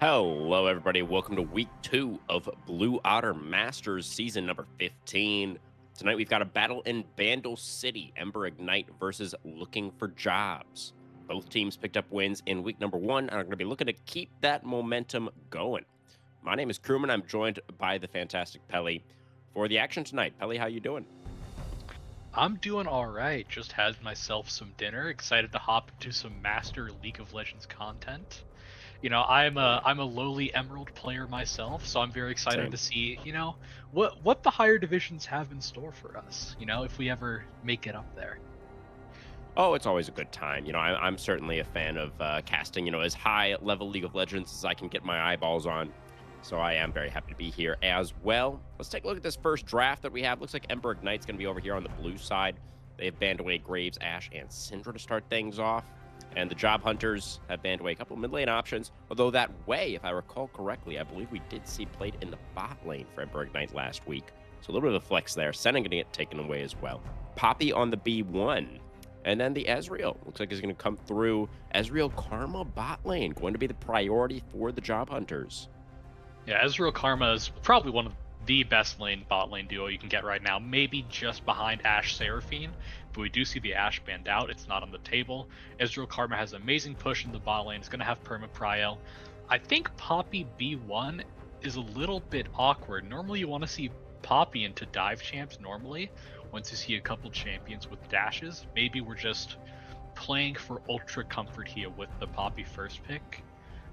Hello, everybody. Welcome to week 2 of Blue Otter Masters season number 15. Tonight, we've got a battle in Bandle City, Ember Ignite versus Looking for Jobs. Both teams picked up wins in week number 1 and are going to be looking to keep that momentum going. My name is Crewman. I'm joined by the fantastic Pelly for the action tonight. Pelly, how you doing? I'm doing all right. Just had myself some dinner. Excited to hop into some Master League of Legends content. I'm Oh, a yeah. I'm a lowly Emerald player myself, so I'm very excited to Same. see, what the higher divisions have in store for us, if we ever make it up there. Oh, it's always a good time. I'm certainly a fan of casting, as high level League of Legends as I can get my eyeballs on. So I am very happy to be here as well. Let's take a look at this first draft that we have. Looks like Ember Ignite's going to be over here on the blue side. They have banned away Graves, Ashe, and Syndra to start things off. And the Job Hunters have banned away a couple of mid lane options. Although that way, if I recall correctly, I believe we did see played in the bot lane for Ember Ignite last week. So a little bit of a flex there. Senna going to get taken away as well. Poppy on the B1. And then the Ezreal looks like is going to come through. Ezreal Karma bot lane going to be the priority for the Job Hunters. Yeah, Ezreal Karma is probably one of the best bot lane duo you can get right now. Maybe just behind Ashe Seraphine, but we do see the Ashe banned out. It's not on the table. Ezreal Karma has amazing push in the bot lane. It's going to have perma prio. I think Poppy B1 is a little bit awkward. Normally, you want to see Poppy into dive champs. Normally, once you see a couple champions with dashes, maybe we're just playing for ultra comfort here with the Poppy first pick.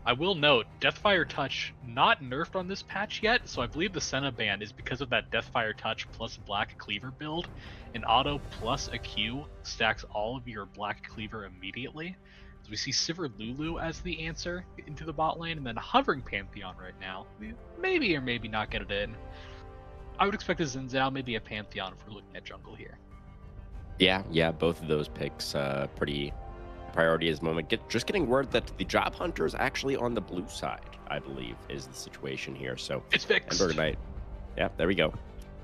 I will note, Deathfire Touch not nerfed on this patch yet, so I believe the Senna ban is because of that Deathfire Touch plus Black Cleaver build. An auto plus a Q stacks all of your Black Cleaver immediately. So we see Sivir Lulu as the answer into the bot lane, and then Hovering Pantheon right now. We maybe or maybe not get it in. I would expect a Xin Zhao, maybe a Pantheon if we're looking at jungle here. Yeah, both of those picks pretty priority at the moment. Just getting word that the Job Hunter is actually on the blue side, I believe, is the situation here. So It's Ember fixed. Knight, yeah, there we go.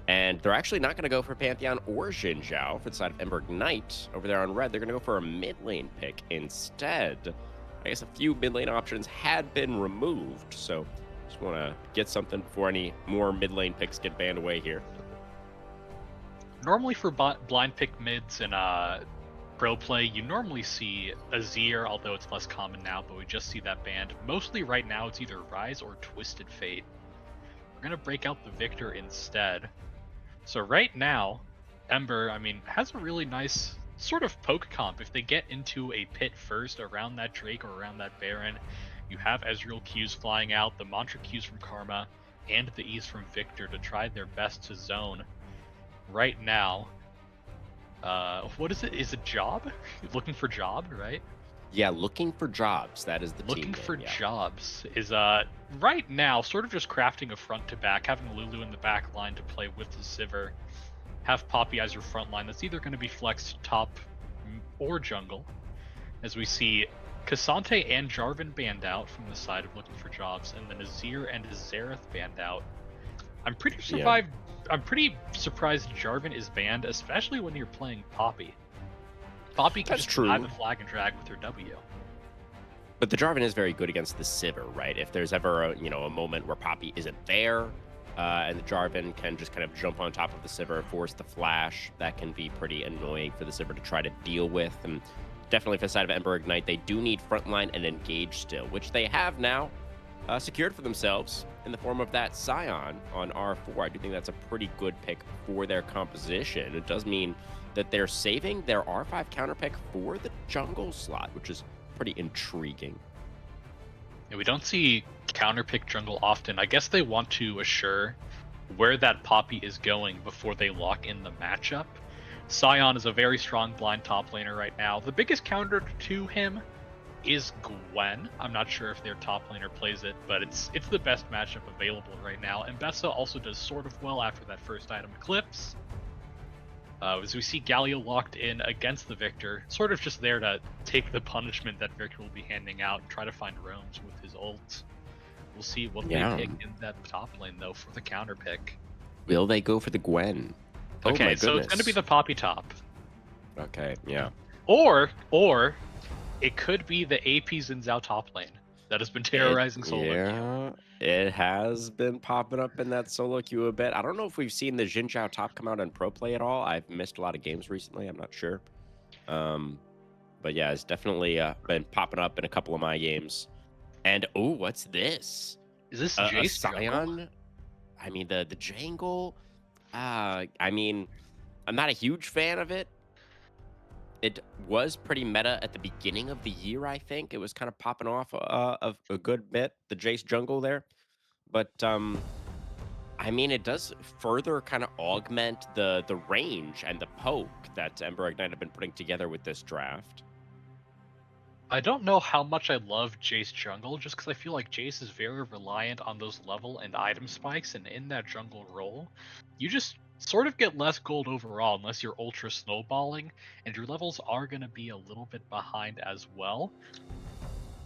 And they're actually not going to go for Pantheon or Xin Zhao for the side of Ember Knight over there on red. They're going to go for a mid lane pick instead. I guess a few mid lane options had been removed, so just want to get something before any more mid lane picks get banned away here. Normally for blind pick mids and pro play, you normally see Azir, although it's less common now, but we just see that banned. Mostly right now it's either Rise or Twisted Fate. We're gonna break out the Victor instead. So right now, Ember, has a really nice sort of poke comp. If they get into a pit first around that Drake or around that Baron, you have Ezreal Qs flying out, the Mantra Qs from Karma, and the E's from Victor to try their best to zone. Right now, what is it? Is it job? Looking for job, right? Yeah, looking for jobs. That is the Looking team for name. Yeah. jobs is right now sort of just crafting a front to back, having Lulu in the back line to play with the Sivir, have Poppy as your front line. That's either going to be flexed top or jungle, as we see Cassante and Jarvan banned out from the side of looking for jobs, and then Azir and Xerath banned out. I'm pretty Yeah. survived. I'm pretty surprised Jarvan is banned, especially when you're playing Poppy. Poppy can That's just deny true. the flag and drag with her W. But the Jarvan is very good against the Sivir, right? If there's ever a moment where Poppy isn't there, and the Jarvan can just kind of jump on top of the Sivir, force the flash, that can be pretty annoying for the Sivir to try to deal with. And definitely for the side of Ember Ignite, they do need frontline and engage still, which they have now secured for themselves in the form of that Scion on R4. I do think that's a pretty good pick for their composition. It does mean that they're saving their R5 counter pick for the jungle slot, which is pretty intriguing. Yeah, we don't see counterpick jungle often. I guess they want to assure where that Poppy is going before they lock in the matchup. Scion is a very strong blind top laner right now. The biggest counter to him is Gwen. I'm not sure if their top laner plays it, but it's the best matchup available right now. And Bessa also does sort of well after that first item Eclipse. As we see Galio locked in against the Victor, sort of just there to take the punishment that Victor will be handing out and try to find roams with his ult. We'll see what they pick in that top lane, though, for the counter pick. Will they go for the Gwen? Oh my Okay, so it's goodness. going to be the Poppy top. Okay, yeah. Or it could be the AP Xin Zhao top lane. that has been It terrorizing solo queue. yeah, it has been popping up in that solo queue a bit. I don't know if we've seen the Xin Zhao top come out in pro play at all. I've missed a lot of games recently. I'm not sure. Um, but yeah, it's definitely been popping up in a couple of my games. And oh, what's this? Is this A Jace jungle? Scion? I mean, the Jangle. I mean, I'm not a huge fan of it. It was pretty meta at the beginning of the year, I think. It was kind of popping off of a good bit, the Jace jungle there. But I mean, it does further kind of augment the range and the poke that Ember Ignite have been putting together with this draft. I don't know how much I love Jace jungle, just because I feel like Jace is very reliant on those level and item spikes, and in that jungle role, you just sort of get less gold overall unless you're ultra snowballing, and your levels are going to be a little bit behind as well.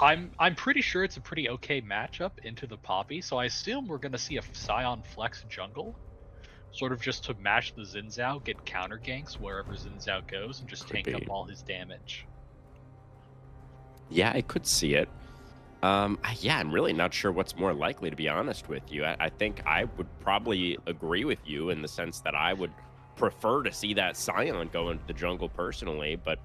I'm pretty sure it's a pretty okay matchup into the Poppy, so I assume we're going to see a Scion flex jungle, sort of just to match the Xin Zhao, get counter ganks wherever Xin Zhao goes, and just Could tank up be. all his damage. Yeah, I could see it. Yeah, I'm really not sure what's more likely, to be honest with you. I think I would probably agree with you in the sense that I would prefer to see that Scion go into the jungle personally, but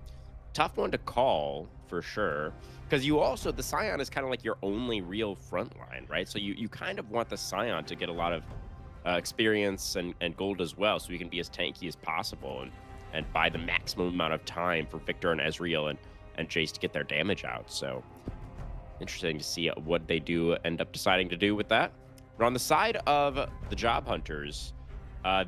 tough one to call for sure. Because you also, the Scion is kind of like your only real front line, right? So you kind of want the Scion to get a lot of experience and gold as well, so he can be as tanky as possible and buy the maximum amount of time for Victor and Ezreal and Jace to get their damage out. So interesting to see what they do end up deciding to do with that. But on the side of the job hunters,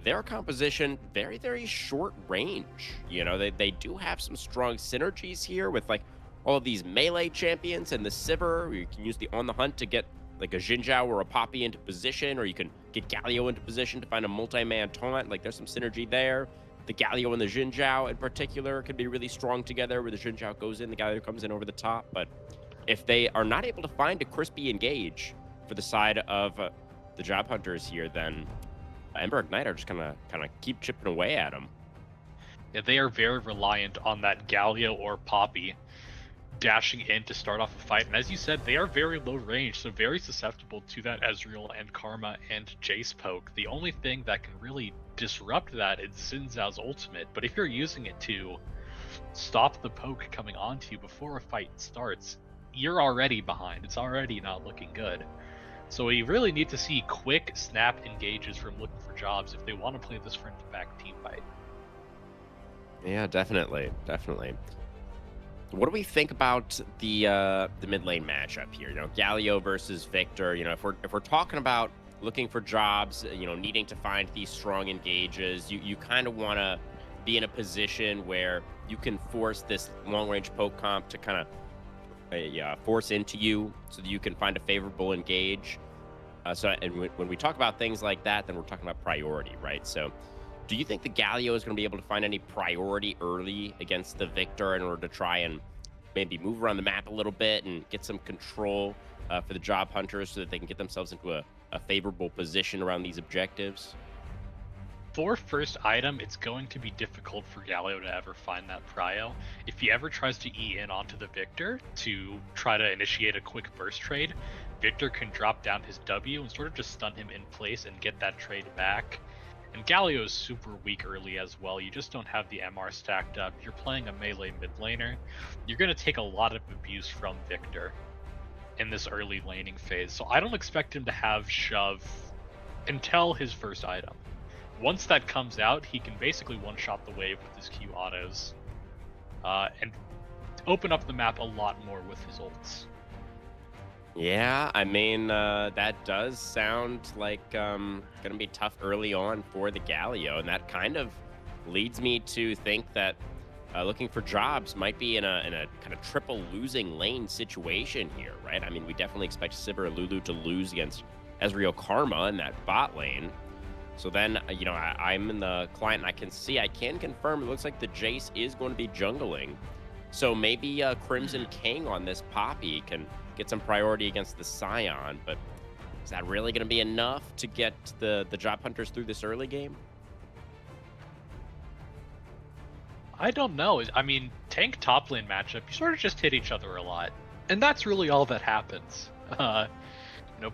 their composition very, very short range. You know, they do have some strong synergies here with like all of these melee champions and the Sivir. You can use the on the hunt to get like a Xin Zhao or a Poppy into position, or you can get Galio into position to find a multi-man taunt. Like there's some synergy there. The Galio and the Xin Zhao in particular could be really strong together, where the Xin Zhao goes in, the Galio comes in over the top. But if they are not able to find a crispy engage for the side of the job hunters here, then Ember Ignite are just gonna kind of keep chipping away at them. Yeah, they are very reliant on that Galio or Poppy dashing in to start off a fight. And as you said, they are very low range, so very susceptible to that Ezreal and Karma and Jace poke. The only thing that can really disrupt that is Xin Zhao's ultimate, but if you're using it to stop the poke coming onto you before a fight starts, you're already behind. It's already not looking good. So we really need to see quick snap engages from looking for jobs if they want to play this front to back team fight. Yeah, definitely, definitely. What do we think about the mid lane matchup here? You know, Galio versus Victor. You know, if we're talking about looking for jobs, you know, needing to find these strong engages, you kind of want to be in a position where you can force this long range poke comp to kind of force into you so that you can find a favorable engage. When we talk about things like that, then we're talking about priority, right? So do you think the Galio is going to be able to find any priority early against the Victor in order to try and maybe move around the map a little bit and get some control for the job hunters so that they can get themselves into a favorable position around these objectives? For first item, it's going to be difficult for Galio to ever find that prio. If he ever tries to E in onto the Victor to try to initiate a quick burst trade, Victor can drop down his W and sort of just stun him in place and get that trade back. And Galio is super weak early as well. You just don't have the MR stacked up. You're playing a melee mid laner. You're going to take a lot of abuse from Victor in this early laning phase. So I don't expect him to have shove until his first item. Once that comes out, he can basically one-shot the wave with his Q autos and open up the map a lot more with his ults. Yeah, I mean, that does sound like going to be tough early on for the Galio, and that kind of leads me to think that looking for jobs might be in a kind of triple losing lane situation here, right? I mean, we definitely expect Sivir or Lulu to lose against Ezreal Karma in that bot lane. So then, you know, I'm in the client and I can confirm it looks like the Jace is going to be jungling. So maybe Crimson King on this Poppy can get some priority against the Scion, but is that really going to be enough to get the job hunters through this early game? I don't know. I mean, tank top lane matchup, you sort of just hit each other a lot. And that's really all that happens.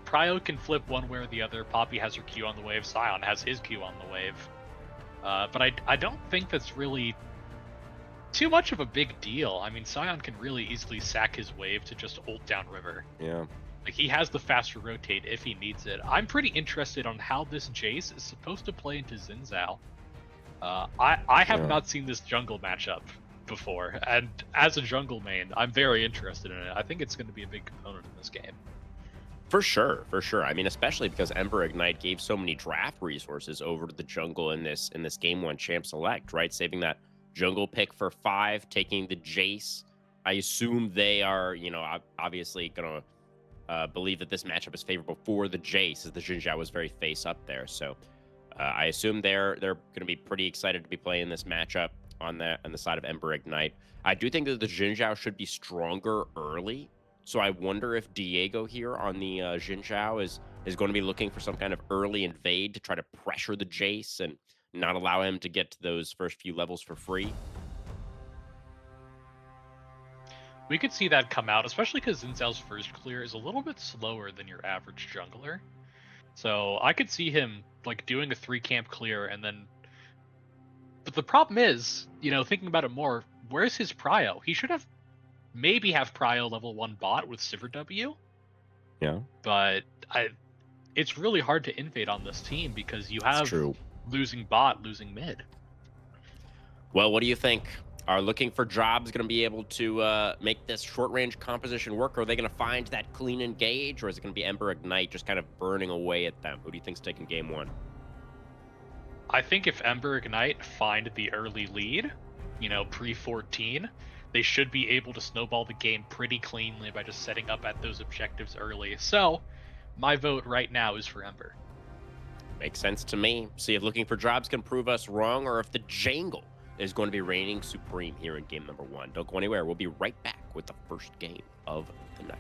Prio can flip one way or the other. Poppy has her Q on the wave. Scion has his Q on the wave. But I don't think that's really too much of a big deal. I mean, Scion can really easily sack his wave to just ult down river. Yeah. Like, he has the faster rotate if he needs it. I'm pretty interested on how this Jace is supposed to play into Xin Zhao. I have Yeah. not seen this jungle matchup before, and as a jungle main, I'm very interested in it. I think it's going to be a big component in this game. For sure, for sure. I mean, especially because Ember Ignite gave so many draft resources over to the jungle in this game one champ select, right? Saving that jungle pick for 5, taking the Jace. I assume they are, obviously gonna believe that this matchup is favorable for the Jace, as the Xin Zhao was very face up there. So I assume they're gonna be pretty excited to be playing this matchup on the side of Ember Ignite. I do think that the Xin Zhao should be stronger early. So I wonder if Diego here on the Xin Zhao is going to be looking for some kind of early invade to try to pressure the Jace and not allow him to get to those first few levels for free. We could see that come out, especially because Xin Zhao's first clear is a little bit slower than your average jungler. So I could see him like doing a 3-camp clear and then. But the problem is, thinking about it more, where's his prio? He should have maybe have prio level 1 bot with Sivir W. Yeah, But it's really hard to invade on this team because you have true. losing bot, losing mid. Well, what do you think? Are looking for jobs going to be able to make this short range composition work? Or are they going to find that clean engage, or is it going to be Ember Ignite just kind of burning away at them? Who do you think's taking game 1? I think if Ember Ignite find the early lead, pre-14, they should be able to snowball the game pretty cleanly by just setting up at those objectives early. So, my vote right now is for Ember. Makes sense to me. See if looking for jobs can prove us wrong, or if the jangle is going to be reigning supreme here in game number 1. Don't go anywhere. We'll be right back with the first game of the night.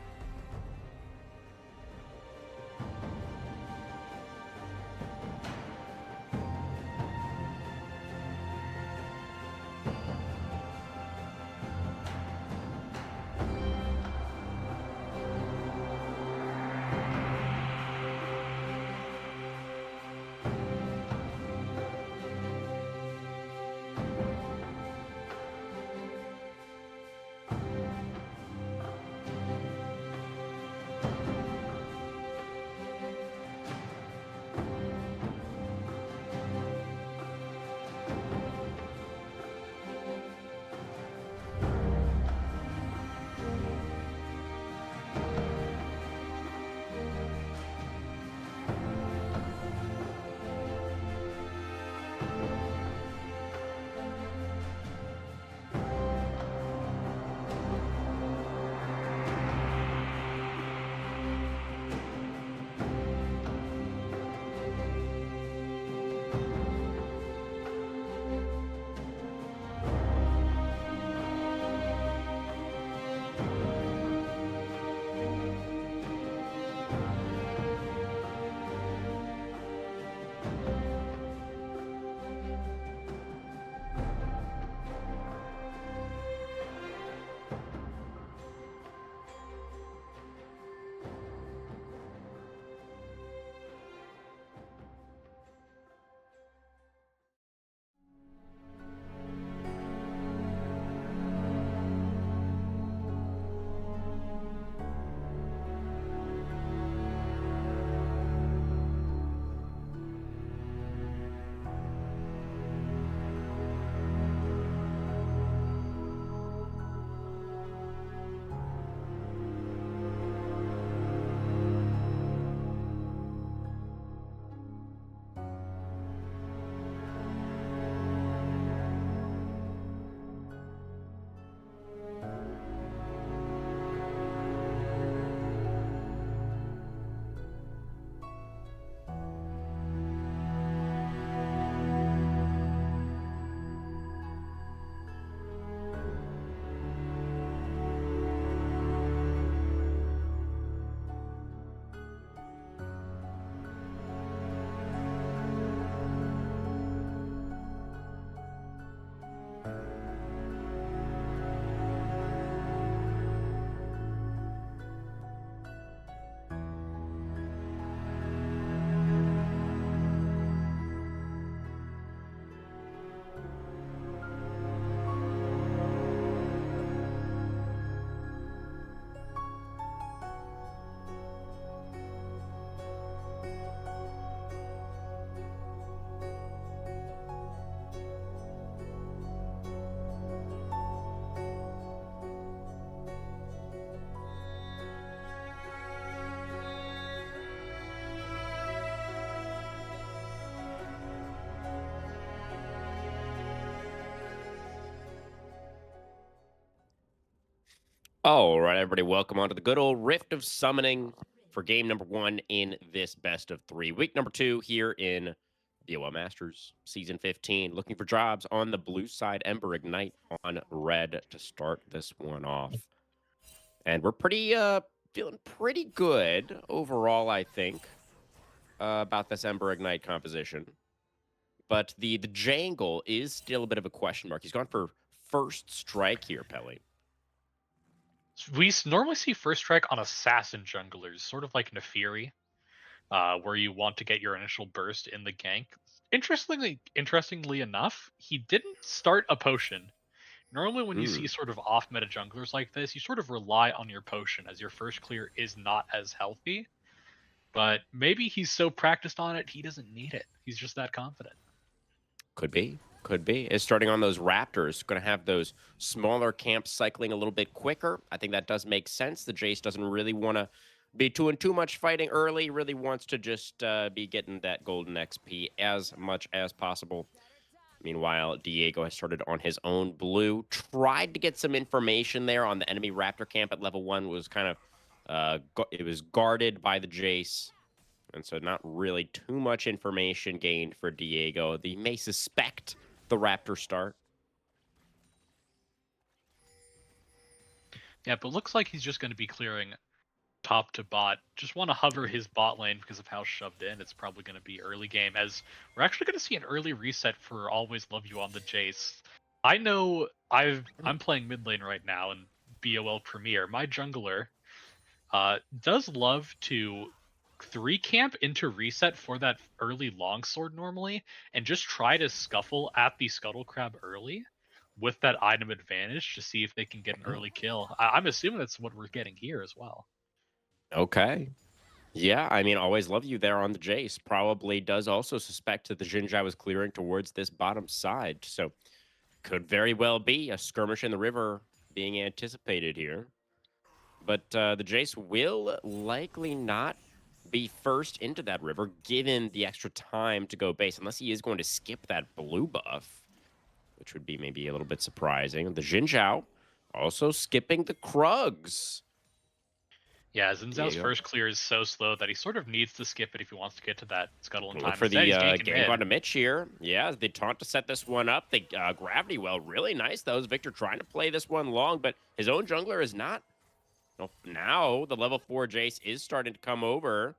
All right, everybody, welcome onto the good old Rift of Summoning for game number 1 in this best of 3. Week number 2 here in BOL Masters Season 15. Looking for jobs on the blue side, Ember Ignite on red to start this one off. And we're feeling pretty good overall, I think, about this Ember Ignite composition. But the jangle is still a bit of a question mark. He's gone for first strike here, Pelly. We normally see first strike on assassin junglers, sort of like Nefiri, where you want to get your initial burst in the gank. Interestingly enough, he didn't start a potion. Normally, when you see Hmm. sort of off meta junglers like this, you sort of rely on your potion as your first clear is not as healthy. But maybe he's so practiced on it, he doesn't need it. He's just that confident. Could be. Could be. Is starting on those Raptors. Going to have those smaller camps cycling a little bit quicker. I think that does make sense. The Jace doesn't really want to be doing too much fighting early. Really wants to just be getting that golden XP as much as possible. Meanwhile, Diego has started on his own blue. Tried to get some information there on the enemy Raptor camp at level 1. Was kind of it was guarded by the Jace. And so not really too much information gained for Diego. They may suspect the Raptor start. Yeah, but looks like he's just going to be clearing top to bot. Just want to hover his bot lane because of how shoved in. It's probably going to be early game, as we're actually going to see an early reset for Always Love You on the Jace. I know I'm playing mid lane right now in BOL Premier. My jungler does love to 3 camp into reset for that early longsword normally, and just try to scuffle at the scuttle crab early with that item advantage to see if they can get an Oh, early kill. I'm assuming that's what we're getting here as well. okay. Yeah, I mean, always love you there on the Jace. Probably does also suspect that the Jinjai was clearing towards this bottom side. So could very well be a skirmish in the river being anticipated here. But the Jace will likely not be first into that river, given the extra time to go base, unless he is going to skip that blue buff, which would be maybe a little bit surprising. The Xin Zhao also skipping the Krugs. Yeah, Xin Zhao's Diego. first clear is so slow that he sort of needs to skip it if he wants to get to that scuttle in Look time. for Instead, the he's ganking gank mid. onto Mitch here. Yeah, they taunt to set this one up. The gravity well, really nice though. Victor trying to play this one long, but his own jungler is not. No, now the level 4 Jace is starting to come over.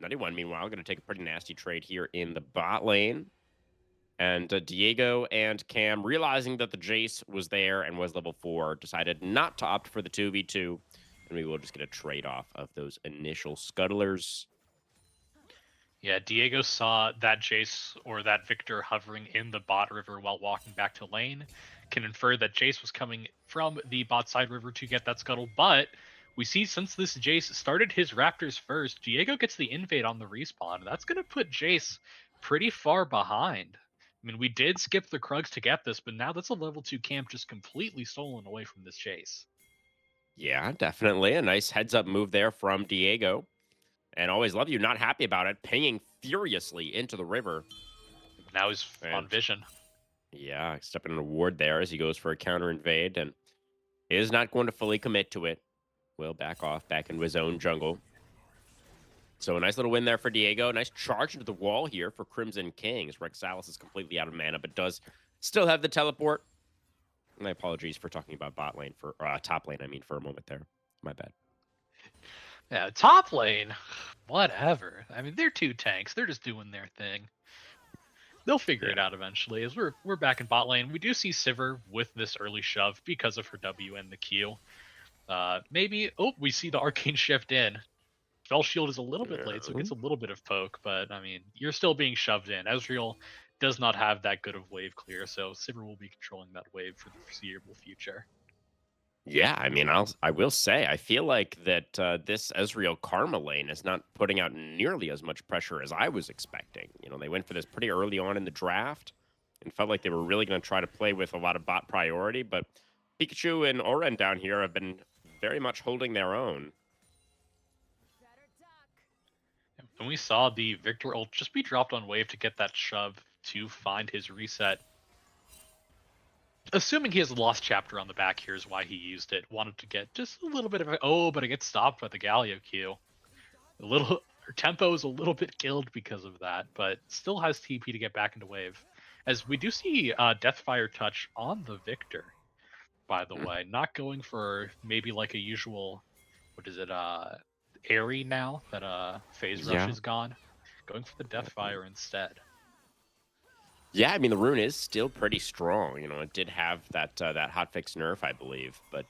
91, meanwhile, going to take a pretty nasty trade here in the bot lane. And Diego and Cam, realizing that the Jace was there and was level 4, decided not to opt for the 2v2. And we will just get a trade off of those initial scuttlers. Yeah, Diego saw that Jace or that Victor hovering in the bot river while walking back to lane. Can infer that Jace was coming from the bot side river to get that scuttle, but we see since this Jace started his Raptors first, Diego gets the invade on the respawn. That's going to put Jace pretty far behind. I mean, we did skip the Krugs to get this, but now that's a level 2 camp just completely stolen away from this Jace. Yeah, definitely. A nice heads up move there from Diego. And always love you, not happy about it, pinging furiously into the river. Now he's on And vision. yeah, stepping in a ward there as he goes for a counter invade and is not going to fully commit to it. Will back off back into his own jungle. So a nice little win there for Diego. Nice charge into the wall here for Crimson Kings. Rexalis is completely out of mana, but does still have the teleport. My apologies for talking about bot lane for top lane. I mean, for a moment there. My bad. Yeah, top lane, whatever. I mean, they're 2 tanks. They're just doing their thing. They'll figure Yeah. it out eventually. As we're back in bot lane, we do see Sivir with this early shove because of her W and the Q. Maybe we see the arcane shift in. Spell shield is a little bit late, so it Yeah. gets a little bit of poke. But I mean, you're still being shoved in. Ezreal does not have that good of wave clear, so Sivir will be controlling that wave for the foreseeable future. Yeah, I mean, I will say, I feel like that this Ezreal Karma lane is not putting out nearly as much pressure as I was expecting. You know, they went for this pretty early on in the draft and felt like they were really going to try to play with a lot of bot priority, but Pikachu and Oren down here have been very much holding their own. And we saw the Victor ult just be dropped on wave to get that shove to find his reset. Assuming he has a lost chapter on the back, here's why he used it. Wanted to get just a little bit of a, oh, but it gets stopped by the Galio Q. A little tempo is a little bit killed because of that, but still has TP to get back into wave. As we do see Deathfire touch on the Victor, by the Hmm. way, not going for maybe like a usual, what is it, Airy now that Phase Rush Yeah. is gone, going for the Definitely. Deathfire instead. Yeah, I mean the rune is still pretty strong. It did have that hotfix nerf, I believe, but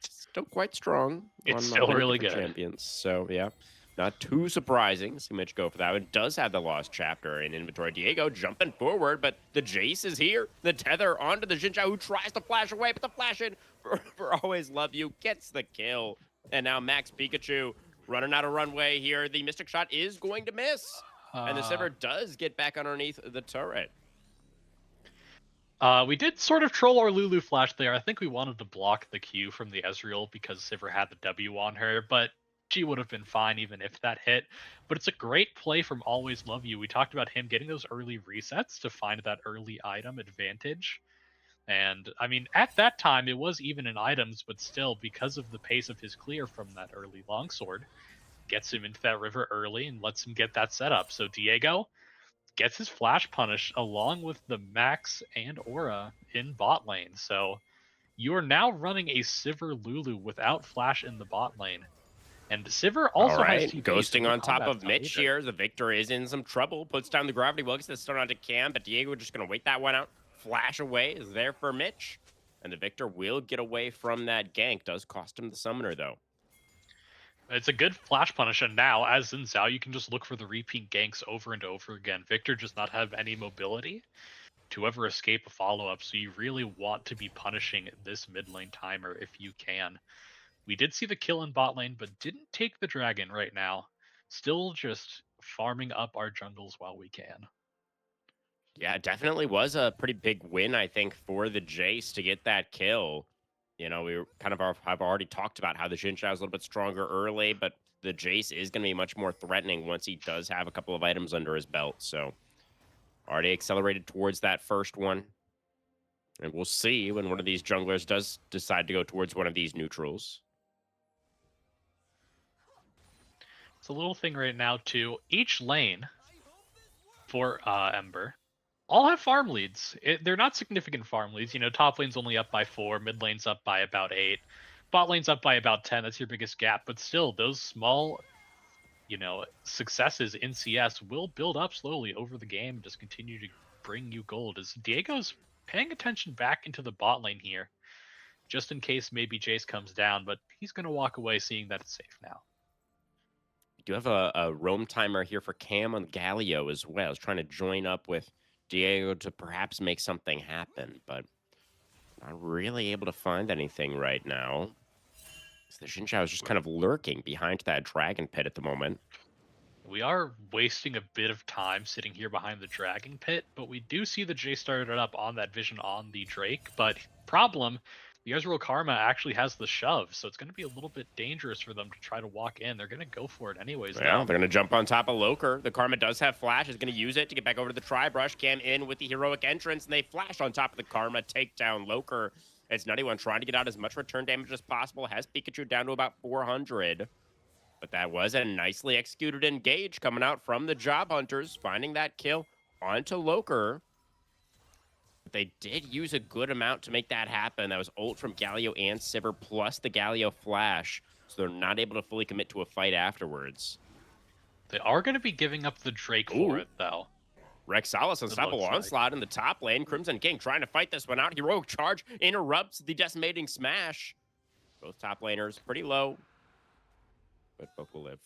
still quite strong It's on still many really different good. champions. So yeah, not too surprising. See Mitch go for that. It does have the lost chapter in inventory. Diego jumping forward, but the Jace is here. The tether onto the Jinja who tries to flash away, but the flash in for always love you gets the kill. And now Max Pikachu running out of runway here. The Mystic Shot is going to miss. And the Uh, Sivir does get back underneath the turret. we did sort of troll our Lulu flash there. I think we wanted to block the Q from the Ezreal because Sivir had the W on her, but she would have been fine even if that hit. But it's a great play from Always Love You. We talked about him getting those early resets to find that early item advantage. And I mean, at that time, it was even in items, but still, because of the pace of his clear from that early longsword, gets him into that river early and lets him get that setup. So Diego gets his flash punish along with the Max and Aura in bot lane. So you are now running a Sivir Lulu without flash in the bot lane. And Sivir All also has right, TP, so ghosting no on top combat of stun Mitch either. here. The Victor is in some trouble. Puts down the gravity well, gets the stun onto Cam, but Diego just going to wait that one out. Flash away is there for Mitch. And the Victor will get away from that gank. Does cost him the summoner, though. It's a good flash punish, and now, as in Zhao, you can just look for the repeat ganks over and over again. Victor does not have any mobility to ever escape a follow-up, so you really want to be punishing this mid lane timer if you can. We did see the kill in bot lane, but didn't take the dragon right now. Still just farming up our jungles while we can. Yeah, it definitely was a pretty big win, I think, for the Jace to get that kill. We kind of have already talked about how the Xinjiao is a little bit stronger early, but the Jace is going to be much more threatening once he does have a couple of items under his belt. So already accelerated towards that first one. And we'll see when one of these junglers does decide to go towards one of these neutrals. It's a little thing right now too. Each lane for Ember all have farm leads. They're not significant farm leads. Top lane's only up by 4, mid lane's up by about 8, bot lane's up by about 10. That's your biggest gap. But still, those small, successes in CS will build up slowly over the game and just continue to bring you gold. As Diego's paying attention back into the bot lane here, just in case maybe Jace comes down, but he's going to walk away seeing that it's safe now. We do have a roam timer here for Cam on Galio as well. He's trying to join up with Diego to perhaps make something happen, but not really able to find anything right now. So the Xinjiao is just kind of lurking behind that dragon pit at the moment. We are wasting a bit of time sitting here behind the dragon pit, but we do see the Jace started up on that vision on the Drake. But problem, the Ezreal Karma actually has the shove, so it's going to be a little bit dangerous for them to try to walk in. They're going to go for it anyways, Yeah, though. they're going to jump on top of Loker. The Karma does have Flash. Is going to use it to get back over to the Tri-Brush. Cam in with the heroic entrance, and they flash on top of the Karma, take down Loker. It's Nutty One trying to get out as much return damage as possible. Has Pikachu down to about 400. But that was a nicely executed engage coming out from the Job Hunters, finding that kill onto Loker. But they did use a good amount to make that happen. That was ult from Galio and Sivir plus the Galio flash. So they're not able to fully commit to a fight afterwards. They are going to be giving up the Drake for Ooh. it, though. Rexalis It Unstoppable looks like. Onslaught in the top lane. Crimson King trying to fight this one out. Heroic Charge interrupts the decimating smash. Both top laners pretty low, but both will live.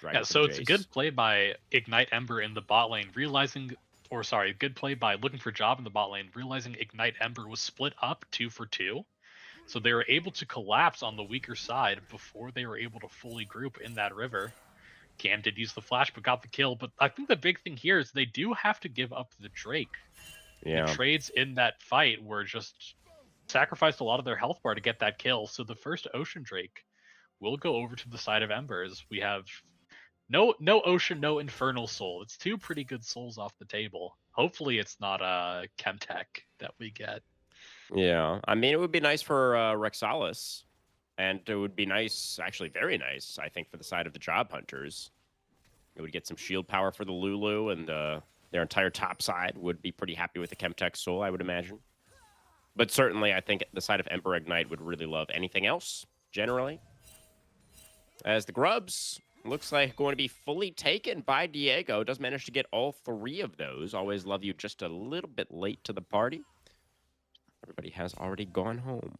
Dragon Yeah, for the so it's a Jace. good play by Ignite Ember in the bot lane, good play by looking for Job in the bot lane, realizing Ignite Ember was split up 2 for 2. So they were able to collapse on the weaker side before they were able to fully group in that river. Cam did use the flash, but got the kill. But I think the big thing here is they do have to give up the Drake. The Yeah. trades in that fight were just sacrificed a lot of their health bar to get that kill. So the first Ocean Drake will go over to the side of Embers. We have no Ocean, no Infernal Soul. It's 2 pretty good souls off the table. Hopefully it's not a Chemtech that we get. Yeah, I mean, it would be nice for Rexalis, and it would be nice, actually very nice, I think, for the side of the Job Hunters. It would get some shield power for the Lulu, and their entire top side would be pretty happy with the Chemtech Soul, I would imagine. But certainly, I think the side of Ember Ignite would really love anything else, generally. As the Grubs looks like going to be fully taken by Diego. Does manage to get all 3 of those. Always love you just a little bit late to the party. Everybody has already gone home.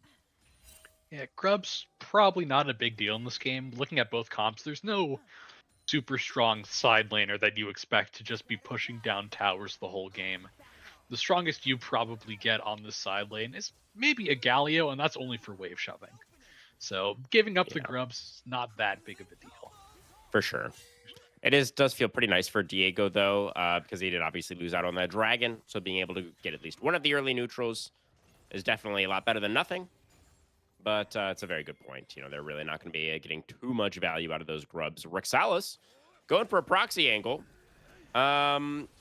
Yeah, Grub's probably not a big deal in this game. Looking at both comps, there's no super strong side laner that you expect to just be pushing down towers the whole game. The strongest you probably get on this side lane is maybe a Galio, and that's only for wave shoving. So giving up the Yeah, Grubs is not that big of a deal. for sure. Does feel pretty nice for Diego, though, because he did obviously lose out on that dragon. So being able to get at least one of the early neutrals is definitely a lot better than nothing. But it's a very good point. You know, they're really not going to be getting too much value out of those Grubs. Rexalis going for a proxy angle.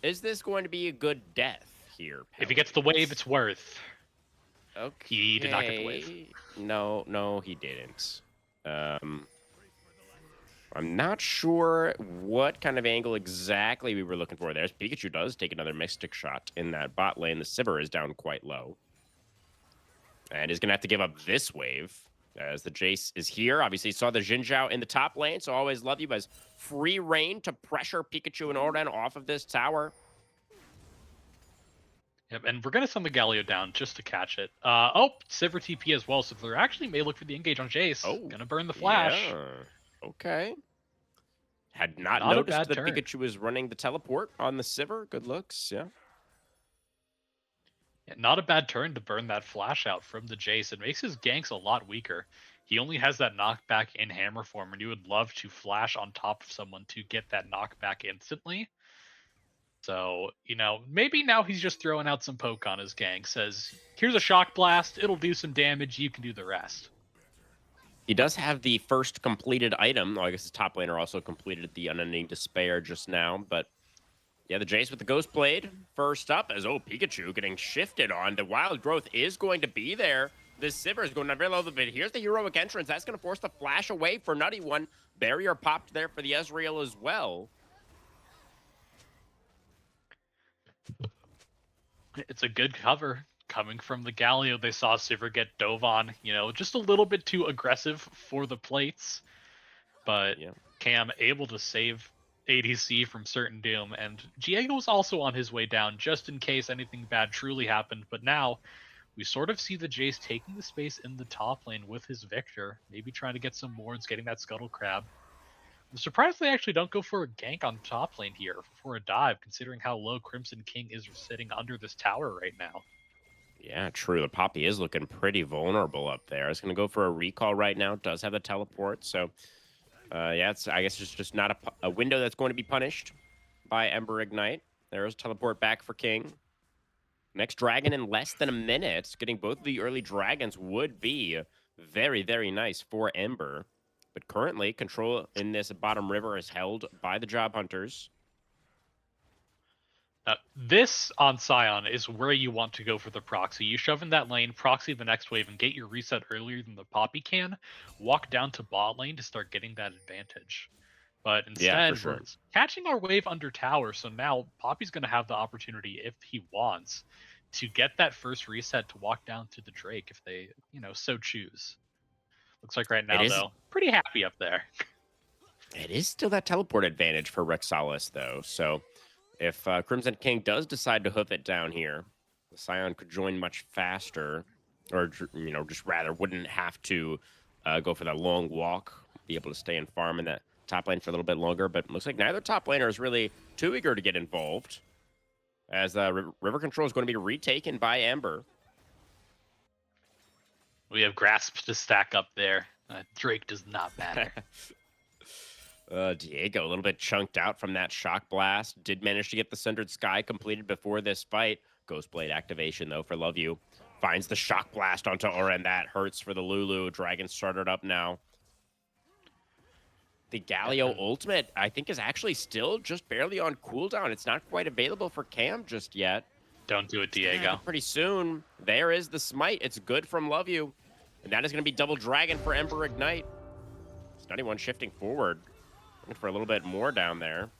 Is this going to be a good death here, If he gets the wave, Pelicans? it's worth. Okay. He did not get the wave. No, he didn't. I'm not sure what kind of angle exactly we were looking for there. Pikachu does take another Mystic Shot in that bot lane. The Sivir is down quite low. And is going to have to give up this wave as the Jace is here. Obviously, saw the Xin Zhao in the top lane, so always love you as free reign to pressure Pikachu and Oran off of this tower. Yep, and we're gonna send the Galio down just to catch it. Sivir TP as well, so they actually may look for the engage on Jace. Oh, Gonna burn the flash. Yeah. Okay. Had not Not a noticed bad that turn. Pikachu was running the teleport on the Sivir. Good looks, yeah. Yeah, not a bad turn to burn that flash out from the Jace. It makes his ganks a lot weaker. He only has that knockback in hammer form, and you would love to flash on top of someone to get that knockback instantly. So, maybe now he's just throwing out some poke on his gang. Says, here's a shock blast, it'll do some damage, you can do the rest. He does have the first completed item. Oh, I guess his top laner also completed the Unending Despair just now. But yeah, the Jace with the Ghost Blade first up as, Pikachu getting shifted on. The Wild Growth is going to be there. This Sivir is going to very low bit. Here's the Heroic Entrance. That's going to force the flash away for Nutty One. Barrier popped there for the Ezreal as well. It's a good cover coming from the Galio. They saw Sivir get dove on, just a little bit too aggressive for the plates. But Yeah. Cam able to save ADC from certain doom, and Diego was also on his way down just in case anything bad truly happened. But now we sort of see the Jace taking the space in the top lane with his Victor, maybe trying to get some wards, getting that Scuttle Crab. I'm surprised they actually don't go for a gank on top lane here for a dive, considering how low Crimson King is sitting under this tower right now. Yeah, true. The Poppy is looking pretty vulnerable up there. It's going to go for a recall right now. Does have the teleport. So, I guess it's just not a window that's going to be punished by Ember Ignite. There's teleport back for King. Next dragon in less than a minute. Getting both of the early dragons would be very, very nice for Ember. But currently, control in this bottom river is held by the Job Hunters. This on Scion is where you want to go for the proxy. You shove in that lane, proxy the next wave, and get your reset earlier than the Poppy can. Walk down to bot lane to start getting that advantage. But instead, sure. we're catching our wave under tower, so now Poppy's going to have the opportunity, if he wants, to get that first reset to walk down to the Drake if they, so choose. Looks like right now, though, pretty happy up there. It is still that teleport advantage for Rexalis, though. So if Crimson King does decide to hoof it down here, the Scion could join much faster, or, just rather wouldn't have to go for that long walk, be able to stay and farm in that top lane for a little bit longer. But it looks like neither top laner is really too eager to get involved, as river control is going to be retaken by Ember. We have Grasp to stack up there. Drake does not matter. Diego, a little bit chunked out from that shock blast. Did manage to get the Sundered Sky completed before this fight. Ghostblade activation, though, for Love You. Finds the shock blast onto Oren. That hurts for the Lulu. Dragon started up now. The Galio ultimate, I think, is actually still just barely on cooldown. It's not quite available for Cam just yet. Don't do it, It's gonna happen Diego. pretty soon. There is the smite. It's good from Love You. And that is gonna be double dragon for Ember Ignite. It's not even shifting forward. Looking for a little bit more down there.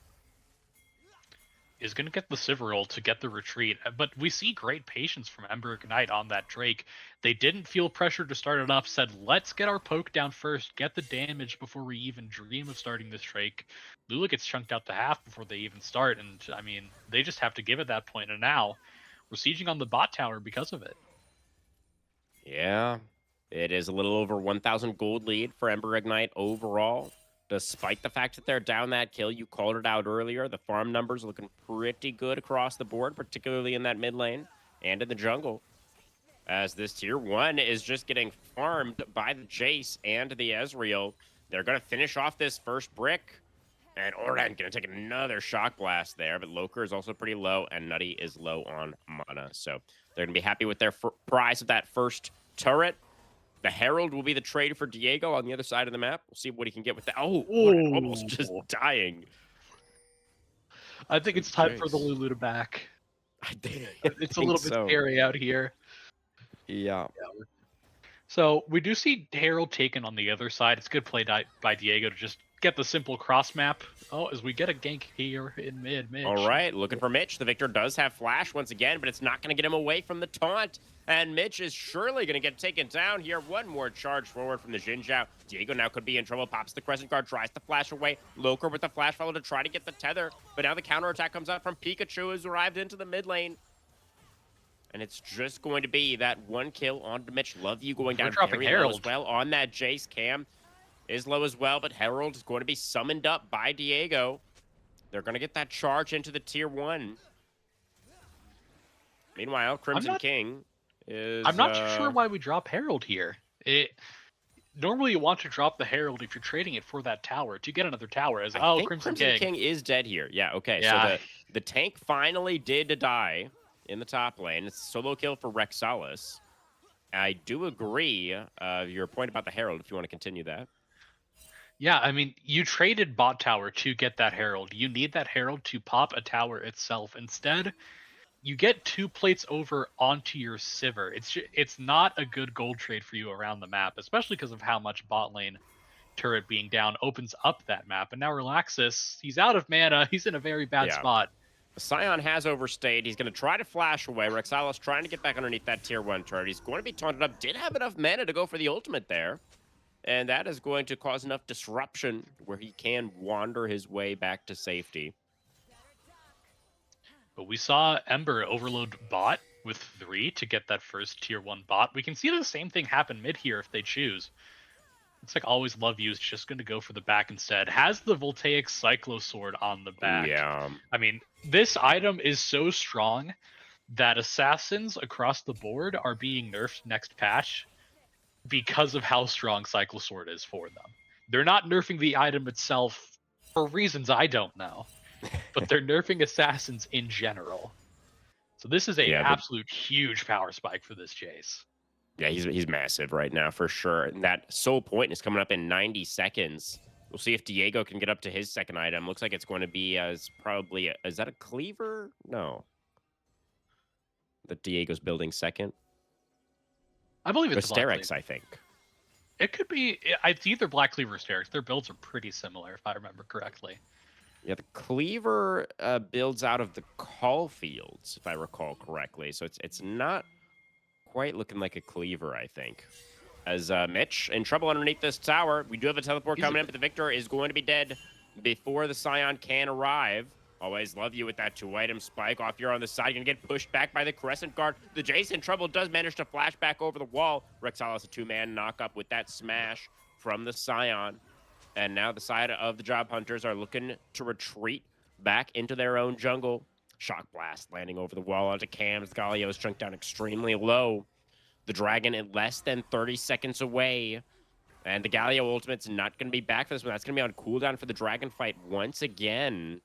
Is going to get the Civirol to get the retreat, but we see great patience from Ember Ignite on that Drake. They didn't feel pressure to start it off, said, let's get our poke down first, get the damage before we even dream of starting this Drake. Lula gets chunked out to half before they even start, and I mean, they just have to give at that point, and now we're sieging on the bot tower because of it. Yeah, it is a little over 1,000 gold lead for Ember Ignite overall. Despite the fact that they're down that kill, you called it out earlier. The farm numbers are looking pretty good across the board, particularly in that mid lane and in the jungle. As this tier 1 is just getting farmed by the Jace and the Ezreal. They're going to finish off this first brick. And Oran going to take another shock blast there, but Loker is also pretty low, and Nutty is low on mana. So they're going to be happy with their prize of that first turret. The Herald will be the trade for Diego on the other side of the map. We'll see what he can get with that. Oh, Oran almost just dying. I think it's time for the Lulu to back. It's a little bit scary out here. Yeah. So we do see Herald taken on the other side. It's good play by Diego to just get the simple cross map. Oh, as we get a gank here in mid. All right, looking for Mitch. The Victor does have flash once again, but it's not going to get him away from the taunt. And Mitch is surely going to get taken down here. One more charge forward from the Xin Zhao. Diego now could be in trouble. Pops the Crescent Guard, tries to flash away. Loker with the flash follow to try to get the tether. But now the counterattack comes out from Pikachu, who's arrived into the mid lane. And it's just going to be that one kill on Mitch. Love You going down very low as well on that Jace. Cam is low as well, but Herald is going to be summoned up by Diego. They're going to get that charge into the tier 1. Meanwhile, Crimson King is... I'm not too sure why we drop Herald here. Normally you want to drop the Herald if you're trading it for that tower to get another tower. As Crimson King is dead here. Yeah, okay. Yeah. So the tank finally did die in the top lane. It's a solo kill for Rexalis. I do agree your point about the Herald, if you want to continue that. Yeah, I mean, you traded bot tower to get that Herald. You need that Herald to pop a tower itself. Instead, you get 2 plates over onto your Sivir. It's not a good gold trade for you around the map, especially because of how much bot lane turret being down opens up that map. And now Relaxis, he's out of mana. He's in a very bad spot. Scion has overstayed. He's going to try to flash away. Rexalis trying to get back underneath that tier 1 turret. He's going to be taunted up. Did have enough mana to go for the ultimate there. And that is going to cause enough disruption where he can wander his way back to safety. But we saw Ember overload bot with 3 to get that first tier 1 bot. We can see the same thing happen mid here if they choose. It's like always Love You is just going to go for the back instead. Has the Voltaic Cyclo Sword on the back. Yeah. I mean, this item is so strong that assassins across the board are being nerfed next patch because of how strong Cyclo Sword is for them. They're not nerfing the item itself for reasons I don't know, but they're nerfing assassins in general. So this is an absolute huge power spike for this Jace. Yeah, he's massive right now for sure. And that soul point is coming up in 90 seconds. We'll see if Diego can get up to his second item. Looks like it's going to be as probably is that a cleaver? No. That Diego's building second. I believe it's Sterex, I think. It could be. It's either Black Cleaver or Sterex. Their builds are pretty similar, if I remember correctly. Yeah, the Cleaver builds out of the Call Fields, if I recall correctly. So it's not quite looking like a Cleaver, I think. As Mitch in trouble underneath this tower. We do have a teleport coming in, but the Victor is going to be dead before the Scion can arrive. Always Love You with that 2-item spike off here on the side. Gonna get pushed back by the Crescent Guard. The Jace in trouble does manage to flash back over the wall. Rexalis a 2-man knock up with that smash from the Scion. And now the side of the Job Hunters are looking to retreat back into their own jungle. Shock Blast landing over the wall onto Cam's. Galio is chunked down extremely low. The Dragon at less than 30 seconds away. And the Galio ultimate's not going to be back for this one. That's going to be on cooldown for the Dragon fight once again.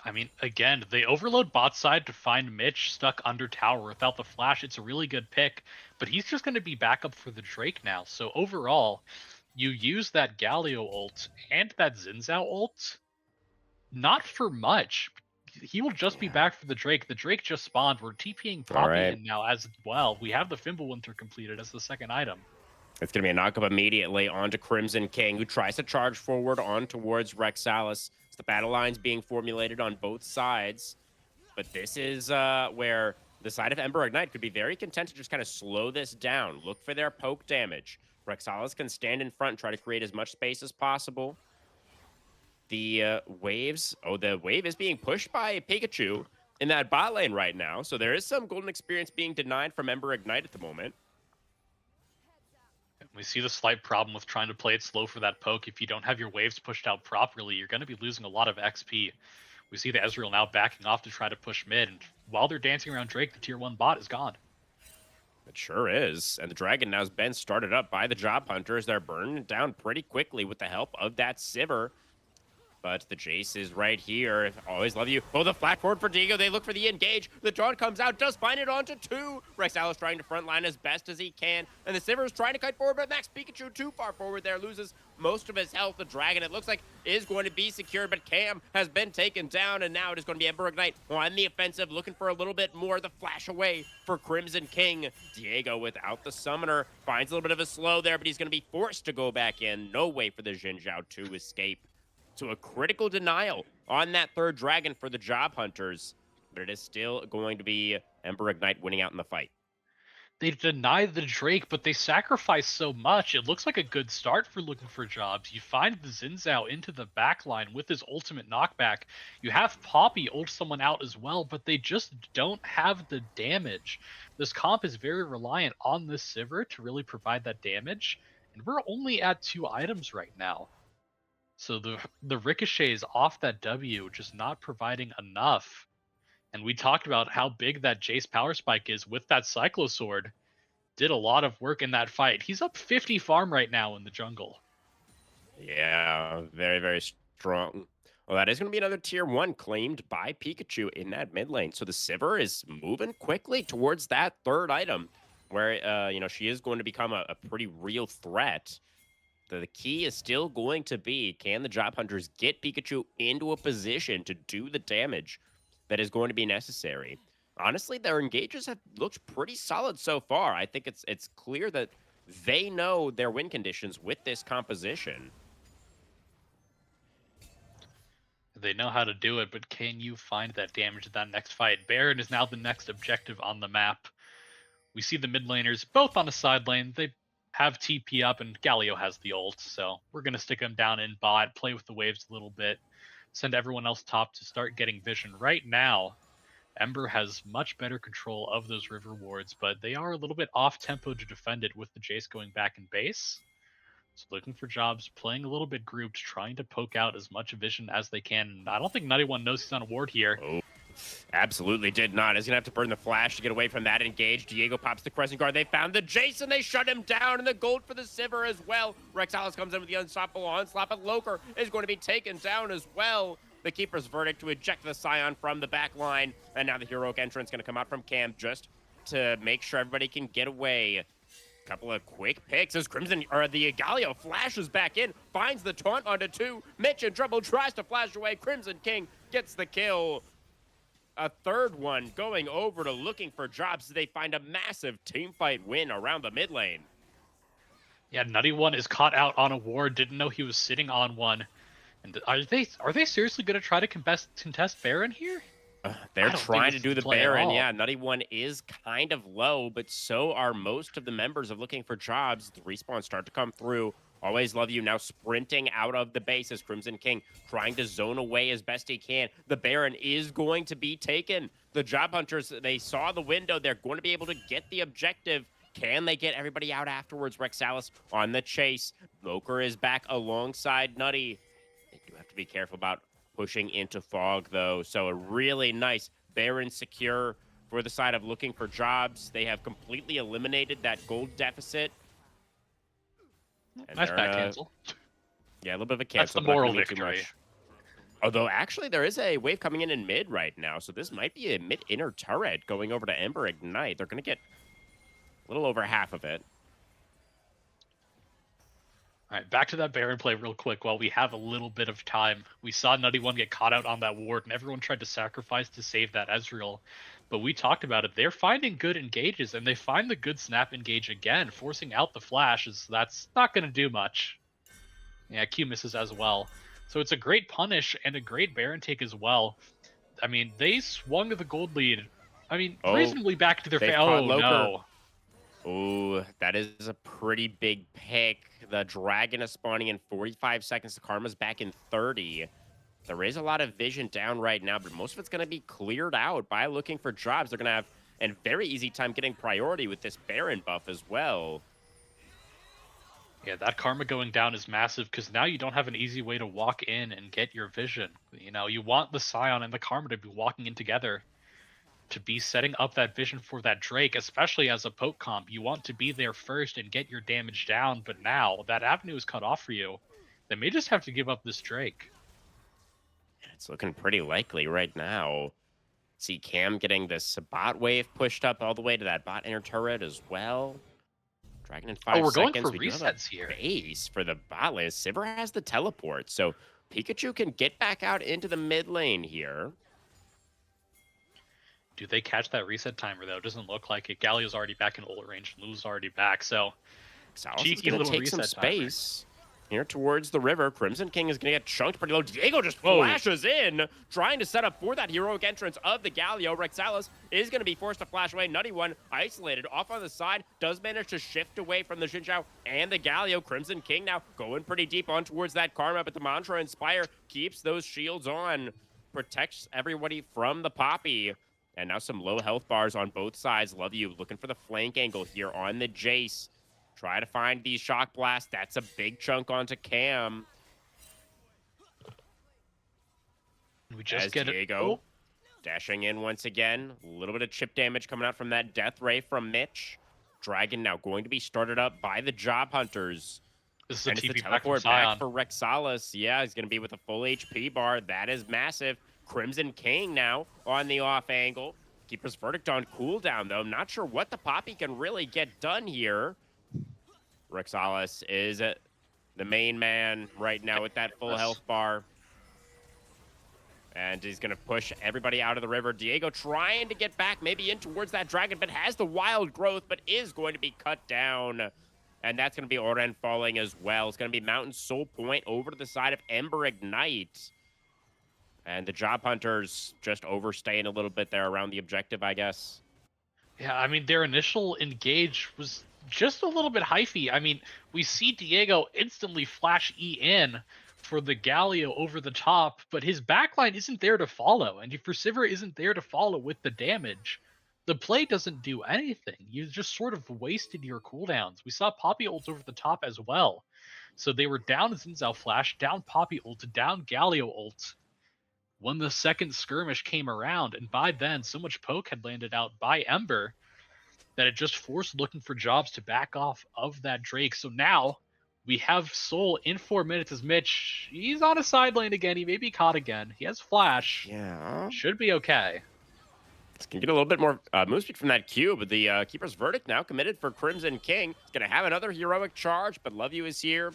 I mean, again, they overload bot side to find Mitch stuck under tower without the flash. It's a really good pick, but he's just going to be backup for the Drake now. So overall, you use that Galio ult and that Xin Zhao ult, not for much. he will just be Yeah. back for the Drake. The Drake just spawned. We're TPing All Poppy right. in now as well. We have the Fimbulwinter completed as the second item. It's going to be a knockup immediately onto Crimson King, who tries to charge forward on towards Rexalis. It's the battle lines being formulated on both sides. But this is where the side of Ember Ignite could be very content to just kind of slow this down. Look for their poke damage. Rexalis can stand in front and try to create as much space as possible. The waves, the wave is being pushed by Pikachu in that bot lane right now. So there is some golden experience being denied from Ember Ignite at the moment. We see the slight problem with trying to play it slow for that poke. If you don't have your waves pushed out properly, you're going to be losing a lot of XP. We see the Ezreal now backing off to try to push mid, and while they're dancing around Drake, the tier 1 bot is gone. It sure is. And the Dragon now has been started up by the Job Hunters. They're burning it down pretty quickly with the help of that Sivir. But the Jace is right here. Always love you. Oh, the flat forward for Diego. They look for the engage. The taunt comes out, does find it onto 2. Rexalis trying to frontline as best as he can. And the Sivir is trying to kite forward, but Max Pikachu too far forward there. Loses most of his health. The Dragon, it looks like, is going to be secured, but Cam has been taken down, and now it is going to be Ember Ignite on the offensive, looking for a little bit more. The flash away for Crimson King. Diego, without the summoner, finds a little bit of a slow there, but he's going to be forced to go back in. No way for the Xin Zhao to escape. So a critical denial on that third Dragon for the Job Hunters, but it is still going to be Ember Ignite winning out in the fight. They deny the Drake, but they sacrifice so much. It looks like a good start for looking for jobs. You find the Xin Zhao into the backline with his ultimate knockback. You have Poppy ult someone out as well, but they just don't have the damage. This comp is very reliant on this Sivir to really provide that damage, and we're only at 2 items right now. So the ricochets off that W just not providing enough. And we talked about how big that Jace power spike is with that Cyclo Sword. Did a lot of work in that fight. He's up 50 farm right now in the jungle. Yeah, very, very strong. Well, that is going to be another tier 1 claimed by Pikachu in that mid lane. So the Sivir is moving quickly towards that third item where, she is going to become a pretty real threat. The key is still going to be, can the Job Hunters get Pikachu into a position to do the damage that is going to be necessary? Honestly, their engages have looked pretty solid so far. I think it's clear that they know their win conditions with this composition. They know how to do it, but can you find that damage in that next fight? Baron is now the next objective on the map. We see the mid laners both on a side lane. They have TP up, and Galio has the ult, so we're going to stick him down in bot, play with the waves a little bit, send everyone else top to start getting vision. Right now, Ember has much better control of those river wards, but they are a little bit off tempo to defend it with the Jace going back in base. So looking for jobs, playing a little bit grouped, trying to poke out as much vision as they can. I don't think Nutty One knows he's on a ward here. Oh, absolutely did not. He's going to have to burn the flash to get away from that engage. Diego pops the Crescent Guard. They found the Jason. They shut him down, and the gold for the Sivir as well. Rexalis comes in with the unstoppable onslaught, but Loker is going to be taken down as well. The Keeper's verdict to eject the Scion from the back line, and now the heroic entrance going to come out from Cam just to make sure everybody can get away. Couple of quick picks as the Galio flashes back in, finds the taunt onto 2. Mitch in trouble, tries to flash away. Crimson King gets the kill. A third one going over to looking for jobs. They find a massive team fight win around the mid lane. Yeah, Nutty One is caught out on a ward, didn't know he was sitting on one. And are they seriously going to try to contest Baron here? They're trying to do the Baron. Yeah, Nutty One is kind of low, but so are most of the members of Looking for Jobs. The respawns start to come through. Always Love You now sprinting out of the base as Crimson King trying to zone away as best he can. The Baron is going to be taken. The Job Hunters, they saw the window. They're going to be able to get the objective. Can they get everybody out afterwards? Rexalis on the chase. Loker is back alongside Nutty. They do have to be careful about pushing into Fog, though. So a really nice Baron secure for the side of Looking for Jobs. They have completely eliminated that gold deficit. And nice back cancel. Yeah, a little bit of a cancel. That's the moral victory. Although, actually, there is a wave coming in mid right now, so this might be a mid-inner turret going over to Ember Ignite. They're going to get a little over half of it. All right, back to that Baron play real quick while we have a little bit of time. We saw Nutty One get caught out on that ward, and everyone tried to sacrifice to save that Ezreal. But we talked about it. They're finding good engages, and they find the good snap engage again, forcing out the flash. Is that's not going to do much. Yeah, Q misses as well. So it's a great punish and a great Baron take as well. I mean, they swung the gold lead. I mean, Oh, reasonably back to their they've caught oh Loker. no. Ooh, that is a pretty big pick. The Dragon is spawning in 45 seconds. The Karma's back in 30. There is a lot of vision down right now, but most of it's going to be cleared out by looking for jobs. They're going to have a very easy time getting priority with this Baron buff as well. Yeah, that karma going down is massive because now you don't have an easy way to walk in and get your vision. You know, you want the Scion and the karma to be walking in together to be setting up that vision for that Drake, especially as a poke comp. You want to be there first and get your damage down, but now that avenue is cut off for you. They may just have to give up this Drake. It's looking pretty likely right now. See Cam getting this bot wave pushed up all the way to that bot inner turret as well. Dragon in Oh, 5 we're going seconds. for We do have a resets here. base for the bot lane. Sivir has the teleport, so Pikachu can get back out into the mid lane here. Do they catch that reset timer though? Doesn't look like it. Galio's already back in ult range. Lu's already back, so Salas is cheeky going to little take some reset timer. space here towards the river. Crimson King is going to get chunked pretty low. Diego just Whoa. flashes in, trying to set up for that heroic entrance of the Galio. Rexalis is going to be forced to flash away. Nutty One isolated off on the side, does manage to shift away from the Xin Zhao and the Galio. Crimson King now going pretty deep on towards that Karma, but the Mantra Inspire keeps those shields on, protects everybody from the Poppy. And now some low health bars on both sides. Love you looking for the flank angle here on the Jace. Try to find these shock blasts. That's a big chunk onto Cam. We just As get Diego it. dashing in once again. A little bit of chip damage coming out from that death ray from Mitch. Dragon now going to be started up by the Job Hunters. This is a And it's the TP back from teleport back Scion. for Rexalis. Yeah, he's going to be with a full HP bar. That is massive. Crimson King now on the off angle. Keeper's Verdict on cooldown, though. Not sure what the Poppy can really get done here. Rexalis is the main man right now with that full health bar. And he's going to push everybody out of the river. Diego trying to get back maybe in towards that dragon, but has the wild growth, but is going to be cut down. And that's going to be Oren falling as well. It's going to be Mountain Soul Point over to the side of Ember Ignite. And the Job Hunters just overstaying a little bit there around the objective, I guess. Yeah, I mean, their initial engage was just a little bit hyphy. I mean, we see Diego instantly flash E in for the Galio over the top, but his backline isn't there to follow, and if your Sivir isn't there to follow with the damage, the play doesn't do anything. You just sort of wasted your cooldowns. We saw Poppy ult over the top as well. So they were down Xin Zhao flash, down Poppy ult, down Galio ult when the second skirmish came around, and by then so much poke had landed out by Ember that it just forced looking for jobs to back off of that Drake. So now we have Soul in 4 minutes as Mitch. He's on a side lane again. He may be caught again. He has flash. Yeah. Should be okay. It's going to get a little bit more move speed from that Q, but the Keeper's Verdict now committed for Crimson King. It's going to have another heroic charge, but Love You is here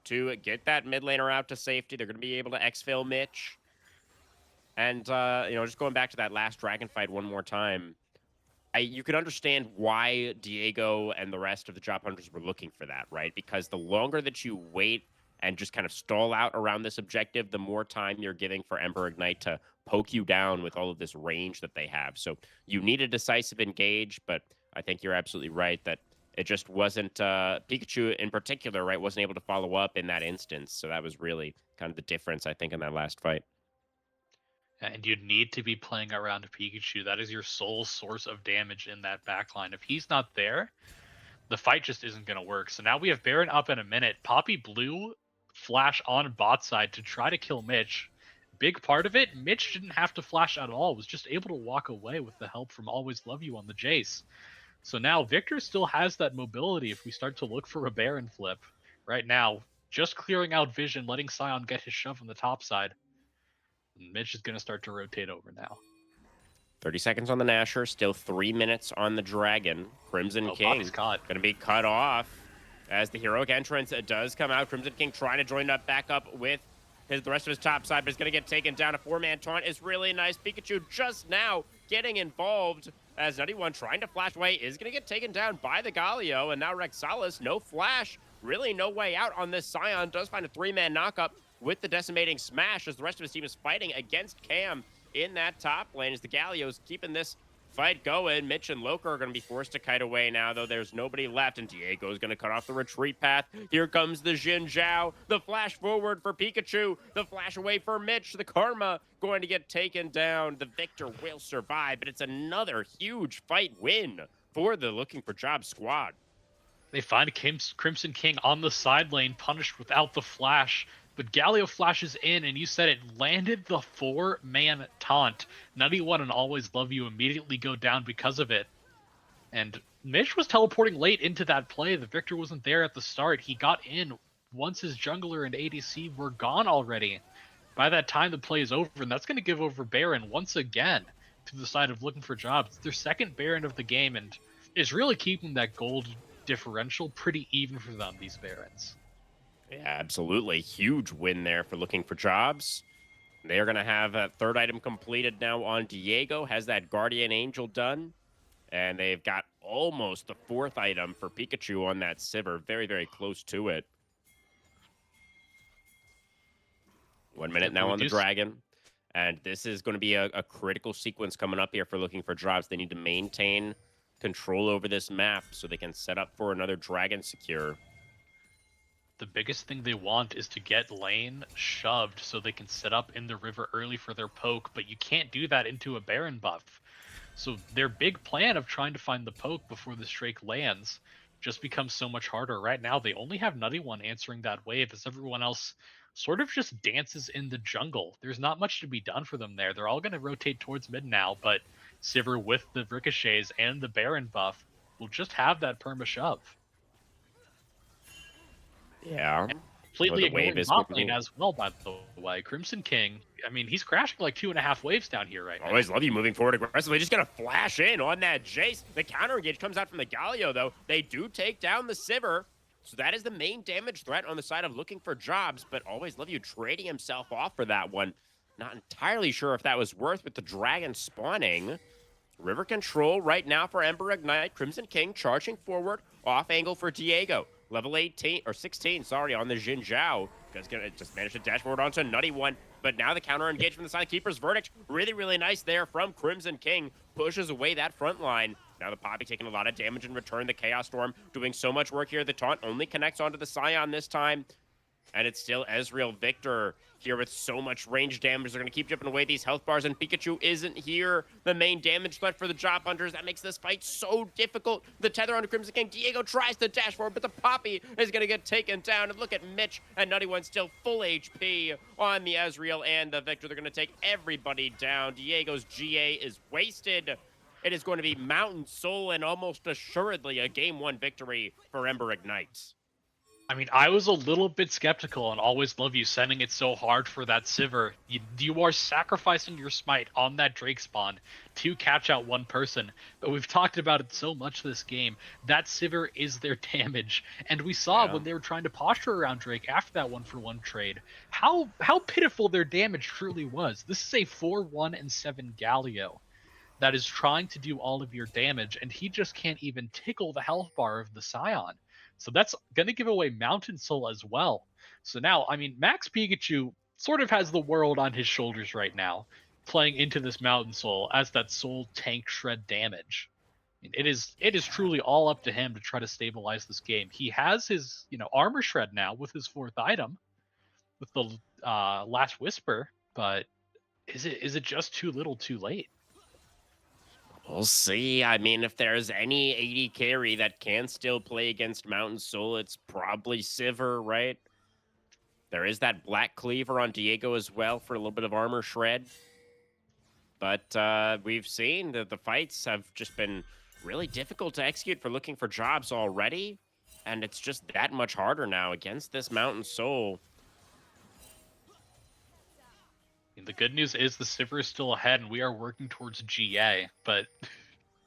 to get that mid laner out to safety. They're going to be able to exfil Mitch. And, just going back to that last dragon fight one more time, you could understand why Diego and the rest of the Job Hunters were looking for that, right? Because the longer that you wait and just kind of stall out around this objective, the more time you're giving for Ember Ignite to poke you down with all of this range that they have. So you need a decisive engage, but I think you're absolutely right that it just wasn't, Pikachu in particular, right, wasn't able to follow up in that instance. So that was really kind of the difference, I think, in that last fight. And you need to be playing around Pikachu. That is your sole source of damage in that backline. If he's not there, the fight just isn't going to work. So now we have Baron up in a minute. Poppy Blue flash on bot side to try to kill Mitch. Big part of it, Mitch didn't have to flash at all. Was just able to walk away with the help from Always Love You on the Jace. So now Victor still has that mobility if we start to look for a Baron flip. Right now, just clearing out vision, letting Scion get his shove on the top side. Mitch is going to start to rotate over now. 30 seconds on the Nasher, still 3 minutes on the Dragon. Crimson King Poppy's caught. going to be cut off. As the heroic entrance does come out, Crimson King trying to join up back up with the rest of his top side, but he's going to get taken down. A four-man taunt is really nice. Pikachu just now getting involved as Nutty One trying to flash away is going to get taken down by the Galio, and now Rexalis, no flash, really no way out on this Scion. Does find a three-man knockup with the decimating smash as the rest of his team is fighting against Cam in that top lane as the Galio's keeping this fight going. Mitch and Loker are going to be forced to kite away now, though there's nobody left, and Diego's going to cut off the retreat path. Here comes the Xin Zhao, the flash forward for Pikachu, the flash away for Mitch, the Karma going to get taken down. The Victor will survive, but it's another huge fight win for the Looking for Jobs squad. They find Crimson King on the side lane, punished without the flash. But Galio flashes in, and you said it landed the four-man taunt. Nutty One and Always Love You immediately go down because of it. And Mitch was teleporting late into that play. The Victor wasn't there at the start. He got in once his jungler and ADC were gone already. By that time, the play is over, and that's going to give over Baron once again to the side of Looking for Jobs. It's their second Baron of the game, and is really keeping that gold differential pretty even for them, these Barons. Yeah, absolutely. Huge win there for Looking for Jobs. They're going to have a third item completed now on Diego. Has that Guardian Angel done. And they've got almost the fourth item for Pikachu on that Sivir. Very, very close to it. 1 minute now on the Dragon. And this is going to be a critical sequence coming up here for Looking for Jobs. They need to maintain control over this map so they can set up for another Dragon secure. The biggest thing they want is to get lane shoved so they can set up in the river early for their poke, but you can't do that into a Baron buff. So their big plan of trying to find the poke before the Drake lands just becomes so much harder. Right now, they only have Nutty One answering that wave as everyone else sort of just dances in the jungle. There's not much to be done for them there. They're all going to rotate towards mid now, but Sivir with the ricochets and the Baron buff will just have that perma shove. Yeah. Completely ignoring bot lane as well, by the way. Crimson King, I mean, he's crashing like 2.5 waves down here right now. Always Love You moving forward aggressively. Just going to flash in on that Jace. The counter engage comes out from the Galio, though. They do take down the Sivir. So that is the main damage threat on the side of Looking for Jobs, but Always Love You trading himself off for that one. Not entirely sure if that was worth with the Dragon spawning. River control right now for Ember Ignite. Crimson King charging forward. Off angle for Diego. Level 18, or 16, sorry, on the Xin Zhao. Just managed to dash forward onto Nutty One. But now the counter engage from the side. Keeper's Verdict. Really, really nice there from Crimson King. Pushes away that front line. Now the Poppy taking a lot of damage in return. The Chaos Storm doing so much work here. The taunt only connects onto the Scion this time. And it's still Ezreal Victor here with so much range damage. They're going to keep chipping away these health bars, and Pikachu isn't here. The main damage threat for the Job Hunters. That makes this fight so difficult. The tether onto Crimson King. Diego tries to dash forward, but the Poppy is going to get taken down. And look at Mitch and Nutty One still full HP on the Ezreal and the Victor. They're going to take everybody down. Diego's GA is wasted. It is going to be Mountain Soul and almost assuredly a Game 1 victory for Ember Ignite. I mean, I was a little bit skeptical and Always Love You sending it so hard for that Sivir. You are sacrificing your smite on that Drake spawn to catch out one person. But we've talked about it so much this game. That Sivir is their damage. And we saw when they were trying to posture around Drake after that 1-for-1 trade, how pitiful their damage truly was. This is a 4-1 and 7 Galio that is trying to do all of your damage, and he just can't even tickle the health bar of the Scion. So that's going to give away Mountain Soul as well. So now, I mean, Max Pikachu sort of has the world on his shoulders right now, playing into this Mountain Soul as that Soul tank shred damage. I mean, it is truly all up to him to try to stabilize this game. He has his armor shred now with his fourth item, with the Last Whisper, but is it just too little, too late? We'll see. I mean, if there's any AD carry that can still play against Mountain Soul, it's probably Sivir, right? There is that Black Cleaver on Diego as well for a little bit of armor shred. But we've seen that the fights have just been really difficult to execute for Looking for Jobs already. And it's just that much harder now against this Mountain Soul. The good news is the Sivir is still ahead, and we are working towards GA. But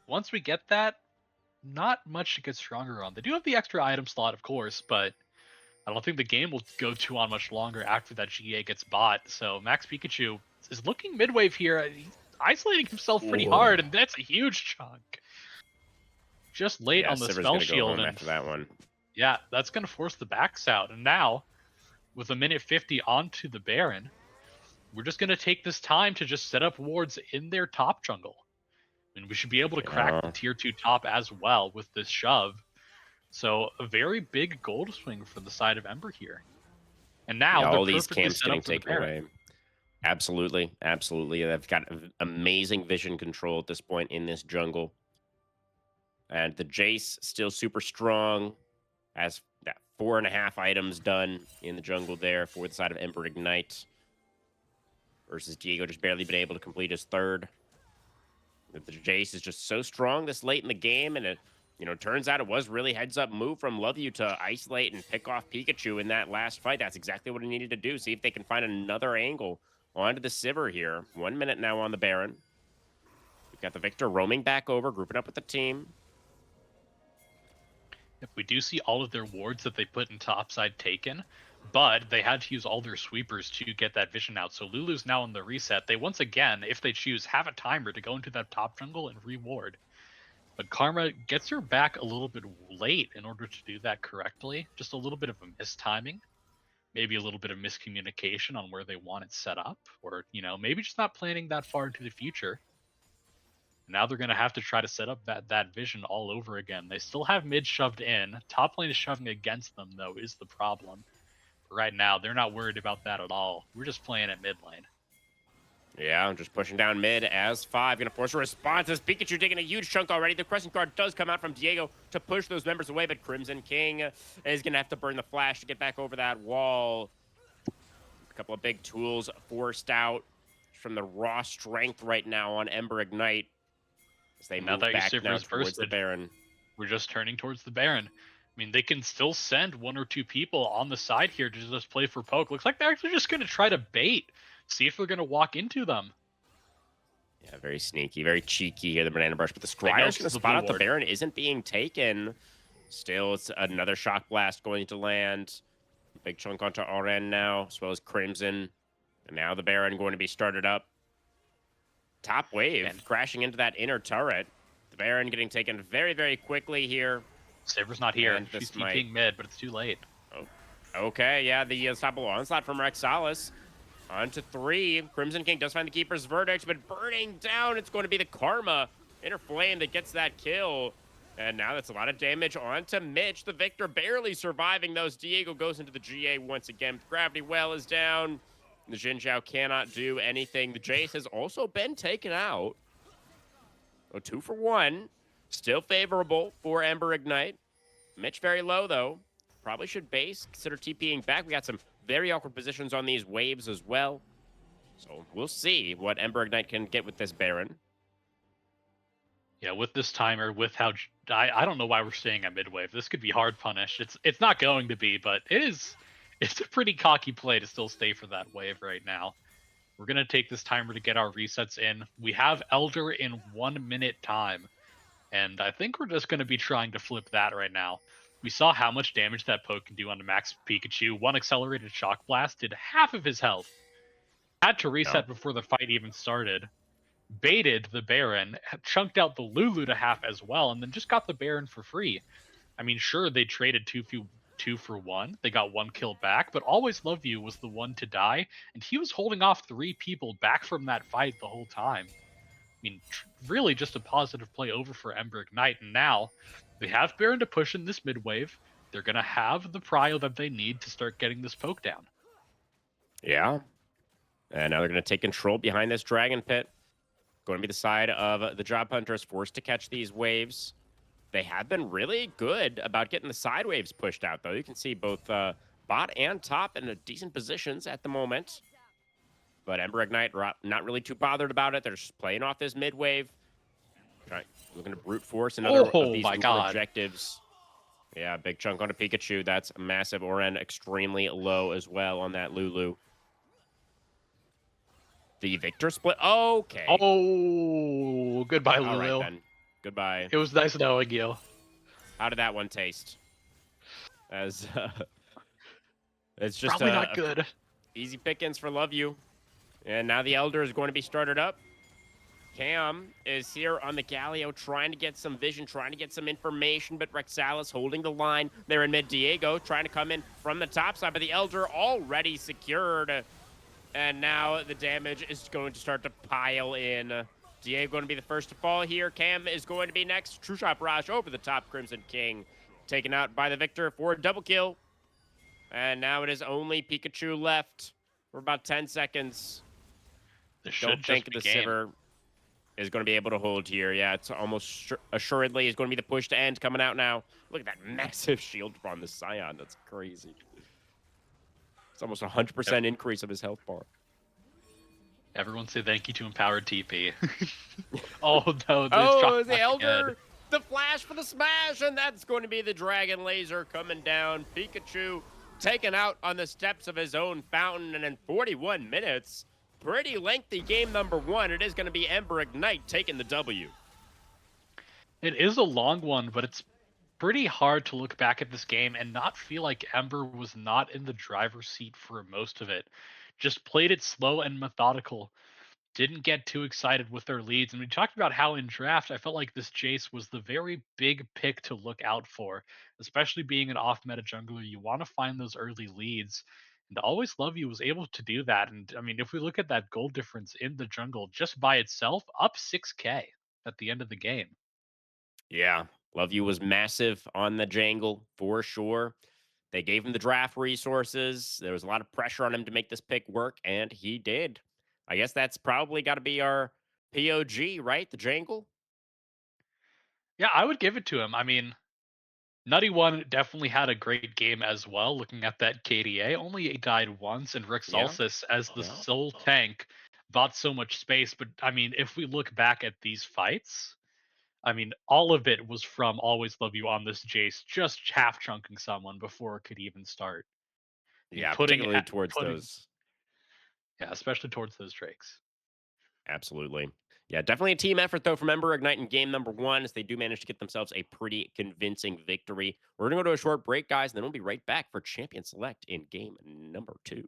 once we get that, not much to get stronger on. They do have the extra item slot, of course, but I don't think the game will go too on much longer after that GA gets bought. So Max Pikachu is looking midwave here. He's isolating himself pretty Ooh. hard, and that's a huge chunk. Just late Yeah, on the Siver's spell gonna go shield, home and after that one. yeah, that's going to force the backs out. And now, with a minute 50 onto the Baron, we're just going to take this time to just set up wards in their top jungle. And we should be able to crack the Yeah. tier 2 top as well with this shove. So a very big gold swing for the side of Ember here. And now Yeah, they're all these perfectly camps set getting up for the taken Baron. away. Absolutely, absolutely. They've got amazing vision control at this point in this jungle. And the Jace still super strong. Has that 4.5 items done in the jungle there for the side of Ember Ignite. Versus Diego just barely been able to complete his third. The Jace is just so strong this late in the game, and it, turns out it was really heads up move from Love You to isolate and pick off Pikachu in that last fight. That's exactly what he needed to do. See if they can find another angle onto the Sivir here. 1 minute now on the Baron. We've got the Victor roaming back over, grouping up with the team. If we do see all of their wards that they put in topside taken, but they had to use all their sweepers to get that vision out. So Lulu's now on the reset. They once again, if they choose, have a timer to go into that top jungle and reward. But Karma gets her back a little bit late in order to do that correctly. Just a little bit of a mistiming. Maybe a little bit of miscommunication on where they want it set up. Or, maybe just not planning that far into the future. Now they're going to have to try to set up that vision all over again. They still have mid shoved in. Top lane is shoving against them, though, is the problem. But right now, they're not worried about that at all. We're just playing at mid lane. Yeah, I'm just pushing down mid as 5. Going to force a response as Pikachu taking a huge chunk already. The Crescent Guard does come out from Diego to push those members away, but Crimson King is going to have to burn the flash to get back over that wall. A couple of big tools forced out from the raw strength right now on Ember Ignite. As they move back now towards the Baron. We're just turning towards the Baron. I mean, they can still send 1 or 2 people on the side here to just play for poke. Looks like they're actually just going to try to bait. See if they're going to walk into them. Yeah, very sneaky, very cheeky here, the Banana Brush. But the Scryer's going to spot out the Baron isn't being taken. Still, it's another Shock Blast going to land. Big chunk onto Oren now, as well as Crimson. And now the Baron going to be started up. Top wave crashing into that inner turret. The Baron getting taken very, very quickly here. Saber's not here. She's TPing mid, but it's too late. Oh, okay, yeah, the unstoppable onslaught from Rexalis. On to 3. Crimson King does find the Keeper's Verdict, but burning down, it's going to be the Karma Inner Flame that gets that kill. And now that's a lot of damage onto Mitch. The Victor barely surviving those. Diego goes into the GA once again. Gravity Well is down. The Xin Zhao cannot do anything. The Jace has also been taken out. So 2 for 1. Still favorable for Ember Ignite. Mitch very low, though. Probably should base. Consider TPing back. We got some very awkward positions on these waves as well. So we'll see what Ember Ignite can get with this Baron. Yeah, with this timer, with how... I don't know why we're staying at mid-wave. This could be hard punish. It's not going to be, but it's a pretty cocky play to still stay for that wave right now. We're going to take this timer to get our resets in. We have Elder in 1 minute time. And I think we're just going to be trying to flip that right now. We saw how much damage that poke can do onto Max Pikachu. 1 accelerated Shock Blast did half of his health. Had to reset before the fight even started. Baited the Baron, chunked out the Lulu to half as well, and then just got the Baron for free. I mean, sure, they traded 2 for 1. They got 1 kill back, but Always Love You was the one to die, and he was holding off 3 people back from that fight the whole time. I mean, really just a positive play over for Ember Ignite, and now they have Baron to push in this mid wave. They're going to have the prio that they need to start getting this poke down. Yeah. And now they're going to take control behind this Dragon Pit. Going to be the side of the Job Hunters, forced to catch these waves. They have been really good about getting the side waves pushed out, though. You can see both bot and top in decent positions at the moment. But Ember Ignite, not really too bothered about it. They're just playing off this mid wave. Looking to brute force another of these objectives. Yeah, big chunk onto Pikachu. That's massive. Oren extremely low as well on that Lulu. The Victor split. Okay. Oh, goodbye, Lulu. All right, then. Goodbye. It was nice knowing you. How did that one taste? As it's just Probably not good. easy pickings for Love You. And now the Elder is going to be started up. Cam is here on the Galio trying to get some vision, trying to get some information, but Rexalis holding the line. They're in mid. Diego trying to come in from the top side, but the Elder already secured. And now the damage is going to start to pile in. Diego going to be the first to fall here. Cam is going to be next. True Shot Barrage over the top. Crimson King taken out by the Victor for a double kill. And now it is only Pikachu left for about 10 seconds. This should Don't just think be the game. Sivir is going to be able to hold here. Yeah, it's almost assuredly is going to be the push to end coming out now. Look at that massive shield on the Scion. That's crazy. It's almost 100% increase of his health bar. Everyone say thank you to Empowered TP. Oh no, this Oh, dropped the back Elder, again. the flash for the smash, and that's going to be the Dragon Laser coming down. Pikachu taken out on the steps of his own fountain, and in 41 minutes, pretty lengthy game number one. It is going to be Ember Ignite taking the W. It is a long one, but it's pretty hard to look back at this game and not feel like Ember was not in the driver's seat for most of it. Just played it slow and methodical. Didn't get too excited with their leads. And we talked about how in draft, I felt like this Jace was the very big pick to look out for, especially being an off meta jungler. You want to find those early leads. And Always Love You was able to do that. And I mean, if we look at that gold difference in the jungle just by itself, up 6K at the end of the game. Yeah, Love You was massive on the jangle for sure. They gave him the draft resources. There was a lot of pressure on him to make this pick work, and he did. I guess that's probably got to be our POG, right? The jangle? Yeah, I would give it to him. I mean, Nutty One definitely had a great game as well. Looking at that KDA, only died once, and Rick Yeah. Solstice as the Yeah. sole tank bought so much space. But I mean, if we look back at these fights, I mean, all of it was from Always Love You on this Jace, just half chunking someone before it could even start. I mean, Yeah, particularly towards putting, those. yeah, especially towards those Drakes. Absolutely. Yeah, definitely a team effort, though, from Ember Ignite in game number one, as they do manage to get themselves a pretty convincing victory. We're going to go to a short break, guys, and then we'll be right back for Champion Select in game number two.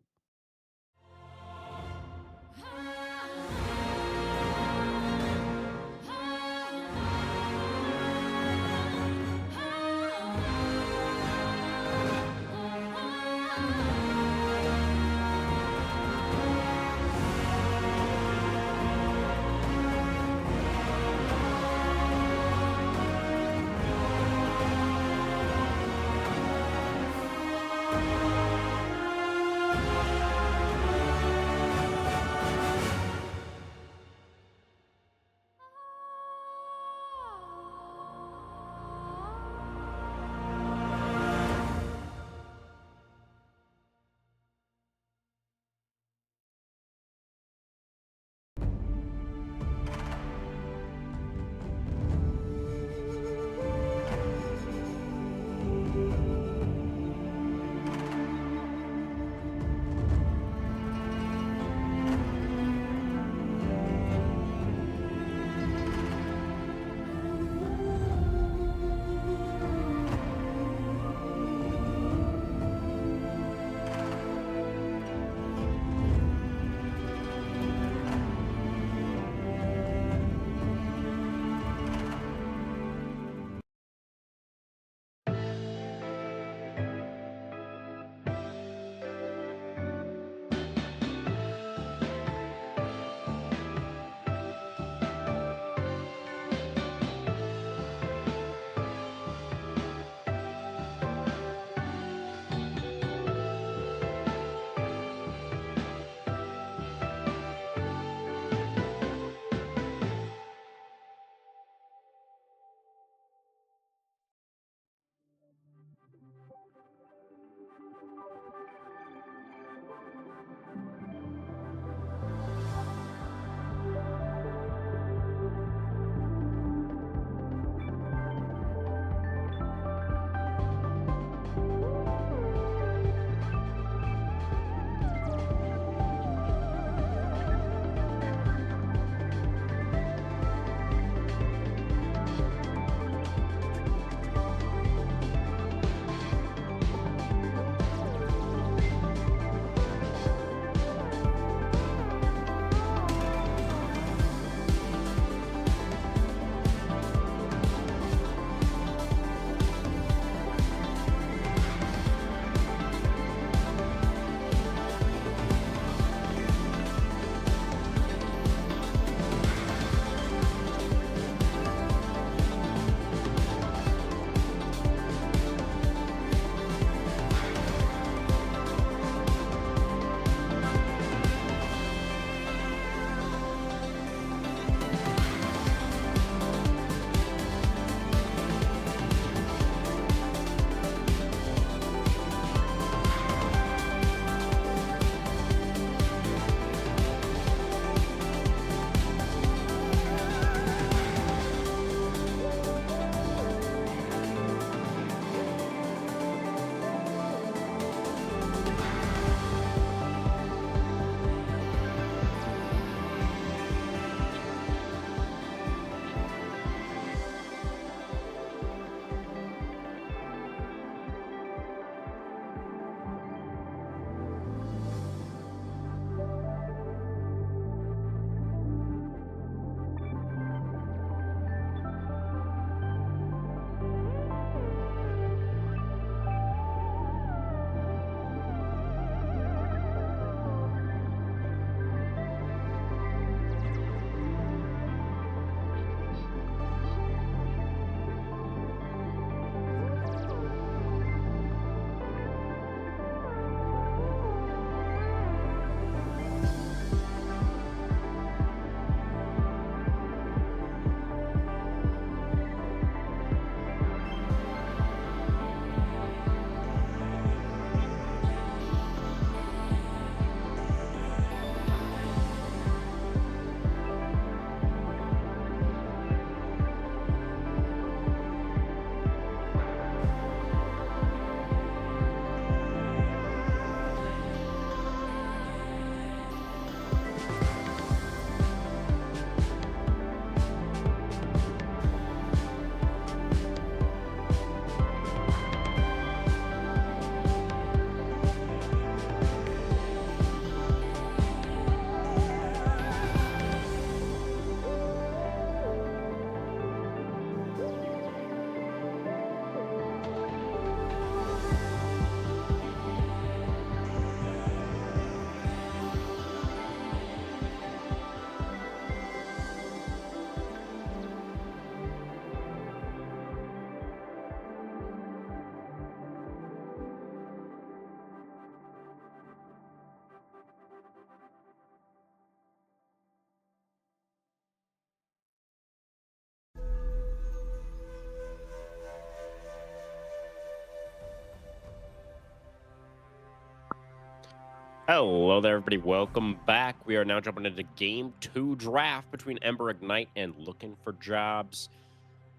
Hello there, everybody. Welcome back. We are now jumping into Game 2 draft between Ember Ignite and Looking for Jobs.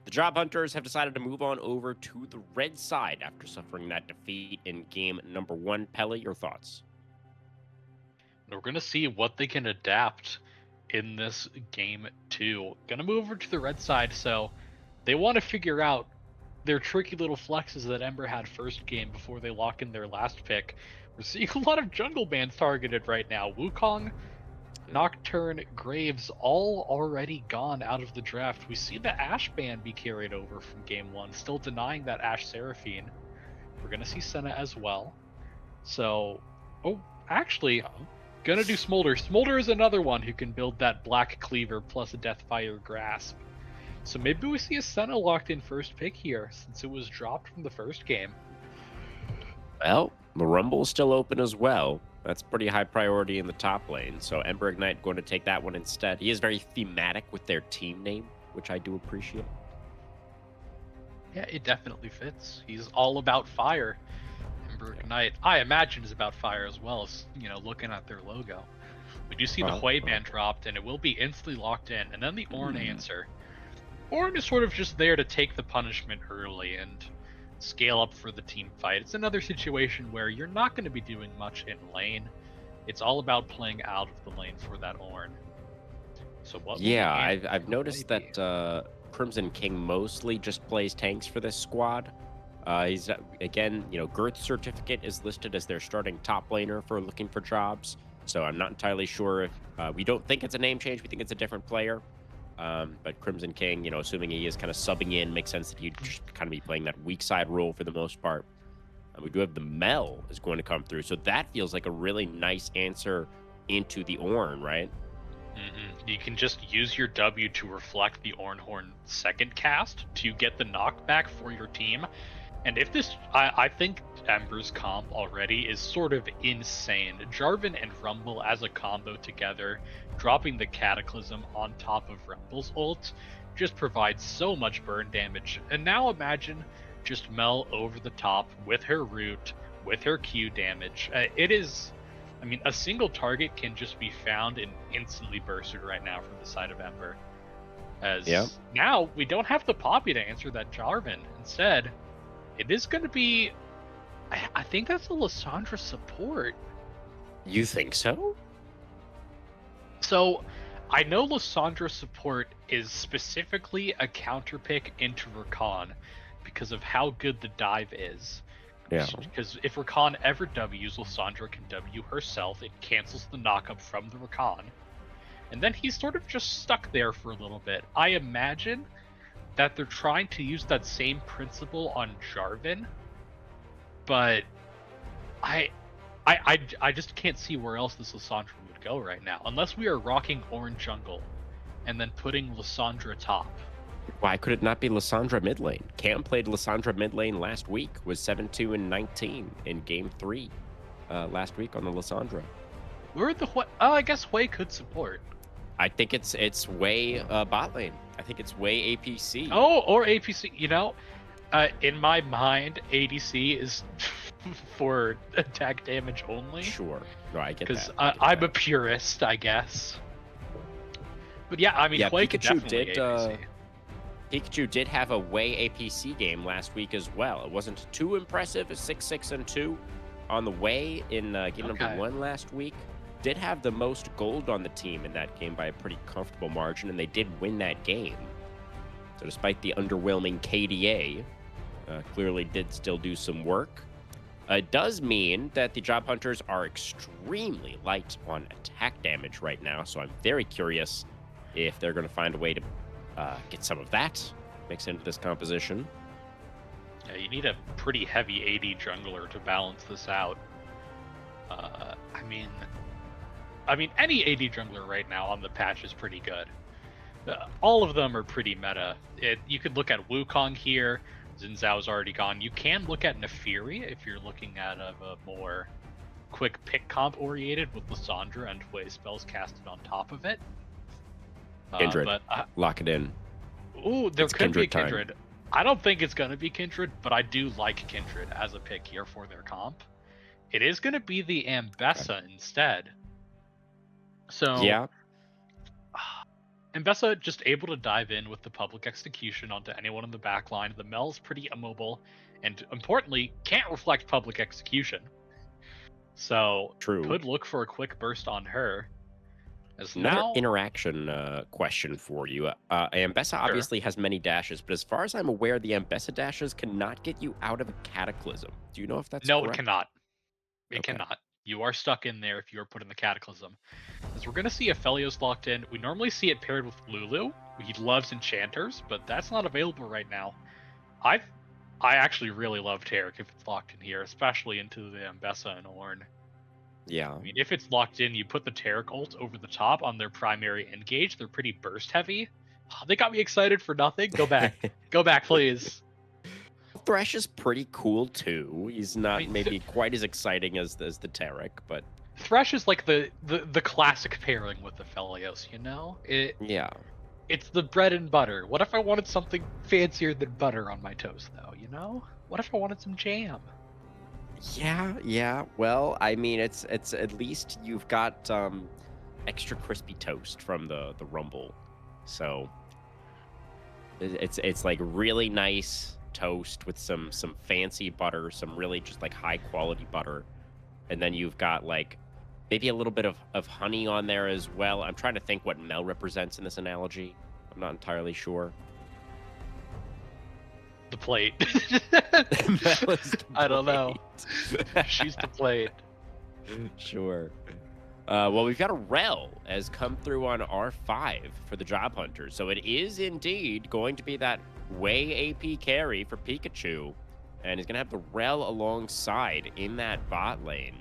The Job Hunters have decided to move on over to the red side after suffering that defeat in game number 1. Pele, your thoughts? We're gonna see what they can adapt in this game too. Gonna move over to the red side, so they want to figure out their tricky little flexes that Ember had first game before they lock in their last pick. We're seeing a lot of jungle bans targeted right now. Wukong, Nocturne, Graves, all already gone out of the draft. We see the Ashe ban be carried over from game 1, still denying that Ashe Seraphine. We're gonna see Senna as well. So, actually, gonna do Smolder. Smolder is another one who can build that Black Cleaver plus a Deathfire Grasp. So maybe we see a Senna locked in first pick here, since it was dropped from the first game. Well, the Rumble is still open as well. That's pretty high priority in the top lane. So Ember Ignite going to take that one instead. He is very thematic with their team name, which I do appreciate. Yeah, it definitely fits. He's all about fire. Ember Ignite, I imagine, is about fire as well as, looking at their logo. We do see the Hui ban dropped, and it will be instantly locked in. And then the Ornn answer. Ornn is sort of just there to take the punishment early and scale up for the team fight. It's another situation where you're not going to be doing much in lane. It's all about playing out of the lane for that Ornn. So what? Yeah, I've noticed that Crimson King mostly just plays tanks for this squad. He's again, Girth Certificate is listed as their starting top laner for Looking for Jobs. So I'm not entirely sure if we don't think it's a name change. We think it's a different player. But Crimson King, assuming he is kind of subbing in, makes sense that he'd just kind of be playing that weak side role for the most part. We do have the Mel is going to come through, so that feels like a really nice answer into the Ornn, right? You can just use your W to reflect the Ornhorn second cast to get the knockback for your team. And if this, I think Ember's comp already is sort of insane. Jarvan and Rumble as a combo together, dropping the Cataclysm on top of Rumble's ult, just provides so much burn damage. And now imagine just Mel over the top with her root, with her Q damage. It is, a single target can just be found and instantly bursted right now from the side of Ember. As now we don't have the Poppy to answer that Jarvan. Instead, it is going to be, I think that's a Lissandra support. You think so? So, I know Lissandra support is specifically a counter pick into Rakan because of how good the dive is. Yeah. Because if Rakan ever W's, Lissandra can W herself. It cancels the knockup from the Rakan. And then he's sort of just stuck there for a little bit. I imagine that they're trying to use that same principle on Jarvan, but I just can't see where else this Lissandra would go right now, unless we are rocking Ornn jungle and then putting Lissandra top. Why could it not be Lissandra mid lane? Cam played Lissandra mid lane last week, was 7-2 and 19 in game 3 last week on the Lissandra. Where the I guess Hui could support. I think it's way bot lane. I think it's way APC. Oh, or APC. In my mind, ADC is for attack damage only. Sure. No, I get that. Because I'm a purist, I guess. But yeah, Hui could definitely APC. Pikachu did have a way APC game last week as well. It wasn't too impressive, 6-6 and 2 on the way in game number 1 last week. Did have the most gold on the team in that game by a pretty comfortable margin, and they did win that game. So despite the underwhelming KDA, clearly did still do some work. It does mean that the Job Hunters are extremely light on attack damage right now, so I'm very curious if they're going to find a way to get some of that mixed into this composition. Yeah, you need a pretty heavy AD jungler to balance this out. Any AD jungler right now on the patch is pretty good. All of them are pretty meta. You could look at Wukong here. Xin Zhao's already gone. You can look at Nefiri if you're looking at a more quick pick comp oriented with Lissandra and Hui spells casted on top of it. Kindred. Lock it in. Ooh, there it's could be a time. Kindred. I don't think it's going to be Kindred, but I do like Kindred as a pick here for their comp. It is going to be the Okay. Ambessa instead. So Yeah, Ambessa just able to dive in with the public execution onto anyone in the back line. The Mel's pretty immobile, and importantly, can't reflect public execution. So true. could look for a quick burst on her. As Another now, interaction question for you. Ambessa sure. obviously has many dashes, but as far as I'm aware, the Ambessa dashes cannot get you out of a cataclysm. Do you know if that's No, it correct? cannot. It Okay. cannot. You are stuck in there if you are put in the Cataclysm. As we're gonna see Aphelios locked in. We normally see it paired with Lulu. He loves enchanters, but that's not available right now. I I actually really love Tarek if it's locked in here, especially into the Ambessa and Ornn. Yeah. I mean, if it's locked in, you put the Tarek ult over the top on their primary engage. They're pretty burst heavy. They got me excited for nothing. Go back. Go back, please. Thresh is pretty cool too. He's I not mean, maybe quite as exciting as the Tarek, but Thresh is like the classic pairing with the Aphelios, you know? yeah. It's the bread and butter. What if I wanted something fancier than butter on my toast, though, you know? What if I wanted some jam? Yeah, yeah. Well, I mean, it's at least you've got extra crispy toast from the Rumble. So it's like really nice toast with some fancy butter, some really just like high quality butter. And then you've got like maybe a little bit of honey on there as well. I'm trying to think what Mel represents in this analogy. I'm not entirely sure. The plate. Mel is the I don't know. plate. She's the plate. Sure. Well, we've got a Rel has come through on R5 for the Job Hunter. So it is indeed going to be that way AP carry for Pikachu. And he's going to have the Rel alongside in that bot lane.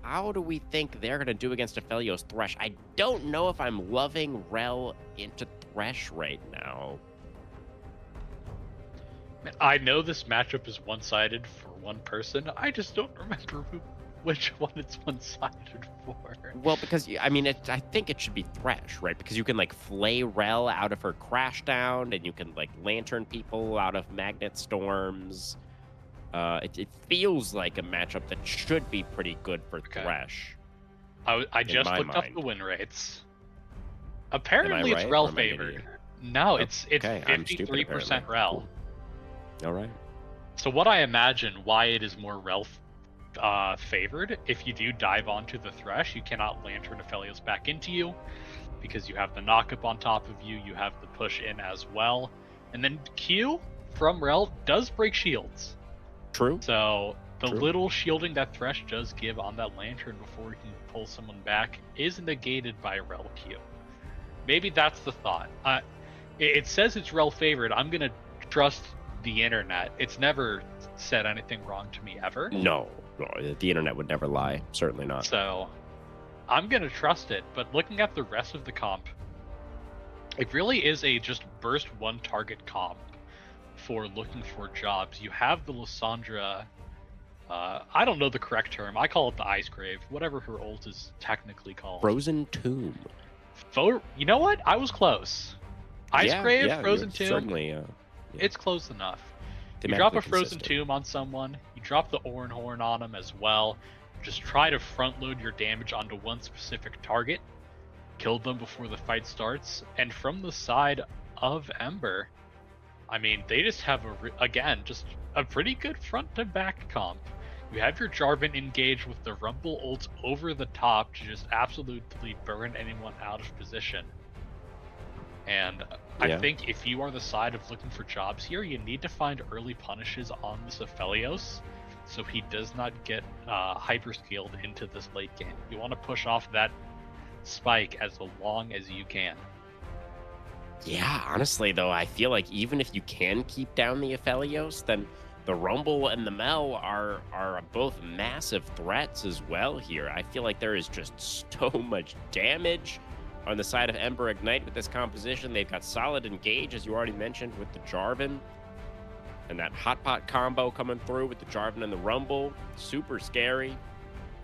How do we think they're going to do against Aphelios Thresh? I don't know if I'm loving Rel into Thresh right now. I know this matchup is one-sided for one person. I just don't remember which one it's one-sided for. Well, because I mean, I think it should be Thresh, right? Because you can like flay Rel out of her crash down, and you can like lantern people out of magnet storms. It feels like a matchup that should be pretty good for Okay. Thresh. I just my looked up mind. the win rates. Am I Apparently, it's right, Rel or am I an favored. idiot? No, Oh, it's okay, I'm stupid 53% apparently. Rel. Cool. All right. So what I imagine why it is more Rel favored, if you do dive onto the Thresh, you cannot Lantern Aphelios back into you because you have the knockup on top of you, you have the push in as well. And then Q from Rel does break shields. True. So the True. little shielding that Thresh does give on that Lantern before he can pull someone back is negated by Rel Q. Maybe that's the thought. It says it's Rel favored. I'm going to trust the internet. It's never said anything wrong to me ever. No, the internet would never lie. Certainly not. So I'm going to trust it. But looking at the rest of the comp, it really is a just burst one target comp for looking for jobs. You have the Lysandra. I don't know the correct term. I call it the Ice Grave, whatever her ult is technically called. Frozen Tomb. You know what? I was close. Ice Grave, yeah, Frozen you're Tomb. certainly. It's close enough. You drop Thematically a Frozen consistent. Tomb on someone, you drop the Oran Horn on them as well. Just try to front load your damage onto one specific target, kill them before the fight starts, and from the side of Ember, I mean, they just have just a pretty good front to back comp. You have your Jarvan engage with the Rumble ult over the top to just absolutely burn anyone out of position. And I Yeah. think if you are the side of looking for jobs here, you need to find early punishes on this Aphelios so he does not get hyperscaled into this late game. You want to push off that spike as long as you can. Yeah, honestly, though, I feel like even if you can keep down the Aphelios, then the Rumble and the Mel are both massive threats as well here. I feel like there is just so much damage on the side of Ember Ignite with this composition. They've got solid engage, as you already mentioned, with the Jarvan. And that hot pot combo coming through with the Jarvan and the Rumble. Super scary.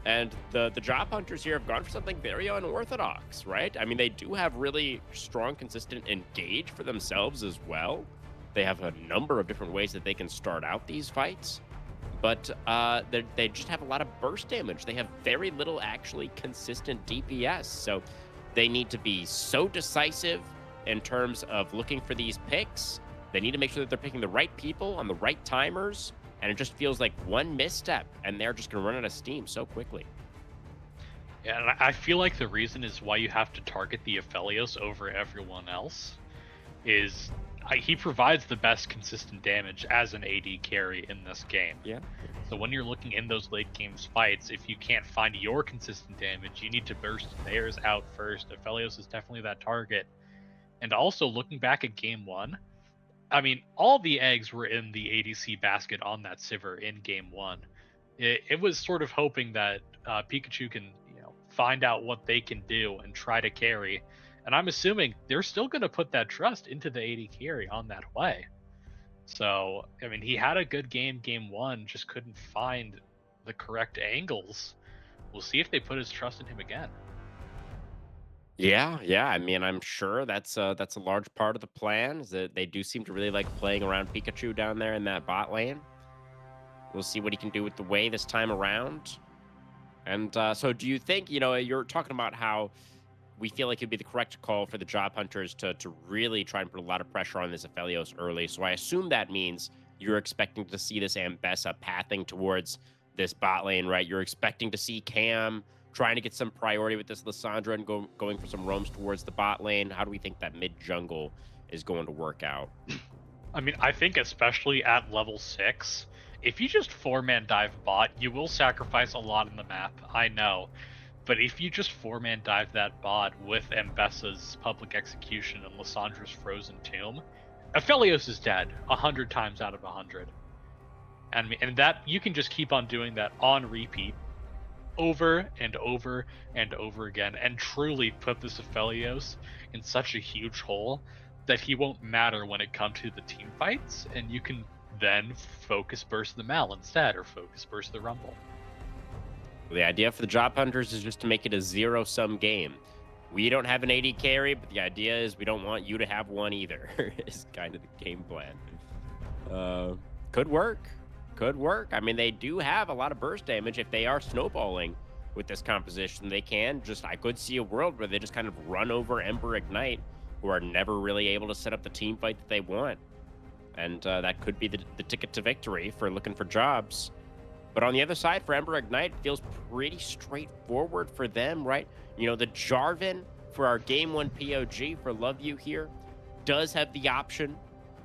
And the Job Hunters here have gone for something very unorthodox, right? I mean, they do have really strong, consistent engage for themselves as well. They have a number of different ways that they can start out these fights. but they just have a lot of burst damage. They have very little actually consistent DPS. So they need to be so decisive in terms of looking for these picks. They need to make sure that they're picking the right people on the right timers. And it just feels like one misstep, and they're just going to run out of steam so quickly. Yeah, and I feel like the reason is why you have to target the Aphelios over everyone else is he provides the best consistent damage as an AD carry in this game. Yeah. So when you're looking in those late games fights, if you can't find your consistent damage, you need to burst theirs out first. Aphelios is definitely that target. And also looking back at game one, I mean, all the eggs were in the ADC basket on that Sivir in game one. It was sort of hoping that Pikachu can, find out what they can do and try to carry. And I'm assuming they're still going to put that trust into the AD carry on that way. So, I mean, he had a good game one, just couldn't find the correct angles. We'll see if they put his trust in him again. Yeah. I mean, I'm sure that's a large part of the plan. Is that they do seem to really like playing around Pikachu down there in that bot lane. We'll see what he can do with the way this time around. And so, do you think you're talking about how we feel like it'd be the correct call for the job hunters to really try and put a lot of pressure on this Aphelios early. So I assume that means you're expecting to see this Ambessa pathing towards this bot lane, right? You're expecting to see Cam trying to get some priority with this Lissandra and going for some roams towards the bot lane. How do we think that mid jungle is going to work out? I mean, I think especially at level 6, if you just 4-man dive bot, you will sacrifice a lot in the map, I know. But if you just 4-man dive that bot with Ambessa's public execution and Lissandra's frozen tomb, Aphelios is dead 100 times out of 100. And that you can just keep on doing that on repeat over and over and over again and truly put this Aphelios in such a huge hole that he won't matter when it comes to the team fights, and you can then focus burst the Mal instead, or focus burst the Rumble. The idea for the job hunters is just to make it a zero-sum game. We don't have an AD carry, but the idea is we don't want you to have one either. Is kind of the game plan. Could work. Could work. I mean, they do have a lot of burst damage. If they are snowballing with this composition, they can just... I could see a world where they just kind of run over Ember Ignite, who are never really able to set up the team fight that they want. And that could be the ticket to victory for looking for jobs. But on the other side, for Ember Ignite, it feels pretty straightforward for them, right? The Jarvan for our Game 1 POG for Love You here does have the option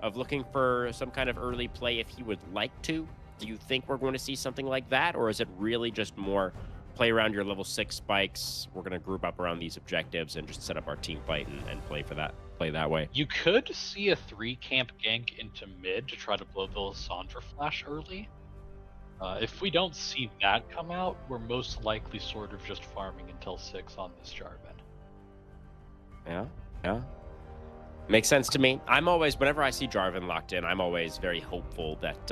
of looking for some kind of early play if he would like to. Do you think we're going to see something like that? Or is it really just more play around your level 6 spikes? We're going to group up around these objectives and just set up our team fight and play that way. You could see a 3-camp gank into mid to try to blow the Lissandra flash early. If we don't see that come out, we're most likely sort of just farming until 6 on this Jarvan. Yeah. Makes sense to me. Whenever I see Jarvan locked in, I'm always very hopeful that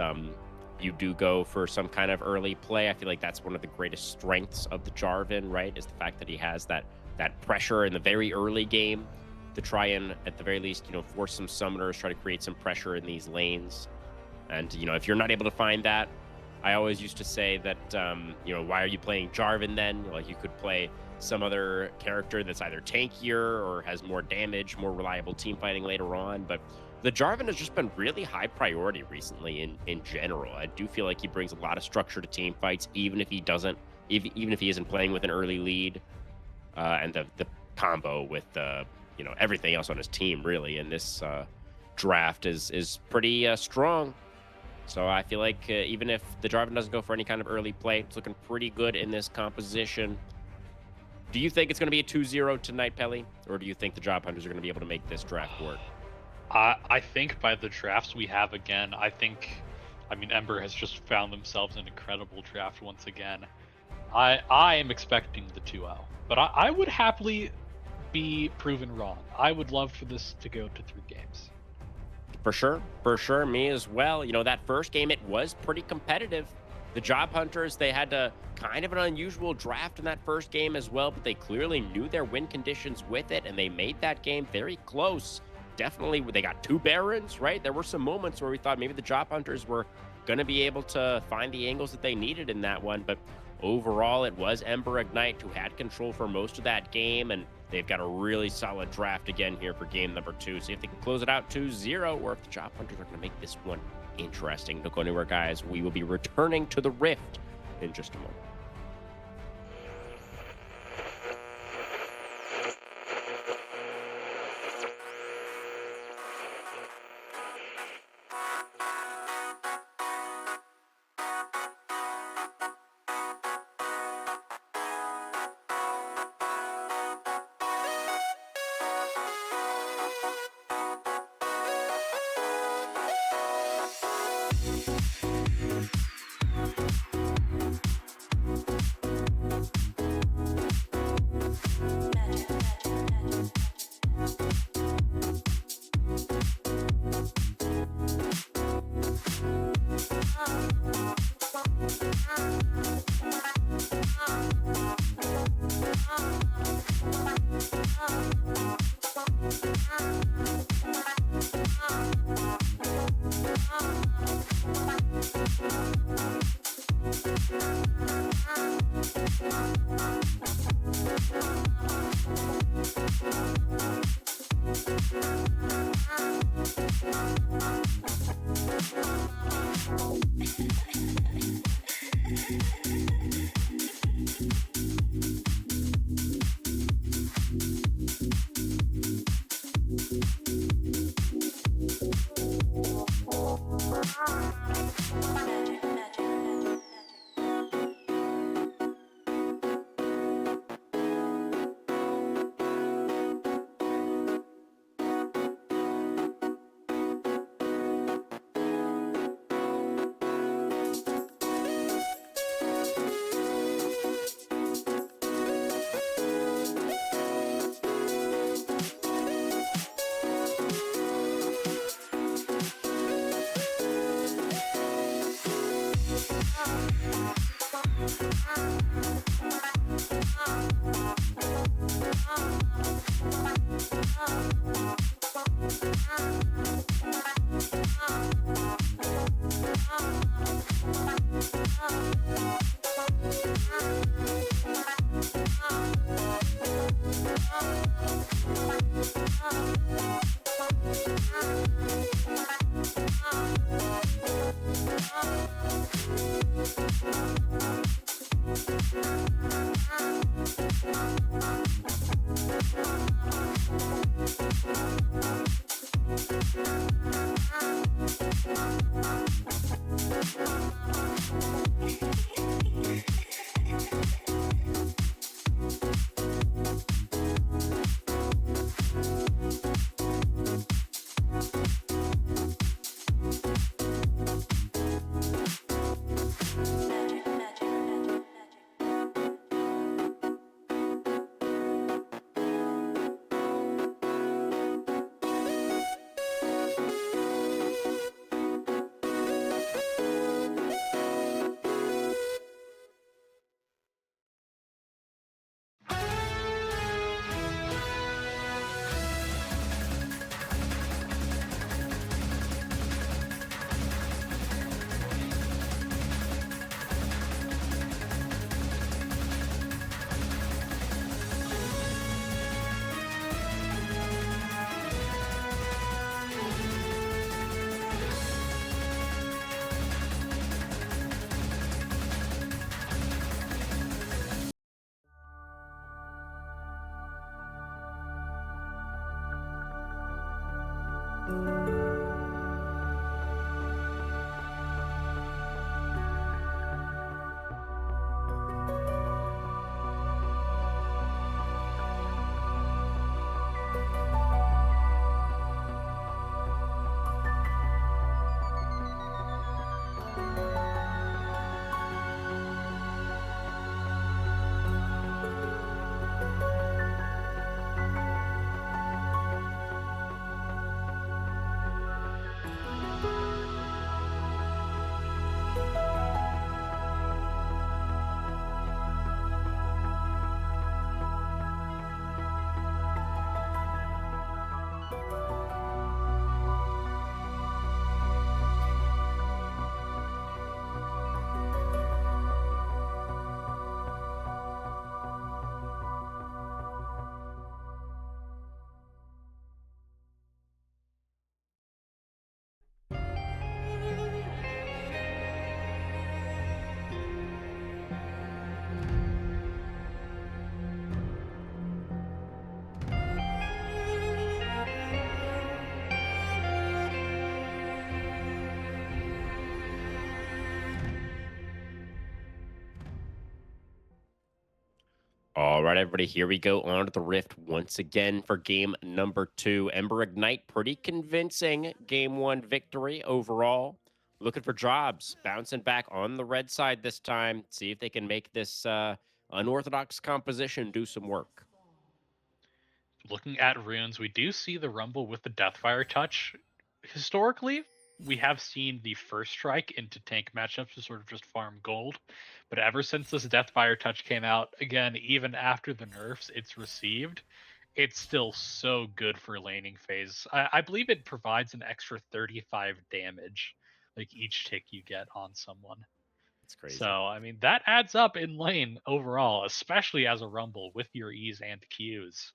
you do go for some kind of early play. I feel like that's one of the greatest strengths of the Jarvan, right? Is the fact that he has that pressure in the very early game to try and, at the very least, force some summoners, try to create some pressure in these lanes. And, if you're not able to find that, I always used to say that, why are you playing Jarvan then? Like, you could play some other character that's either tankier or has more damage, more reliable team fighting later on. But the Jarvan has just been really high priority recently in general. I do feel like he brings a lot of structure to team fights, even if he isn't playing with an early lead. And the combo with everything else on his team really in this draft is pretty strong. So I feel like even if the Jarvan doesn't go for any kind of early play, it's looking pretty good in this composition. Do you think it's going to be a 2-0 tonight, Pelly? Or do you think the job hunters are going to be able to make this draft work? I think by the drafts we have again, Ember has just found themselves an incredible draft once again. I am expecting the 2-0, but I would happily be proven wrong. I would love for this to go to 3 games. For sure, me as well. That first game, it was pretty competitive. The job hunters, they had kind of an unusual draft in that first game as well, but they clearly knew their win conditions with it, and they made that game very close. Definitely, they got 2 Barons, right? There were some moments where we thought maybe the job hunters were going to be able to find the angles that they needed in that one. But overall, it was Ember Ignite who had control for most of that game, and they've got a really solid draft again here for game number 2. See if they can close it out 2-0, or if the Job Hunters are going to make this one interesting. Don't go anywhere, guys. We will be returning to the Rift in just a moment. All right, everybody, here we go on to the Rift once again for game number 2. Ember Ignite, pretty convincing game 1 victory overall. Looking for jobs, bouncing back on the red side this time. See if they can make this unorthodox composition do some work. Looking at runes, we do see the Rumble with the Deathfire touch. Historically, we have seen the first strike into tank matchups to sort of just farm gold, but ever since this Deathfire touch came out, again, even after the nerfs it's received, it's still so good for laning phase. I believe it provides an extra 35 damage, like each tick you get on someone. It's crazy. So, I mean, that adds up in lane overall, especially as a Rumble with your E's and Q's.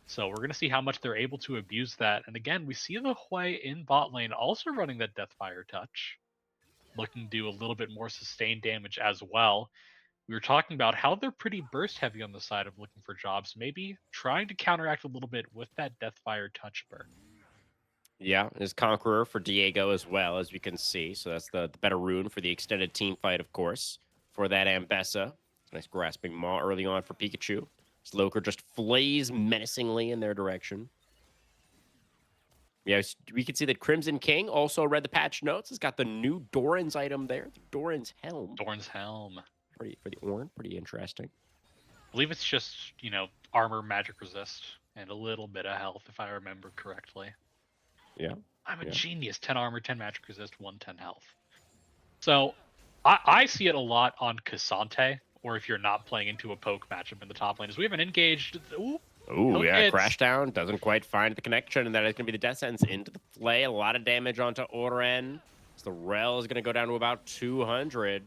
So we're going to see how much they're able to abuse that. And again, we see the Hui in bot lane also running that Deathfire touch, looking to do a little bit more sustained damage as well. We were talking about how they're pretty burst heavy on the side of looking for jobs, maybe trying to counteract a little bit with that Deathfire touch burn. Yeah, is Conqueror for Diego as well, as we can see. So that's the better rune for the extended team fight, of course, for that Ambessa. Nice grasping maw early on for Pikachu. Sloker just flays menacingly in their direction. Yeah, we can see that Crimson King also read the patch notes. It's got the new Doran's item there, the Doran's Helm. Doran's Helm. Pretty for the Orin, pretty interesting. I believe it's just, armor, magic resist, and a little bit of health, if I remember correctly. Yeah. I'm a genius. 10 armor, 10 magic resist, 110 health. So I see it a lot on Cassante, or if you're not playing into a poke matchup in the top lane, is we have an engaged. Ooh, yeah, crash down. Doesn't quite find the connection, and that is going to be the death sentence into the play. A lot of damage onto Oren. So the Rel is going to go down to about 200.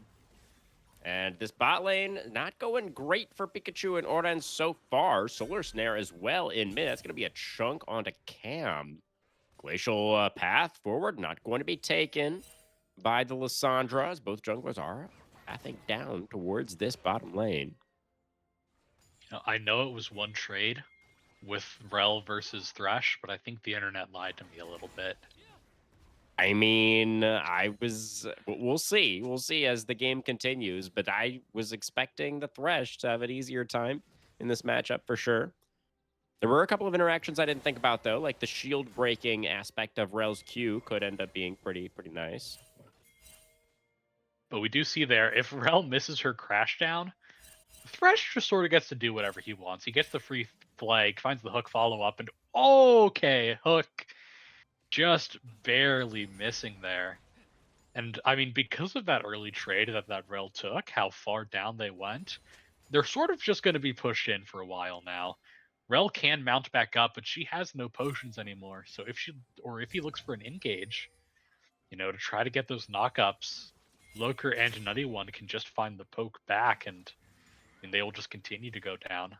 And this bot lane, not going great for Pikachu and Oren so far. Solar Snare as well in mid. That's going to be a chunk onto Cam. Glacial path forward, not going to be taken by the Lissandras. Both junglers are, I think, down towards this bottom lane. I know it was one trade with Rel versus Thresh, but I think the internet lied to me a little bit. I mean, we'll see. We'll see as the game continues, but I was expecting the Thresh to have an easier time in this matchup for sure. There were a couple of interactions I didn't think about, though, like the shield breaking aspect of Rel's Q could end up being pretty nice. But we do see there, if Rel misses her crash down, Thresh just sort of gets to do whatever he wants. He gets the free flag, finds the hook follow up, and okay, hook just barely missing there. And I mean, because of that early trade that Rel took, how far down they went, they're sort of just going to be pushed in for a while now. Rel can mount back up, but she has no potions anymore. So if he looks for an engage, to try to get those knockups, Loker and Nutty One can just find the poke back, and they will just continue to go down.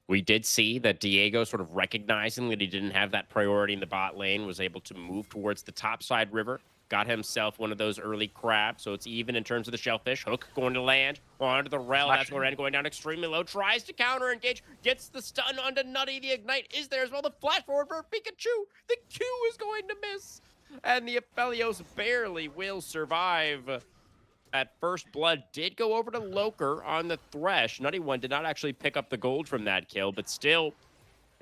We did see that Diego, sort of recognizing that he didn't have that priority in the bot lane, was able to move towards the topside river. Got himself one of those early crabs, so it's even in terms of the shellfish. Hook going to land onto the Rel. That's Loren going down extremely low. Tries to counter engage. Gets the stun onto Nutty. The ignite is there as well. The flash forward for Pikachu. The Q is going to miss. And the Aphelios barely will survive. At first blood did go over to Loker on the Thresh. Nutty One did not actually pick up the gold from that kill, but still,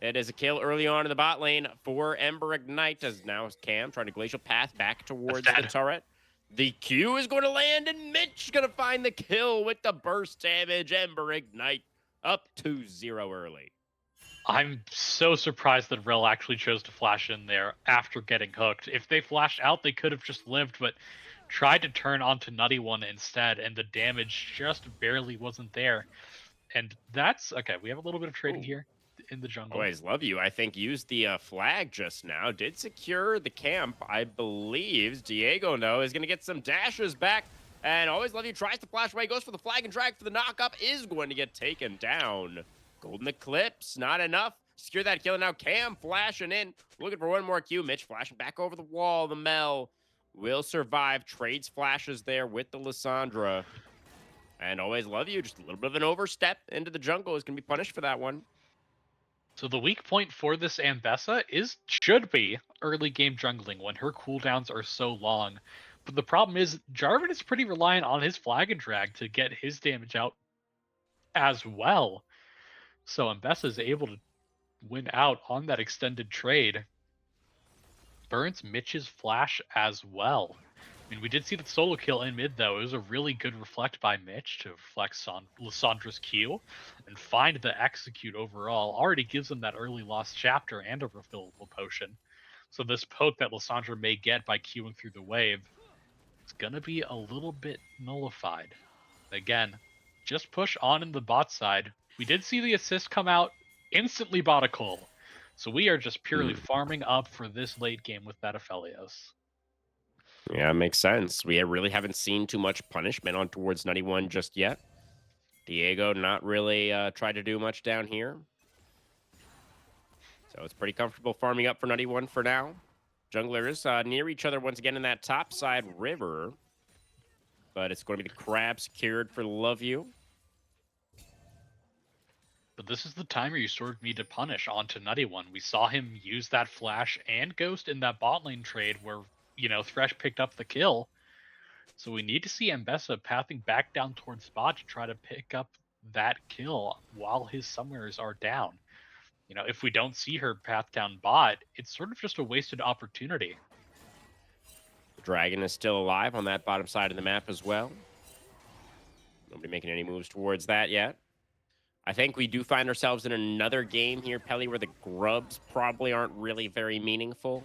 it is a kill early on in the bot lane for Ember Ignite, as now Cam trying to glacial path back towards the turret. The Q is going to land, and Mitch is going to find the kill with the burst damage. Ember Ignite up 2-0 early. I'm so surprised that Rel actually chose to flash in there after getting hooked. If they flashed out, they could have just lived, but tried to turn onto Nutty One instead, and the damage just barely wasn't there. And that's okay. We have a little bit of trading here in the jungle. Always love you. I think used the flag just now. Did secure the camp, I believe. Diego, though, is going to get some dashes back. And Always Love You tries to flash away, goes for the flag and drag for the knockup, is going to get taken down. Golden Eclipse, not enough. Secure that kill. Now Cam flashing in, looking for one more Q. Mitch flashing back over the wall. The Mel will survive. Trades flashes there with the Lissandra. And Always Love You, just a little bit of an overstep into the jungle, is going to be punished for that one. So the weak point for this Ambessa should be early game jungling when her cooldowns are so long. But the problem is Jarvan is pretty reliant on his flag and drag to get his damage out as well. So Mbessa is able to win out on that extended trade. Burns Mitch's flash as well. I mean, we did see the solo kill in mid, though. It was a really good reflect by Mitch to reflect Lissandra's Q and find the execute overall. Already gives them that early lost chapter and a refillable potion. So this poke that Lissandra may get by queuing through the wave is going to be a little bit nullified. Again, just push on in the bot side. We did see the assist come out, instantly bought a Cole. So we are just purely Hmm. farming up for this late game with that Aphelios. Yeah, makes sense. We really haven't seen too much punishment on towards 91 just yet. Diego not really tried to do much down here. So it's pretty comfortable farming up for 91 for now. Junglers near each other once again in that top side river. But it's going to be the crab secured for Love You. But this is the time where you sort of need to punish onto Nutty One. We saw him use that flash and ghost in that bot lane trade where, Thresh picked up the kill. So we need to see Mbessa pathing back down towards bot to try to pick up that kill while his summoners are down. If we don't see her path down bot, it's sort of just a wasted opportunity. The dragon is still alive on that bottom side of the map as well. Nobody making any moves towards that yet. I think we do find ourselves in another game here, Pelly, where the grubs probably aren't really very meaningful.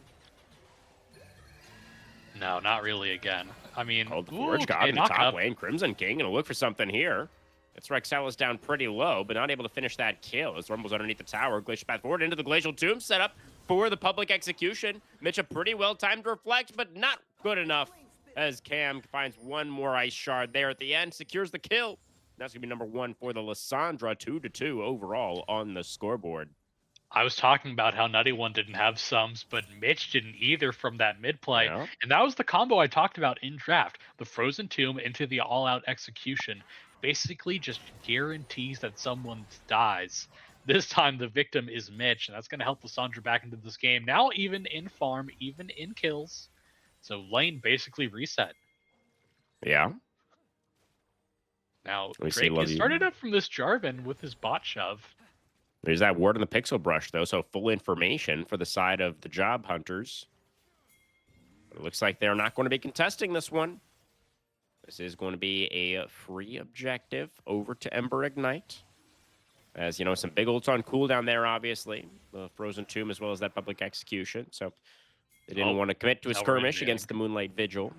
No, not really again. I mean, Called the Forge God in the top lane. Crimson King gonna look for something here. It's Rexella's down pretty low, but not able to finish that kill as Rumble's underneath the tower. Glacial Path forward into the Glacial Tomb setup for the public execution. Mitch a pretty well timed reflect, but not good enough as Cam finds one more ice shard there at the end, secures the kill. That's going to be number one for the Lissandra, 2-2 overall on the scoreboard. I was talking about how Nutty One didn't have sums, but Mitch didn't either from that mid play. Yeah. And that was the combo I talked about in draft. The Frozen Tomb into the all-out execution basically just guarantees that someone dies. This time the victim is Mitch, and that's going to help Lissandra back into this game. Now even in farm, even in kills. So lane basically reset. Yeah. Now, Drake has started up from this Jarvan with his bot shove. There's that word on the pixel brush, though, so full information for the side of the job hunters. It looks like they're not going to be contesting this one. This is going to be a free objective over to Ember Ignite. As, some big ults on cooldown there, obviously. The Frozen Tomb as well as that public execution. So they didn't want to commit to a skirmish against the Moonlight Vigil.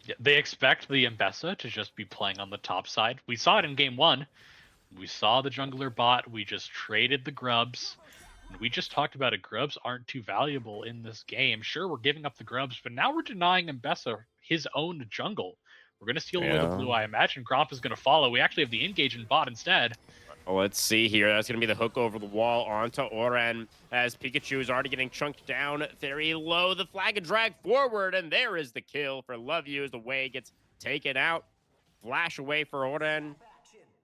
Yeah, they expect the Mbessa to just be playing on the top side. We saw it in game 1. We saw the jungler bot. We just traded the grubs. And we just talked about it. Grubs aren't too valuable in this game. Sure, we're giving up the grubs, but now we're denying Mbessa his own jungle. We're going to steal away the blue. I imagine Gromp is going to follow. We actually have the engage in bot instead. Well, let's see here. That's going to be the hook over the wall onto Oren as Pikachu is already getting chunked down very low. The flag and drag forward, and there is the kill for Love You as the way gets taken out. Flash away for Oren.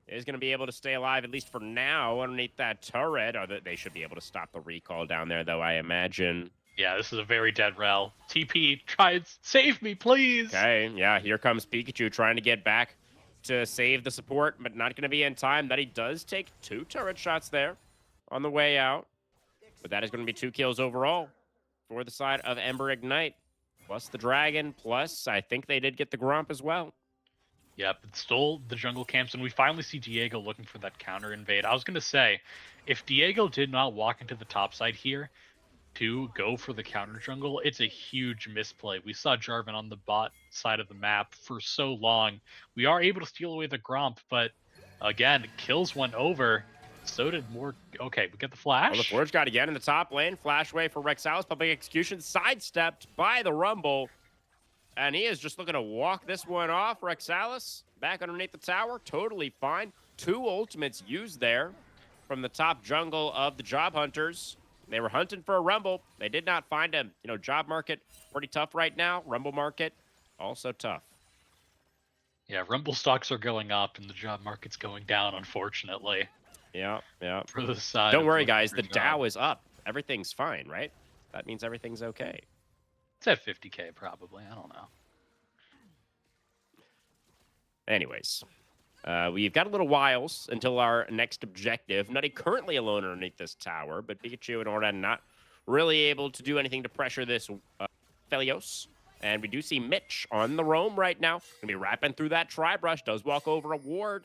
Is going to be able to stay alive, at least for now, underneath that turret. Or they should be able to stop the recall down there, though, I imagine. Yeah, this is a very dead rel. TP, try and save me, please. Okay, yeah, here comes Pikachu trying to get back to save the support, but not going to be in time. That he does take 2 turret shots there on the way out. But that is going to be 2 kills overall for the side of Ember Ignite. Plus the dragon, plus I think they did get the Gromp as well. Yep, it stole the jungle camps, and we finally see Diego looking for that counter invade. I was going to say, if Diego did not walk into the top side here to go for the counter jungle, it's a huge misplay. We saw Jarvan on the bot side of the map for so long. We are able to steal away the Gromp, but again, kills went over. So did more. Okay, we get the flash. Well, the Forge God again in the top lane. Flash away for Rexella's public execution. Sidestepped by the Rumble. And he is just looking to walk this one off. Rexalis back underneath the tower. Totally fine. 2 ultimates used there from the top jungle of the Job Hunters. They were hunting for a Rumble. They did not find him. Job market pretty tough right now. Rumble market also tough. Yeah, Rumble stocks are going up and the job market's going down, unfortunately. Yeah. For the side. Don't worry, guys. The Dow is up. Everything's fine, right? That means everything's okay. It's at 50K probably. I don't know. Anyways, We've got a little whiles until our next objective. Nutty currently alone underneath this tower, but Pikachu and Ordan not really able to do anything to pressure this Felios. And we do see Mitch on the roam right now. Gonna be wrapping through that Tri-Brush. Does walk over a ward.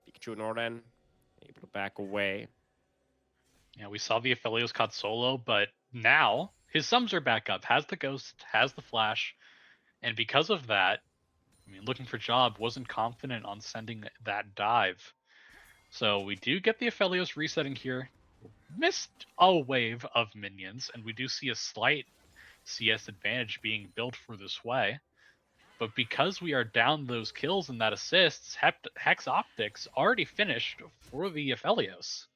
Pikachu and Ordan able to back away. Yeah, we saw the Aphelios caught solo, but now his sums are back up. Has the Ghost, has the Flash, and because of that, I mean, looking for job wasn't confident on sending that dive. So we do get the Aphelios resetting here. Missed a wave of minions, and we do see a slight CS advantage being built for this way. But because we are down those kills and that assists, Hex Optics already finished for the Aphelios.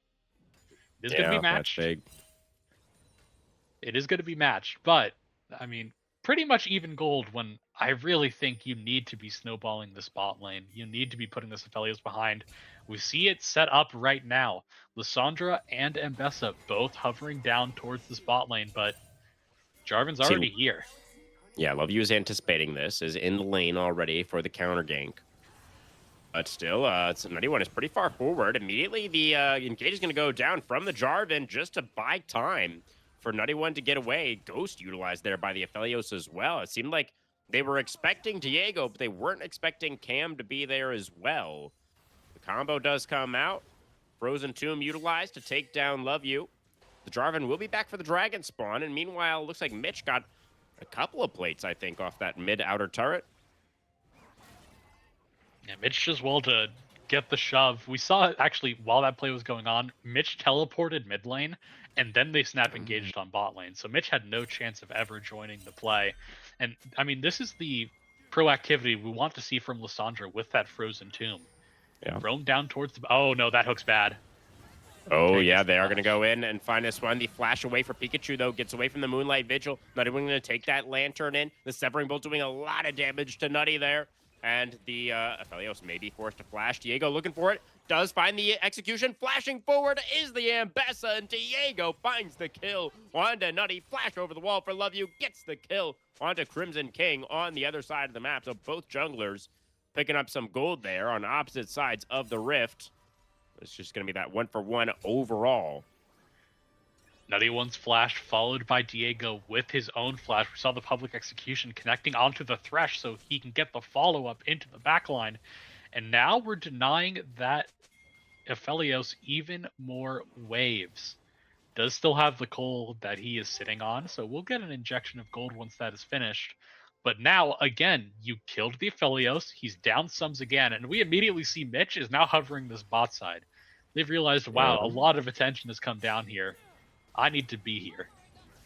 It is going to be Yeah, that's matched. big. It is going to be matched, but I mean, pretty much even gold when I really think you need to be snowballing this bot lane. You need to be putting this Aphelios behind. We see it set up right now. Lissandra and Ambessa both hovering down towards this bot lane, but Jarvan's already here. Yeah, Love You is anticipating this, is in the lane already for the counter gank. But still, Nutty One is pretty far forward. Immediately, the engage is going to go down from the Jarvan just to buy time for Nutty One to get away. Ghost utilized there by the Aphelios as well. It seemed like they were expecting Diego, but they weren't expecting Cam to be there as well. The combo does come out. Frozen Tomb utilized to take down Love You. The Jarvan will be back for the Dragon spawn, and meanwhile, it looks like Mitch got a couple of plates, I think, off that mid-outer turret. Yeah, Mitch does well to get the shove. We saw it actually while that play was going on. Mitch teleported mid lane, and then they snap engaged on bot lane. So Mitch had no chance of ever joining the play. And I mean, this is the proactivity we want to see from Lissandra with that Frozen Tomb. Yeah. Roam down towards the. Oh no, that hook's bad. Oh, Okay, yeah, gets the they are flash. going to go in and find this one. The flash away for Pikachu, though, gets away from the Moonlight Vigil. Not even going to take that Lantern in. The Severing Bolt doing a lot of damage to Nutty there. And the Aphelios may be forced to flash. Diego looking for it. Does find the execution. Flashing forward is the Ambessa. And Diego finds the kill. Onto Nutty. Flash over the wall for Love You. Gets the kill. Onto Crimson King on the other side of the map. So both junglers picking up some gold there on opposite sides of the rift. It's just going to be that 1-for-1 overall. Nutty One's flash followed by Diego with his own flash. We saw the public execution connecting onto the Thresh so he can get the follow-up into the backline. And now we're denying that Aphelios even more waves. Does still have the coal that he is sitting on, so we'll get an injection of gold once that is finished. But now, again, you killed the Aphelios, he's down sums again, and we immediately see Mitch is now hovering this bot side. They've realized, wow, a lot of attention has come down here. I need to be here.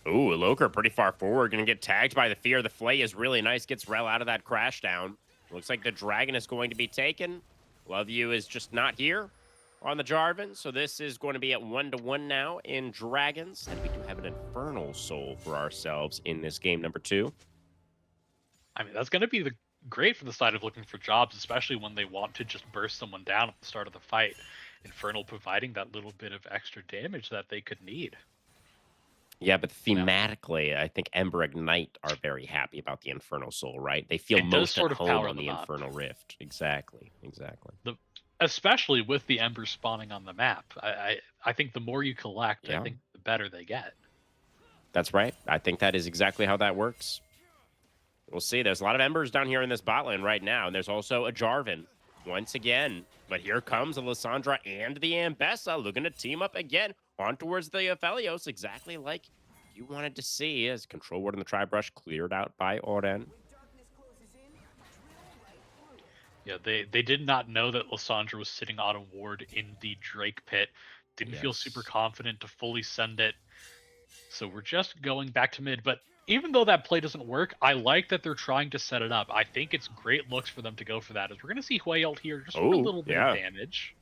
Ooh, Loker pretty far forward. Going to get tagged by the Fear. The Flay is really nice. Gets Rel out of that crash down. Looks like the Dragon is going to be taken. Love You is just not here on the Jarvan. So this is going to be at 1-1 now in Dragons. And we do have an Infernal Soul for ourselves in this game number 2. I mean, that's going to be great for the side of looking for jobs, especially when they want to just burst someone down at the start of the fight. Infernal providing that little bit of extra damage that they could need. Yeah, but thematically, I think Ember Ignite are very happy about the Infernal Soul, right? They feel most sort at of home power on the them up. Infernal Rift. Exactly. Especially with the Ember spawning on the map. I think the more you collect, Yeah. I think the better they get. That's right. I think that is exactly how that works. We'll see. There's a lot of Embers down here in this bot lane right now, and there's also a Jarvan once again. But here comes a Lissandra and the Ambessa looking to team up again on towards the Aphelios, exactly like you wanted to see as Control Ward in the Tri-Brush cleared out by Oren. Yeah, they did not know that Lissandra was sitting on a ward in the Drake pit. Didn't feel super confident to fully send it. So we're just going back to mid. But even though that play doesn't work, I like that they're trying to set it up. I think it's great looks for them to go for that. As we're going to see Huey ult here just for a little bit of damage.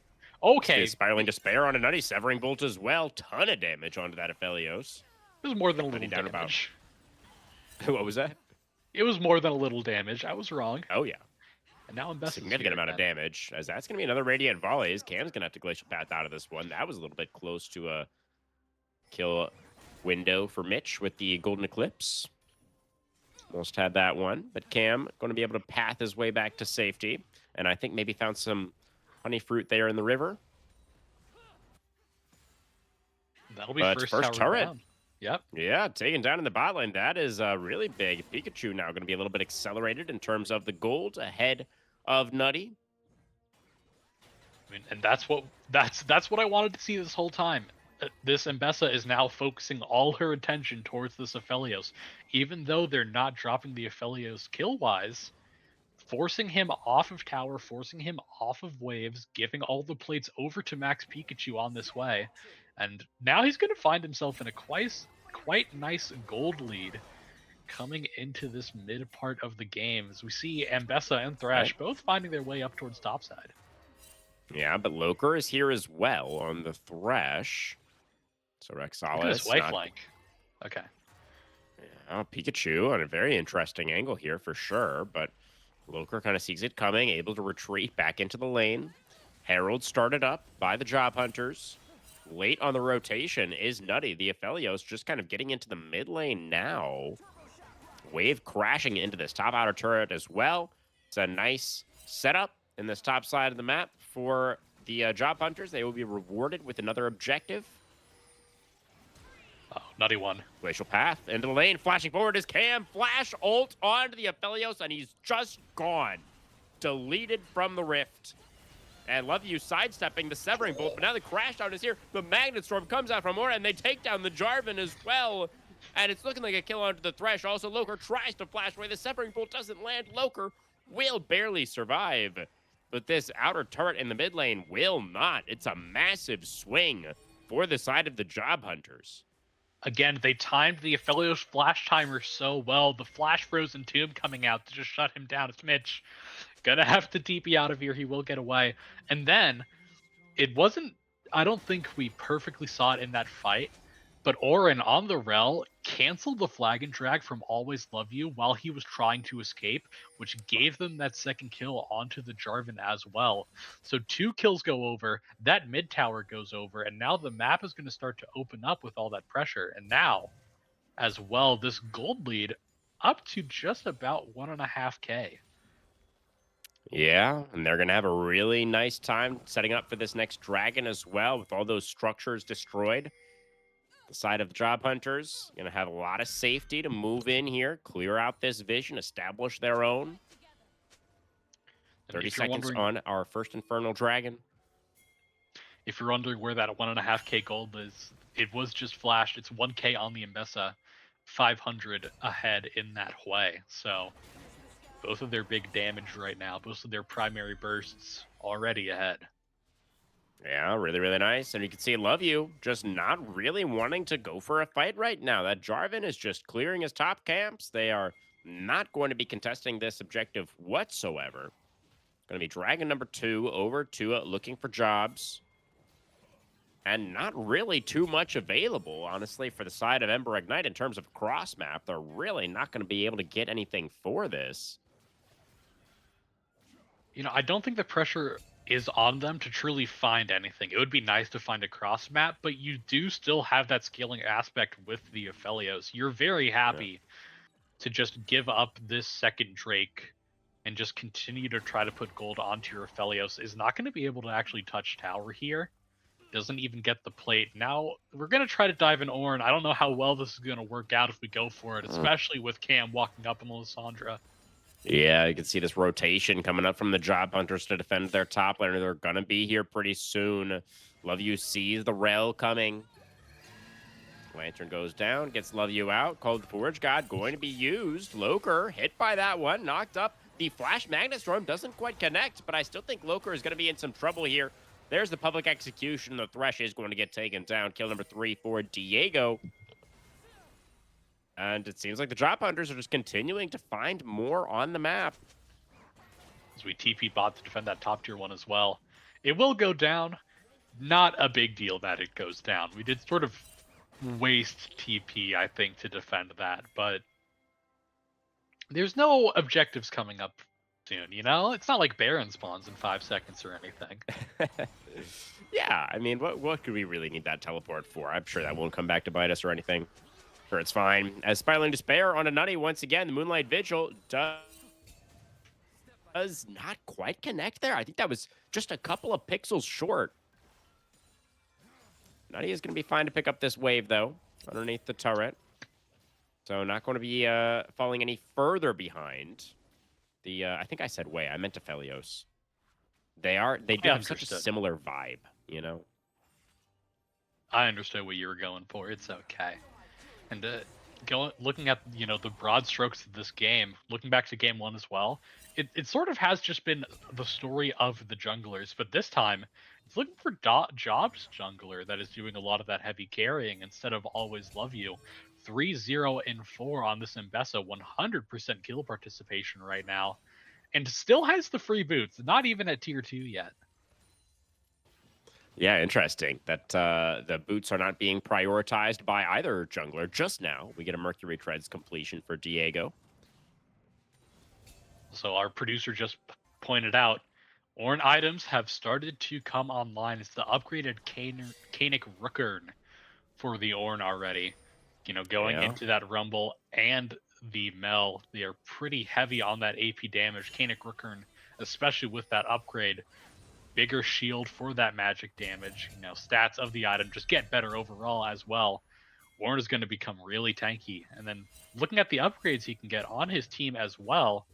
Okay. Spiraling Despair on a Nutty, Severing Bolt as well. Ton of damage onto that Aphelios. It was more than a little damage. What was that? It was more than a little damage. I was wrong. Oh, yeah. And now I'm best. Significant amount of damage, as that's going to be another Radiant Volleys. Cam's going to have to Glacial Path out of this one. That was a little bit close to a kill window for Mitch with the Golden Eclipse. Almost had that one, but Cam going to be able to path his way back to safety. and I think maybe found some honey fruit there in the river. That'll be But first first tower turret, down. Yep. yeah, taken down in the bot lane. That is really big. Pikachu now going to be a little bit accelerated in terms of the gold ahead of Nutty. I mean, and that's what I wanted to see this whole time. This Mbessa is now focusing all her attention towards this Aphelios, even though they're not dropping the Aphelios kill-wise, forcing him off of tower, forcing him off of waves, giving all the plates over to Max Pikachu on this way, and now he's going to find himself in a quite nice gold lead coming into this mid part of the game. As we see Mbessa and Okay. Thrash both finding their way up towards topside. Yeah, but Loker is here as well on the Thresh. So Look at this Rexalis way not. flank. Okay. Yeah, Pikachu on a very interesting angle here for sure, but Loker kind of sees it coming, able to retreat back into the lane. Herald started up by the Job Hunters. Late on the rotation is Nutty. The Aphelios just kind of getting into the mid lane now. Wave crashing into this top outer turret as well. It's a nice setup in this top side of the map for the Job Hunters. They will be rewarded with another objective. Oh, Nutty one. Glacial Path into the lane. Flashing forward is Cam. Flash ult onto the Aphelios, and he's just gone. Deleted from the rift. And Love You sidestepping the Severing Bolt, but now the Crash Down is here. The Magnet Storm comes out from Aura, and they take down the Jarvan as well. And it's looking like a kill onto the Thresh. Also, Loker tries to flash away. The Severing Bolt doesn't land. Loker will barely survive. But this outer turret in the mid lane will not. It's a massive swing for the side of the Job Hunters. Again, they timed the Aphelios flash timer so well. The flash frozen tomb coming out to just shut him down. It's Mitch. Gonna have to TP out of here. He will get away. And then, it wasn't... I don't think we perfectly saw it in that fight, but Orin on the Rel canceled the flag and drag from Always Love You while he was trying to escape, which gave them that second kill onto the Jarvan as well. So 2 kills go over, that mid tower goes over, and now the map is going to start to open up with all that pressure. And now, as well, this gold lead up to just about 1.5k. Yeah, and they're going to have a really nice time setting up for this next dragon as well, with all those structures destroyed. The side of the Job Hunters going to have a lot of safety to move in here, clear out this vision, establish their own. 30 seconds on our first Infernal Dragon. If you're wondering where that 1.5k gold is, it was just flashed. It's 1k on the Mbessa, 500 ahead in that way. So both of their big damage right now, both of their primary bursts already ahead. Yeah, really, really nice. And you can see Love You just not really wanting to go for a fight right now. That Jarvan is just clearing his top camps. They are not going to be contesting this objective whatsoever. Going to be Dragon number 2 over to looking for jobs. And not really too much available, honestly, for the side of Ember Ignite in terms of cross map. They're really not going to be able to get anything for this. You know, I don't think the pressure is on them to truly find anything. It would be nice to find a cross map, but you do still have that scaling aspect with the Aphelios. You're very happy to just give up this second Drake and just continue to try to put gold onto your Aphelios. Is not going to be able to actually touch tower here. Doesn't even get the plate. Now, we're going to try to dive in Ornn. I don't know how well this is going to work out if we go for it, especially with Cam walking up on Lysandra. Yeah, you can see this rotation coming up from the Job Hunters to defend their top laner. They're going to be here pretty soon. Love You sees the Rel coming. Lantern goes down, gets Love You out. Called the Forge God, going to be used. Loker hit by that one, knocked up. The Flash Magnet Storm doesn't quite connect, but I still think Loker is going to be in some trouble here. There's the public execution. The Thresh is going to get taken down. Kill number 3 for Diego. And it seems like the Job Hunters are just continuing to find more on the map. As we TP bot to defend that top tier one as well. It will go down. Not a big deal that it goes down. We did sort of waste TP, I think, to defend that, but there's no objectives coming up soon, you know? It's not like Baron spawns in 5 seconds or anything. Yeah, I mean, what could we really need that teleport for? I'm sure that won't come back to bite us or anything. Sure, it's fine. As Spiraling Despair on a Nutty once again, the Moonlight Vigil does does not quite connect there. I think that was just a couple of pixels short. Nutty is going to be fine to pick up this wave, though, underneath the turret. So not going to be falling any further behind. I think I said way. I meant Aphelios. They I do have such a understood. similar vibe, you know? I understood what you were going for. It's okay. And looking at the broad strokes of this game, looking back to game one as well, it sort of has just been the story of the junglers, but this time it's looking for Job's jungler that is doing a lot of that heavy carrying instead of always love you. 3-0-4 on this Mbessa, 100% kill participation right now, and still has the free boots, not even at tier 2 yet. Yeah, interesting that the boots are not being prioritized by either jungler. Just now, we get a Mercury Treads completion for Diego. So our producer just pointed out, Ornn items have started to come online. It's the upgraded Canic Rookern for the Ornn already. Going Yeah. into that Rumble and the Mel, they are pretty heavy on that AP damage. Canic Rookern, especially with that upgrade, bigger shield for that magic damage. Stats of the item just get better overall as well. Ornn is going to become really tanky. And then looking at the upgrades he can get on his team as well,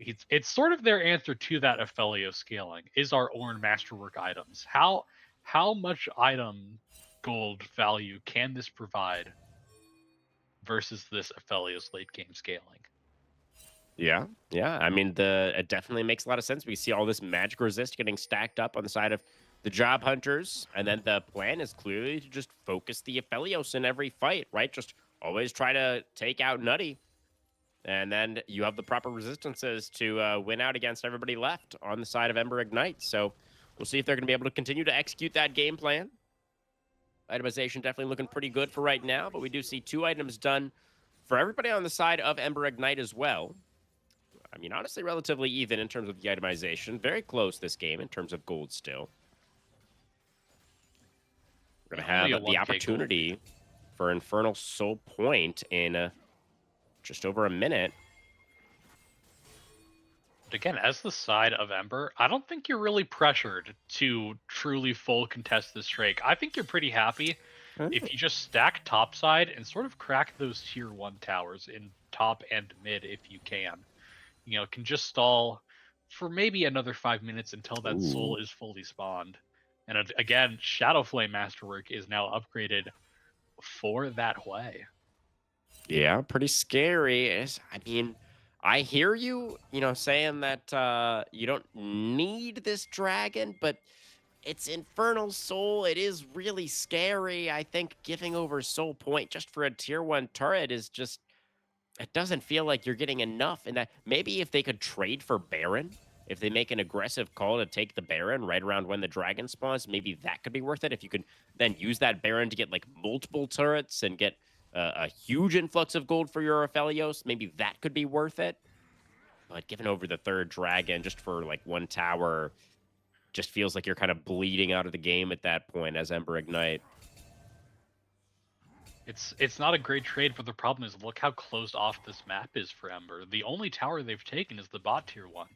it's sort of their answer to that Aphelio scaling is our Ornn Masterwork items. How much item gold value can this provide versus this Aphelio's late game scaling? Yeah, yeah. I mean, it definitely makes a lot of sense. We see all this magic resist getting stacked up on the side of the job hunters, and then the plan is clearly to just focus the Aphelios in every fight, right? Just always try to take out Nutty, and then you have the proper resistances to win out against everybody left on the side of Ember Ignite. So we'll see if they're going to be able to continue to execute that game plan. Itemization definitely looking pretty good for right now, but we do see 2 items done for everybody on the side of Ember Ignite as well. I mean, honestly, relatively even in terms of the itemization. Very close this game in terms of gold still. We're going to Only a have the 1K gold. opportunity for Infernal Soul Point in just over a minute. But again, as the side of Ember, I don't think you're really pressured to truly full contest this Drake. I think you're pretty happy if you just stack topside and sort of crack those tier 1 towers in top and mid if you can. Can just stall for maybe another 5 minutes until that soul is fully spawned. And again, Shadowflame Masterwork is now upgraded for that way. Yeah, pretty scary. I mean, I hear you, saying that you don't need this dragon, but it's Infernal Soul. It is really scary. I think giving over Soul Point just for a tier 1 turret is just, it doesn't feel like you're getting enough. And that maybe if they could trade for Baron, if they make an aggressive call to take the Baron right around when the dragon spawns, maybe that could be worth it. If you could then use that Baron to get like multiple turrets and get a huge influx of gold for your Aphelios, maybe that could be worth it. But giving over the 3rd dragon just for like 1 tower just feels like you're kind of bleeding out of the game at that point as Ember Ignite. It's not a great trade, but the problem is look how closed off this map is for Ember. The only tower they've taken is the bot tier 1.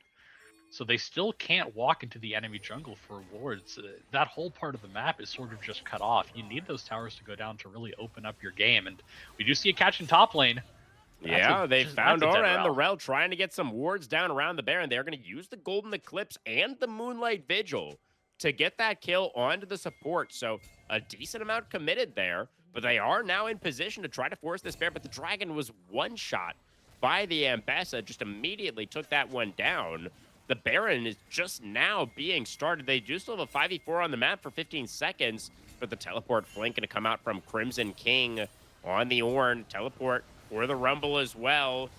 So they still can't walk into the enemy jungle for wards. That whole part of the map is sort of just cut off. You need those towers to go down to really open up your game. And we do see a catch in top lane. Yeah, they found that's a dead Aura and the Rel. Rel trying to get some wards down around the Baron. They're going to use the Golden Eclipse and the Moonlight Vigil to get that kill onto the support. So a decent amount committed there, but they are now in position to try to force this Baron. But the Dragon was one-shot by the Ambessa, just immediately took that one down. The Baron is just now being started. They do still have a 5v4 on the map for 15 seconds, but the teleport flank going to come out from Crimson King on the Ornn. Teleport for the Rumble as well.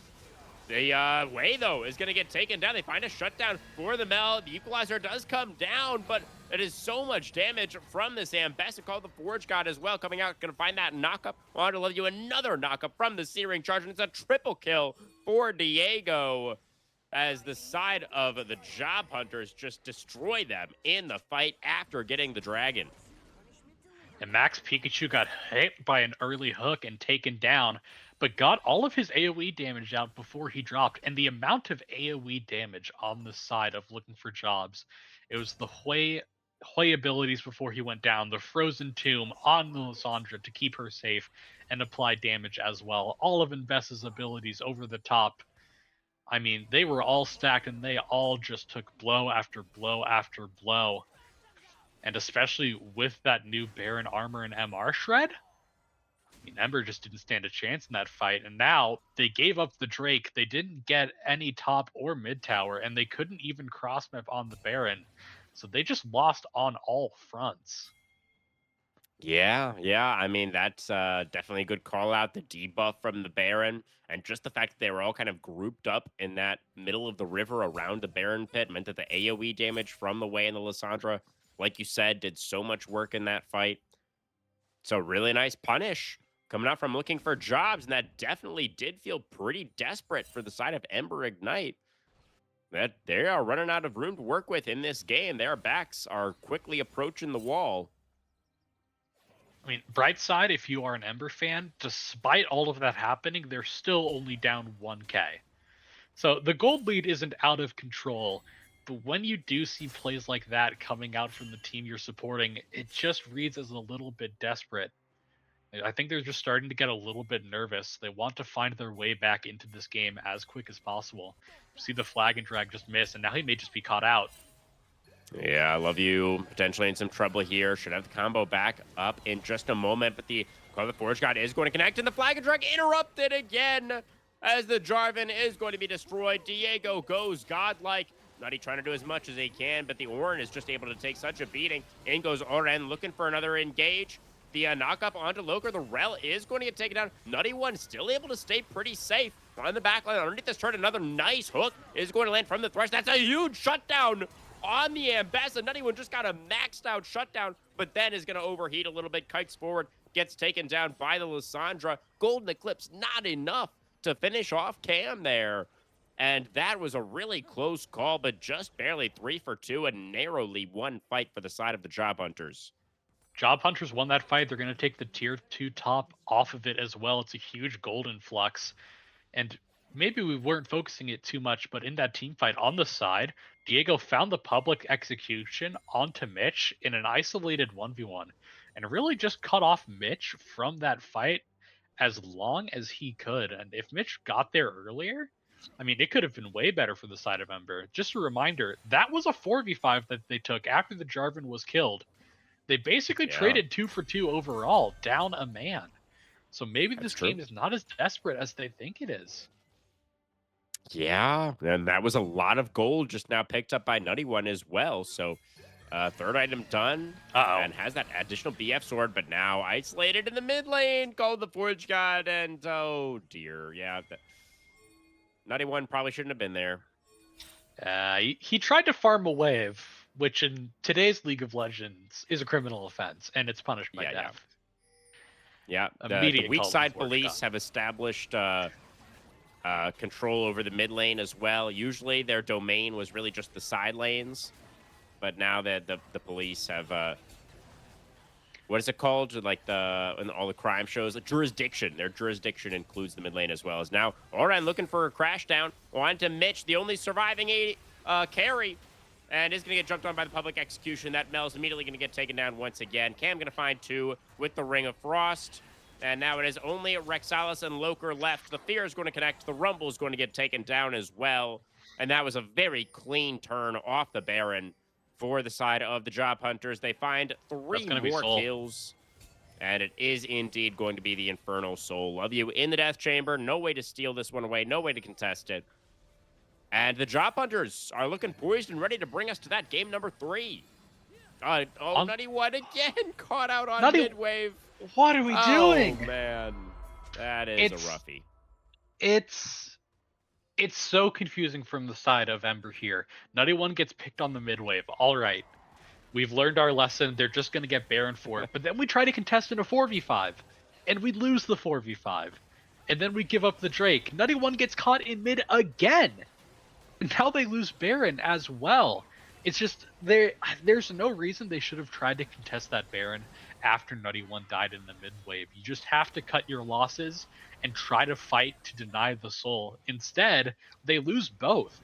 The Way, though, is going to get taken down. They find a shutdown for the Mel. The Equalizer does come down, but it is so much damage from this Ambessa called the Forge God as well. Coming out, going to find that knockup. Want to love you another knockup from the Searing Charge, and it's a triple kill for Diego as the side of the Job Hunters just destroy them in the fight after getting the dragon. And Max Pikachu got hit by an early hook and taken down, but got all of his AoE damage out before he dropped. And the amount of AoE damage on the side of looking for jobs, it was the Hui abilities before he went down, the Frozen Tomb on the Lysandra to keep her safe and apply damage as well. All of Invest's abilities over the top. I mean, they were all stacked and they all just took blow after blow after blow. And especially with that new Baron armor and MR shred, I mean, Ember just didn't stand a chance in that fight. And now they gave up the Drake. They didn't get any top or mid tower, and they couldn't even cross map on the Baron. So they just lost on all fronts. Yeah, yeah. I mean, that's definitely a good call out. The debuff from the Baron, and just the fact that they were all kind of grouped up in that middle of the river around the Baron pit meant that the AoE damage from the way in the Lysandra, like you said, did so much work in that fight. So really nice punish coming out from looking for jobs, and that definitely did feel pretty desperate for the side of Ember Ignite. That they are running out of room to work with in this game. Their backs are quickly approaching the wall. I mean, bright side, if you are an Ember fan, despite all of that happening, they're still only down 1k. So the gold lead isn't out of control, but when you do see plays like that coming out from the team you're supporting, it just reads as a little bit desperate. I think they're just starting to get a little bit nervous. They want to find their way back into this game as quick as possible. See the flag and drag just miss, and now he may just be caught out. Yeah, I love you. Potentially in some trouble here. Should have the combo back up in just a moment, but the Call of the Forge God is going to connect, and the flag and drag interrupted again as the Jarvan is going to be destroyed. Diego goes godlike. Nutty trying to do as much as he can, but the Orin is just able to take such a beating. In goes Oren looking for another engage. The knock up onto Loker. The Rel is going to get taken down. Nutty One still able to stay pretty safe on the back line. Underneath this turn, another nice hook is going to land from the Thresh. That's a huge shutdown on the Ambassa. Nutty One just got a maxed out shutdown, but then is going to overheat a little bit. Kikes forward, gets taken down by the Lysandra. Golden Eclipse, not enough to finish off Cam there. And that was a really close call, but just barely 3 for 2 and narrowly one fight for the side of the Job Hunters. Job Hunters won that fight. They're going to take the tier 2 top off of it as well. It's a huge golden flux. And maybe we weren't focusing it too much, but in that team fight on the side, Diego found the public execution onto Mitch in an isolated 1v1 and really just cut off Mitch from that fight as long as he could. And if Mitch got there earlier, I mean, it could have been way better for the side of Ember. Just a reminder, that was a 4v5 that they took after the Jarvan was killed. They basically traded 2 for 2 overall, down a man. So maybe this game is not as desperate as they think it is. Yeah, and that was a lot of gold just now picked up by Nutty One as well. So third item done. And has that additional BF sword, but now isolated in the mid lane. Called the Forge God, and oh dear. Yeah, Nutty One probably shouldn't have been there. He tried to farm a wave, which in today's League of Legends is a criminal offense, and it's punished by death. Yeah, the weak side police have established control over the mid lane as well. Usually their domain was really just the side lanes, but now that the police have what is it called? Like in all the crime shows, like jurisdiction. Their jurisdiction includes the mid lane as well. As now Oran looking for a crash down onto Mitch, the only surviving carry, and is going to get jumped on by the public execution. That Mel's immediately going to get taken down once again. Cam going to find 2 with the Ring of Frost. And now it is only Rexalis and Loker left. The Fear is going to connect. The Rumble is going to get taken down as well. And that was a very clean turn off the Baron for the side of the Job Hunters. They find 3 more kills. And it is indeed going to be the Infernal Soul. Love you in the Death Chamber. No way to steal this one away. No way to contest it. And the Job Hunters are looking poised and ready to bring us to that game number 3. Nutty One again caught out on mid-wave. What are we doing? Oh, man. That is a roughie. It's so confusing from the side of Ember here. Nutty One gets picked on the mid-wave. All right. We've learned our lesson. They're just going to get Baron for it. But then we try to contest in a 4v5. And we lose the 4v5. And then we give up the Drake. Nutty One gets caught in mid again. And now they lose Baron as well. It's just, there's no reason they should have tried to contest that Baron. after Nutty One died in the mid wave. You just have to cut your losses and try to fight to deny the soul. Instead, they lose both.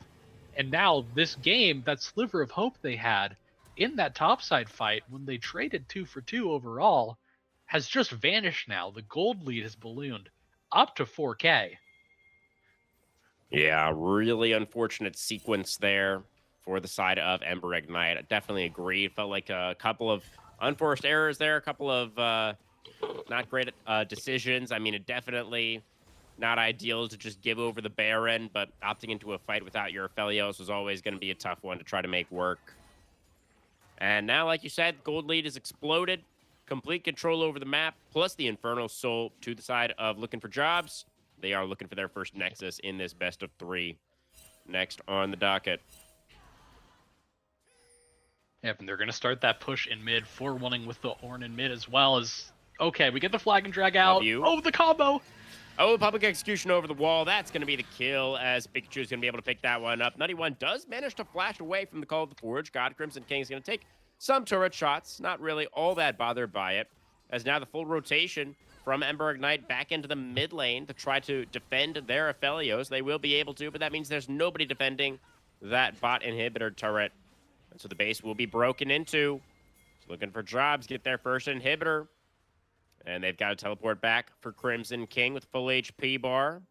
And now this game, that sliver of hope they had in that topside fight when they traded 2 for 2 overall, has just vanished now. The gold lead has ballooned up to 4K. Yeah, really unfortunate sequence there for the side of Ember Ignite. I definitely agree. It felt like a couple of unforced errors there, a couple of not great decisions. I mean, it definitely not ideal to just give over the Baron, but opting into a fight without your Aphelios was always going to be a tough one to try to make work. And now, like you said, gold lead has exploded. Complete control over the map, plus the Infernal Soul to the side of looking for jobs. They are looking for their first Nexus in this best of 3. Next on the docket. Yep, and they're going to start that push in mid, 4-1ing with the Ornn in mid as well as... Okay, we get the flag and drag Love out. you. Oh, the combo! Oh, public execution over the wall. That's going to be the kill as Pikachu is going to be able to pick that one up. Nutty One does manage to flash away from the Call of the Forge. God, Crimson King is going to take some turret shots. Not really all that bothered by it. As now the full rotation from Ember Ignite back into the mid lane to try to defend their Aphelios. They will be able to, but that means there's nobody defending that bot inhibitor turret. And so the base will be broken into. Looking for jobs, get their first inhibitor. And they've got to teleport back for Crimson King with full HP bar.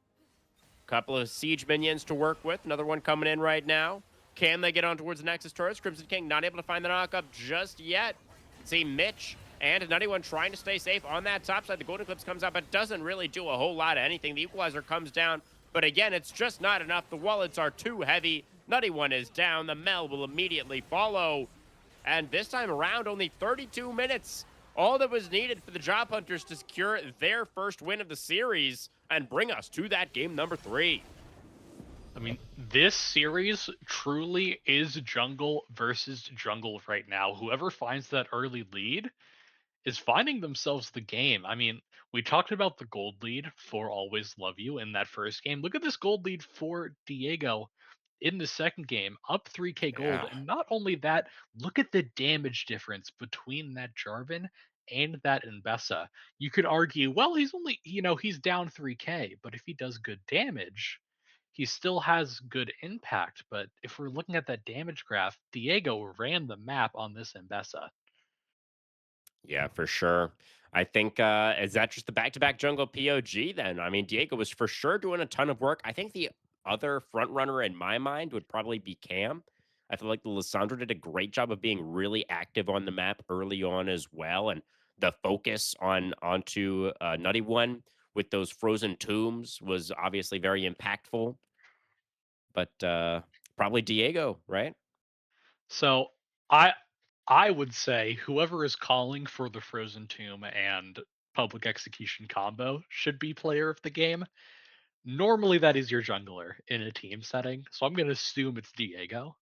Couple of siege minions to work with. Another one coming in right now. Can they get on towards the Nexus turrets? Crimson King not able to find the knockup just yet. See Mitch and Nutty One trying to stay safe on that top side. The Golden Eclipse comes out, but doesn't really do a whole lot of anything. The Equalizer comes down, but again, it's just not enough. The wallets are too heavy. Nutty One is down. The Mel will immediately follow. And this time around, only 32 minutes. All that was needed for the Job Hunters to secure their first win of the series and bring us to that game number 3. I mean, this series truly is jungle versus jungle right now. Whoever finds that early lead is finding themselves the game. I mean, we talked about the gold lead for Always Love You in that first game. Look at this gold lead for Diego in the second game, up 3K gold. Yeah. And not only that, look at the damage difference between that Jarvan and that Mbessa. You could argue, well, he's only, he's down 3K, but if he does good damage, he still has good impact. But if we're looking at that damage graph, Diego ran the map on this Mbessa. Yeah, for sure. I think, is that just the back-to-back jungle POG then? I mean, Diego was for sure doing a ton of work. I think the other front runner in my mind would probably be Cam. I feel like the Lissandra did a great job of being really active on the map early on as well, and the focus onto Nutty One with those frozen tombs was obviously very impactful. But probably Diego, right? So I I would say whoever is calling for the Frozen Tomb and Public Execution combo should be player of the game. Normally that is your jungler in a team setting, so I'm going to assume it's Diego.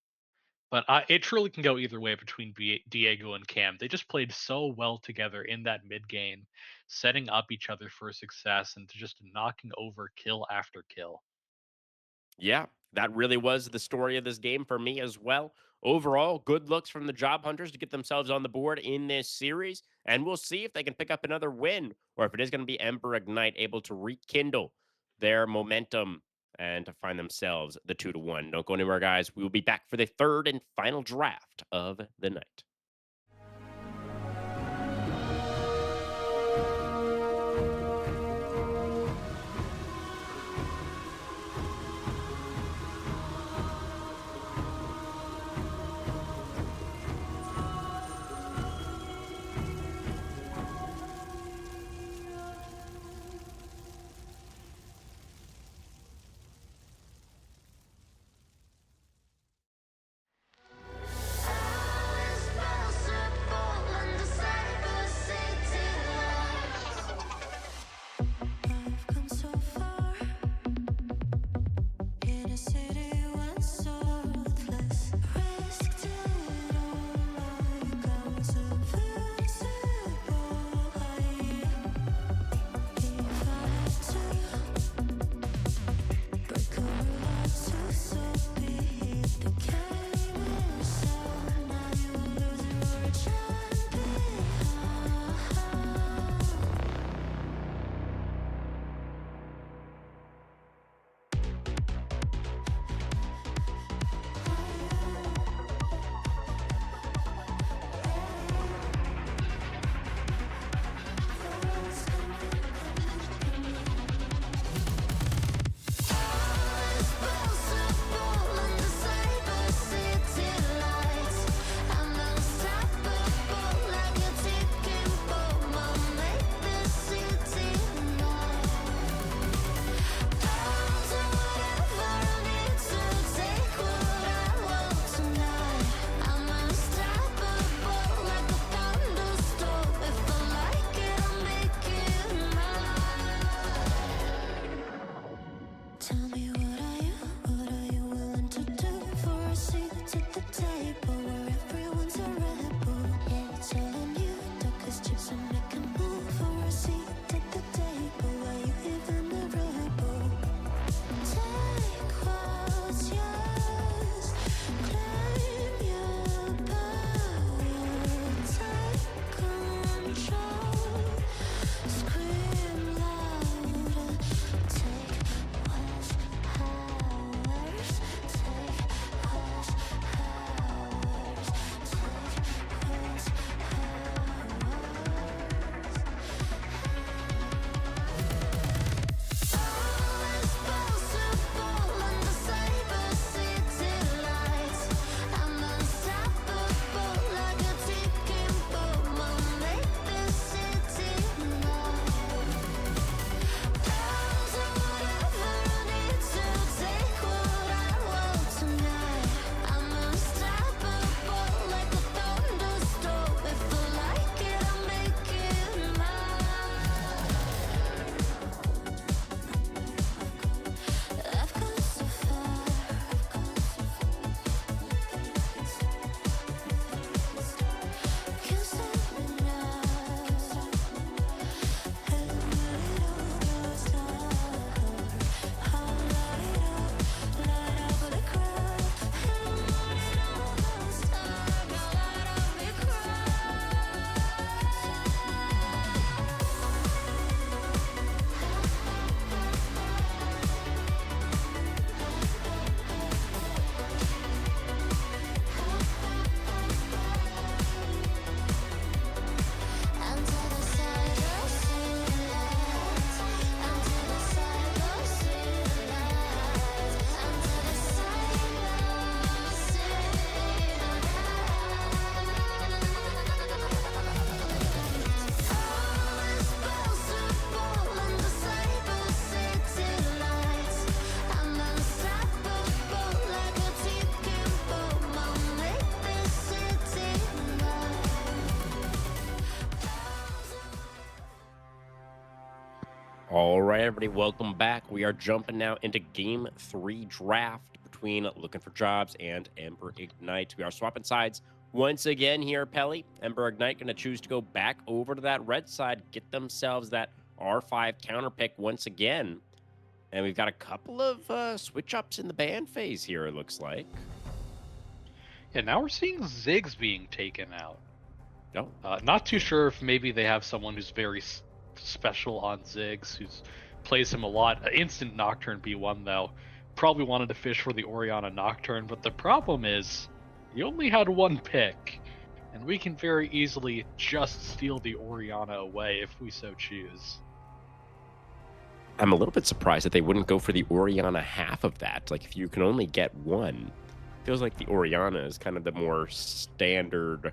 But it truly can go either way between Diego and Cam. They just played so well together in that mid game, setting up each other for success and just knocking over kill after kill. Yeah, that really was the story of this game for me as well. Overall, good looks from the Job Hunters to get themselves on the board in this series, and we'll see if they can pick up another win or if it is going to be Ember Ignite able to rekindle their momentum and to find themselves the 2-1. Don't go anywhere, guys. We will be back for the third and final draft of the night. All right, everybody, welcome back. We are jumping now into Game 3 draft between Looking for Jobs and Ember Ignite. We are swapping sides once again here, Pelly. Ember Ignite going to choose to go back over to that red side, get themselves that R5 counter pick once again. And we've got a couple of switch ups in the ban phase here, it looks like. Yeah, now we're seeing Ziggs being taken out. Oh, Not too sure if maybe they have someone who's very special on Ziggs, who's plays him a lot. Instant Nocturne B1 though. Probably wanted to fish for the Orianna Nocturne, but the problem is, you only had one pick, and we can very easily just steal the Orianna away if we so choose. I'm a little bit surprised that they wouldn't go for the Orianna half of that. Like, if you can only get one, feels like the Orianna is kind of the more standard.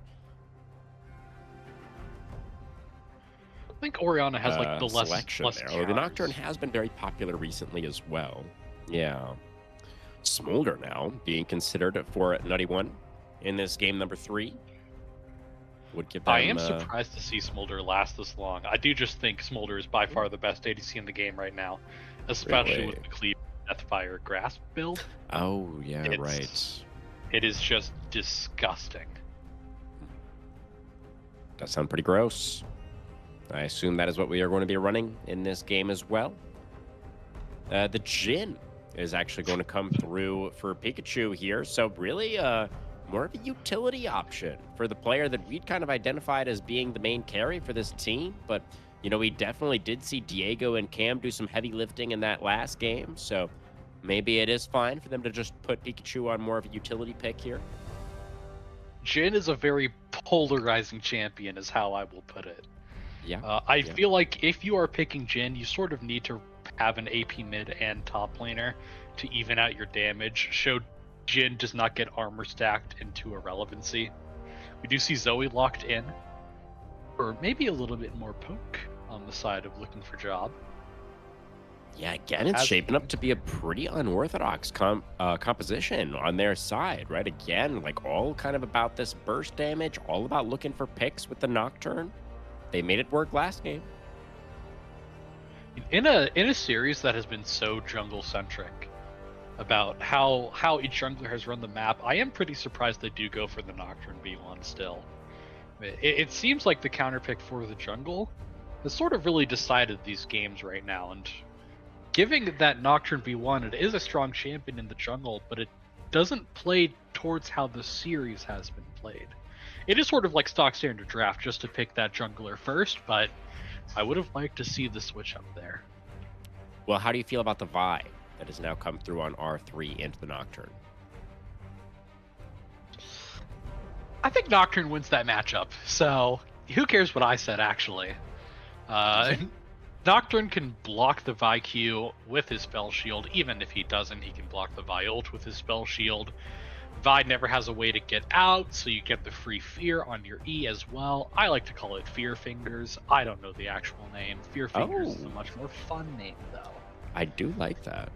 I think Orianna has like the less selection less there. Although the Nocturne counters. has been very popular recently as well. Yeah. Smolder now being considered for Nutty One in this game number 3. Would give them, I am surprised to see Smolder last this long. I do just think Smolder is by far the best ADC in the game right now, especially Really? with the Cleave Deathfire Grasp build. Oh, yeah, It's- right. It is just disgusting. That sounds pretty gross. I assume that is what we are going to be running in this game as well. The Jhin is actually going to come through for Pikachu here. So really more of a utility option for the player that we'd kind of identified as being the main carry for this team. But, you know, we definitely did see Diego and Cam do some heavy lifting in that last game. So maybe it is fine for them to just put Pikachu on more of a utility pick here. Jhin is a very polarizing champion, is how I will put it. Yeah. I Yeah. feel like if you are picking Jhin, you sort of need to have an AP mid and top laner to even out your damage. Show Jhin does not get armor stacked into irrelevancy. We do see Zoe locked in, or maybe a little bit more poke on the side of Looking for Job. Yeah, again, it's shaping up to be a pretty unorthodox composition on their side, right? Again, like all kind of about this burst damage, all about looking for picks with the Nocturne. They made it work last game. In a series that has been so jungle centric about how each jungler has run the map, I am pretty surprised they do go for the Nocturne B1 still. It seems like the counter pick for the jungle has sort of really decided these games right now, and giving that Nocturne B1, it is a strong champion in the jungle, but it doesn't play towards how the series has been played. It is sort of like stock standard draft just to pick that jungler first, but I would have liked to see the switch up there. Well, how do you feel about the Vi that has now come through on R3 into the Nocturne? I think Nocturne wins that matchup, so who cares what I said, actually. Nocturne can block the Vi Q with his spell shield. Even if he doesn't, he can block the Vi ult with his spell shield. Vi never has a way to get out, so you get the free fear on your E as well. I like to call it Fear Fingers. I don't know the actual name. Fear Fingers is a much more fun name, though. I do like that.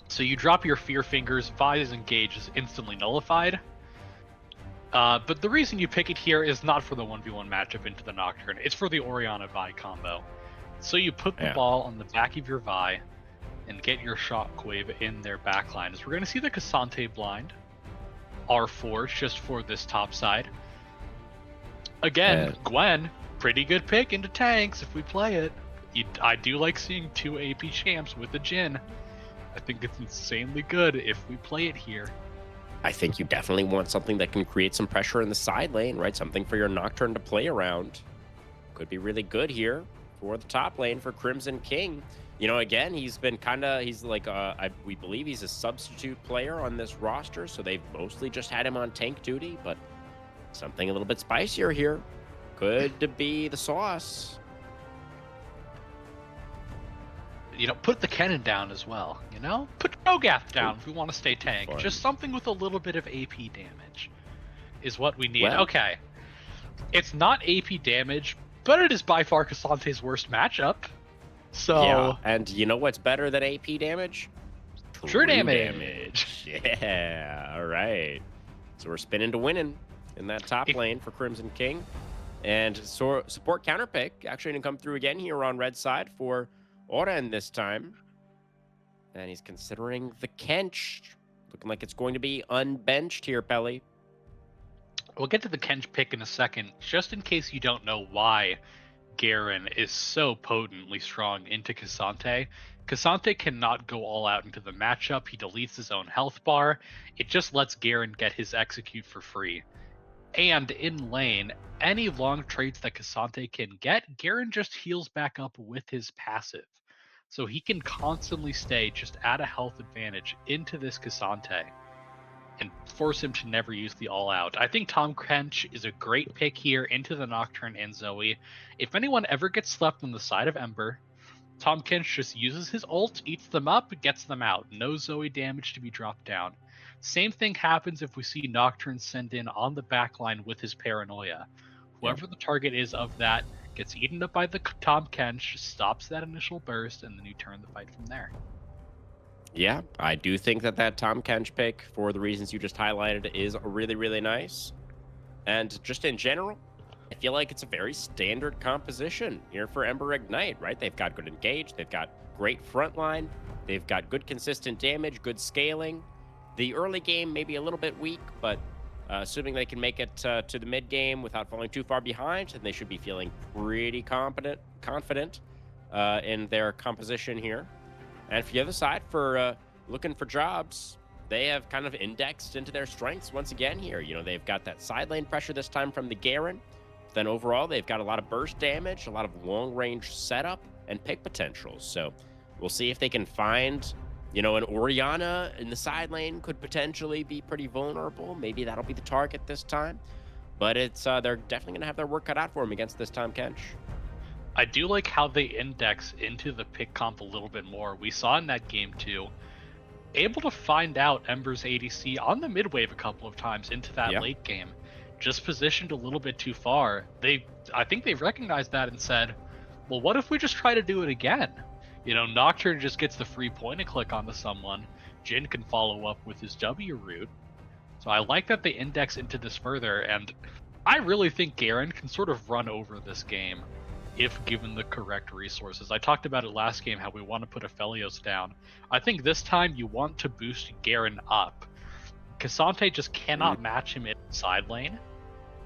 So you drop your Fear Fingers, Vi's engage is instantly nullified. But the reason you pick it here is not for the 1v1 matchup into the Nocturne, it's for the Orianna Vi combo. So you put the ball on the back of your Vi and get your Shockwave in their backline. As we're going to see the Cassante blind. R4 just for this top side. Again, Gwen, pretty good pick into tanks if we play it. I do like seeing 2 AP champs with a Jhin. I think it's insanely good if we play it here. I think you definitely want something that can create some pressure in the side lane, right? Something for your Nocturne to play around. Could be really good here for the top lane for Crimson King. You know, again, he's been he's like, we believe he's a substitute player on this roster, so they've mostly just had him on tank duty, but something a little bit spicier here. Could be the sauce. You know, put the Kennen down as well, you know? Put Cho'Gath down if we want to stay tank. Fun. Just something with a little bit of AP damage is what we need. Well, okay. It's not AP damage, but it is by far Cassante's worst matchup. So yeah, and you know what's better than AP damage? True damage. Yeah, all right. So we're spinning to winning in that top lane for Crimson King. And support counter pick actually going to come through again here on red side for Oren this time. And he's considering the Kench. Looking like it's going to be unbenched here, Pelly. We'll get to the Kench pick in a second, just in case you don't know why Garen is so potently strong into Cassante. Cassante cannot go all out into the matchup. He deletes his own health bar. It just lets Garen get his execute for free. And in lane, any long trades that Cassante can get, Garen just heals back up with his passive. So he can constantly stay just at a health advantage into this Cassante and force him to never use the all out. I think Tom Kench is a great pick here into the Nocturne and Zoe. If anyone ever gets slept on the side of Ember, Tom Kench just uses his ult, eats them up, gets them out. No Zoe damage to be dropped down. Same thing happens if we see Nocturne send in on the backline with his paranoia. Whoever the target is of that gets eaten up by the Tom Kench, stops that initial burst, and then you turn the fight from there. Yeah, I do think that Tom Kench pick, for the reasons you just highlighted, is really, really nice. And just in general, I feel like it's a very standard composition here for Ember Ignite, right? They've got good engage, they've got great frontline, they've got good consistent damage, good scaling. The early game may be a little bit weak, but assuming they can make it to the mid game without falling too far behind, then they should be feeling pretty confident in their composition here. And for the other side, for looking for jobs, they have kind of indexed into their strengths once again here. You know, they've got that side lane pressure this time from the Garen. Then overall, they've got a lot of burst damage, a lot of long-range setup, and pick potentials. So we'll see if they can find, you know, an Orianna in the side lane could potentially be pretty vulnerable. Maybe that'll be the target this time. But it's they're definitely going to have their work cut out for them against this Tom Kench. I do like how they index into the pick comp a little bit more. We saw in that game too, able to find out Ember's ADC on the mid wave a couple of times into that late game. Just positioned a little bit too far. I think they've recognized that and said, well, what if we just try to do it again? You know, Nocturne just gets the free point and click onto someone. Jhin can follow up with his W root. So I like that they index into this further, and I really think Garen can sort of run over this game if given the correct resources. I talked about it last game, how we want to put Aphelios down. I think this time you want to boost Garen up. Cassante just cannot match him in side lane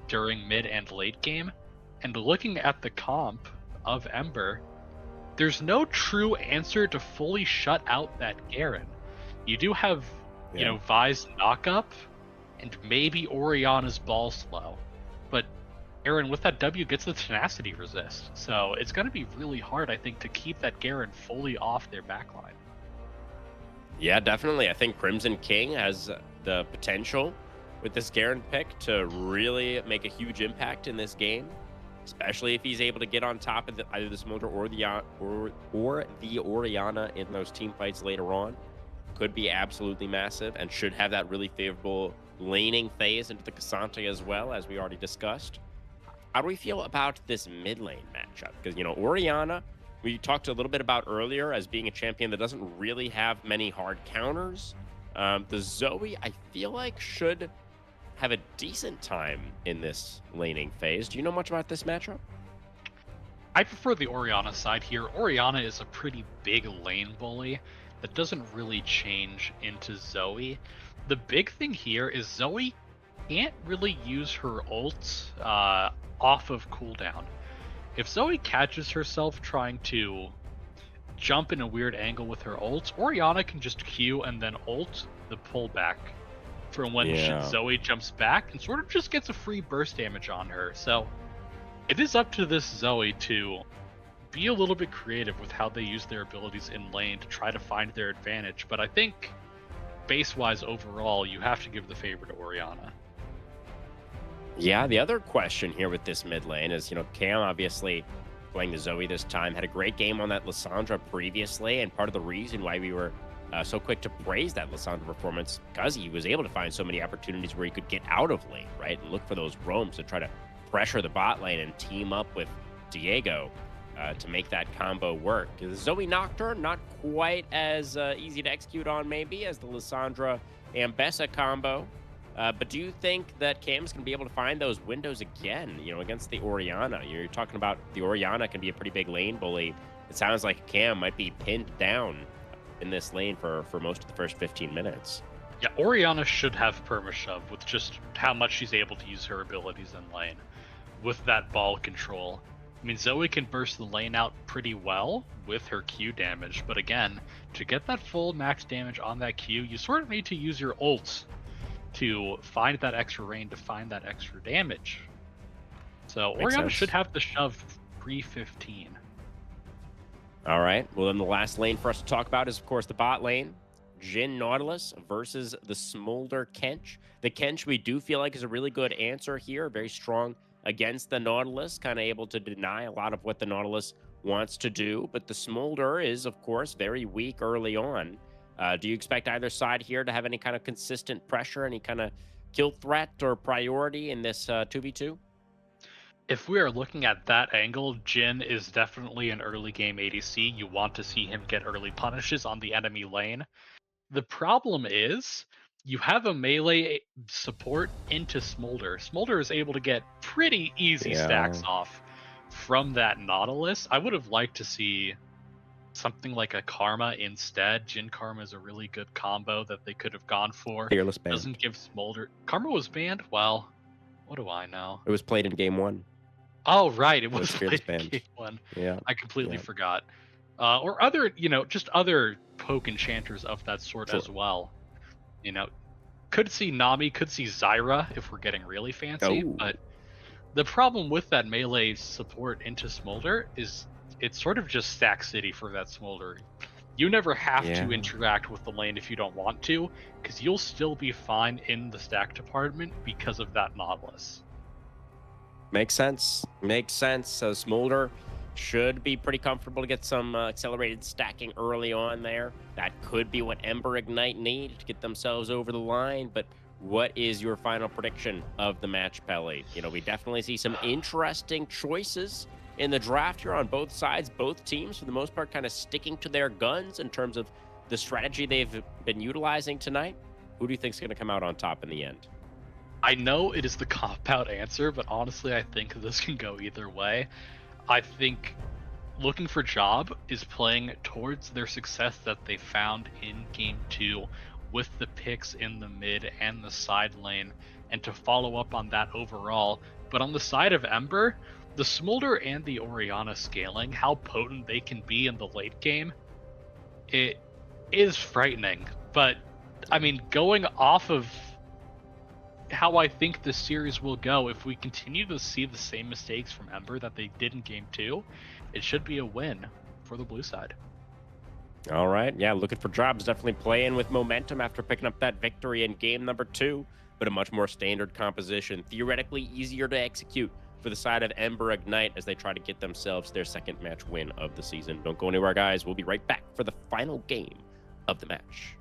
during mid and late game. And looking at the comp of Ember, there's no true answer to fully shut out that Garen. You do have, you know, Vi's knockup and maybe Orianna's ball slow. But Garen with that W gets the tenacity resist. So it's going to be really hard, I think, to keep that Garen fully off their backline. Yeah, definitely. I think Crimson King has the potential with this Garen pick to really make a huge impact in this game, especially if he's able to get on top of either the Smoldra or the Orianna in those team fights later on. Could be absolutely massive and should have that really favorable laning phase into the Cassante as well, as we already discussed. How do we feel about this mid lane matchup? Because, you know, Orianna, we talked a little bit about earlier as being a champion that doesn't really have many hard counters. The Zoe, I feel like, should have a decent time in this laning phase. Do you know much about this matchup? I prefer the Orianna side here. Orianna is a pretty big lane bully that doesn't really change into Zoe. The big thing here is Zoe can't really use her ults off of cooldown. If Zoe catches herself trying to jump in a weird angle with her ult, Orianna can just Q and then ult the pullback for when Zoe jumps back and sort of just gets a free burst damage on her. So it is up to this Zoe to be a little bit creative with how they use their abilities in lane to try to find their advantage. But I think base-wise overall, you have to give the favor to Orianna. Yeah, the other question here with this mid lane is, you know, Cam obviously playing the Zoe this time, had a great game on that Lissandra previously, and part of the reason why we were so quick to praise that Lissandra performance, because he was able to find so many opportunities where he could get out of lane, right, and look for those roams to try to pressure the bot lane and team up with Diego to make that combo work. The Zoe Nocturne, not quite as easy to execute on maybe as the Lissandra Ambessa combo. But do you think that Cam's going to be able to find those windows again, you know, against the Orianna? You're talking about the Orianna can be a pretty big lane bully It sounds like Cam might be pinned down in this lane for most of the first 15 minutes. Yeah, Oriana should have perma shove with just how much she's able to use her abilities in lane with that ball control. I mean, Zoe can burst the lane out pretty well with her Q damage, but again, to get that full max damage on that Q, you sort of need to use your ults to find that extra range, to find that extra damage. So Makes Oriana sense. should have the shove pre-15. All right. Well, then the last lane for us to talk about is, of course, the bot lane. Jhin Nautilus versus the Smolder Kench. The Kench, we do feel like, is a really good answer here. Very strong against the Nautilus, kind of able to deny a lot of what the Nautilus wants to do. But the Smolder is, of course, very weak early on. Do you expect either side here to have any kind of consistent pressure, any kind of kill threat or priority in this 2v2? If we are looking at that angle, Jhin is definitely an early game ADC. You want to see him get early punishes on the enemy lane. The problem is you have a melee support into Smolder. Smolder is able to get pretty easy stacks Yeah. off from that Nautilus. I would have liked to see something like a Karma instead. Jhin Karma is a really good combo that they could have gone for. Fearless ban. Doesn't give Smolder. Karma was banned? Well, what do I know? It was played in game one. Oh, right. It was fearless played banned. game one. Yeah. I completely Yeah. forgot. Or other, just other poke enchanters of that sort Sure. as well. Could see Nami, could see Zyra if we're getting really fancy. Oh. But the problem with that melee support into Smolder is it's sort of just stack city for that Smolder. You never have to Yeah. interact with the lane if you don't want to, because you'll still be fine in the stack department because of that Nautilus. Makes sense. Makes sense. So Smolder should be pretty comfortable to get some accelerated stacking early on there. That could be what Ember Ignite need to get themselves over the line. But what is your final prediction of the match, Pelly? We definitely see some interesting choices in the draft here on both sides. Both teams, for the most part, kind of sticking to their guns in terms of the strategy they've been utilizing tonight. Who do you think is going to come out on top in the end? I know it is the cop-out answer, but honestly, I think this can go either way. I think looking for Job is playing towards their success that they found in Game 2 with the picks in the mid and the side lane, and to follow up on that overall. But on the side of Ember, the Smolder and the Oriana scaling, how potent they can be in the late game, it is frightening. But, I mean, going off of how I think this series will go, if we continue to see the same mistakes from Ember that they did in Game 2, it should be a win for the blue side. All right. Yeah, looking for Jobs. Definitely playing with momentum after picking up that victory in game number 2, but a much more standard composition. Theoretically easier to execute for the side of Ember Ignite as they try to get themselves their second match win of the season. Don't go anywhere, guys. We'll be right back for the final game of the match.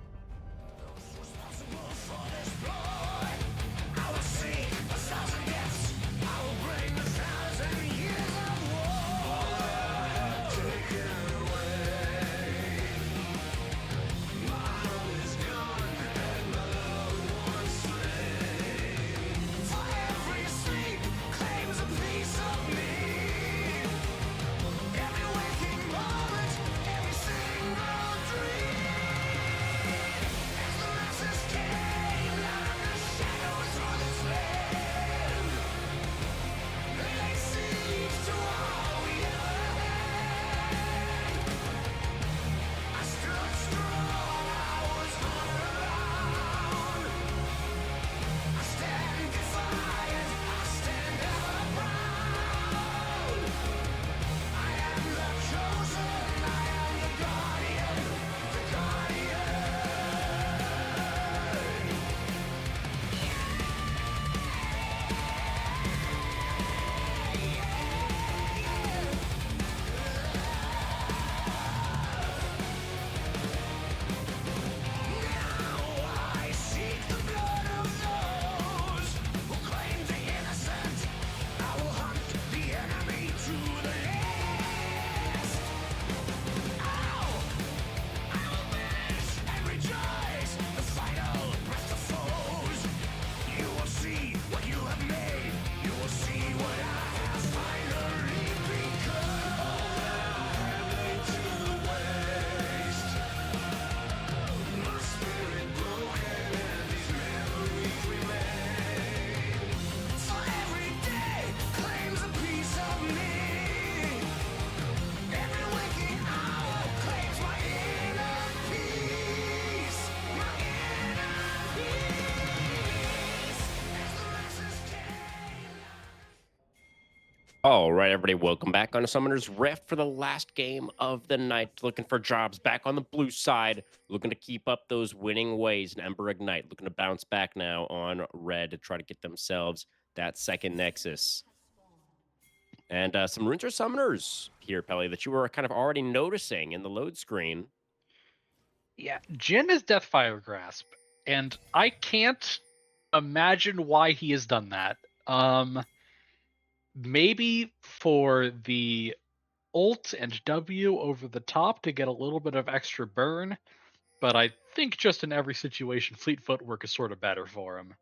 All right, everybody, welcome back on Summoner's Rift for the last game of the night. Looking for jobs back on the blue side, looking to keep up those winning ways. And Ember Ignite looking to bounce back now on red to try to get themselves that second Nexus. And some runes or summoners here, Pelly, that you were kind of already noticing in the load screen. Yeah, Jin is Deathfire Grasp, and I can't imagine why he has done that. Maybe for the ult and W over the top to get a little bit of extra burn, but I think just in every situation, Fleet Footwork is sort of better for him.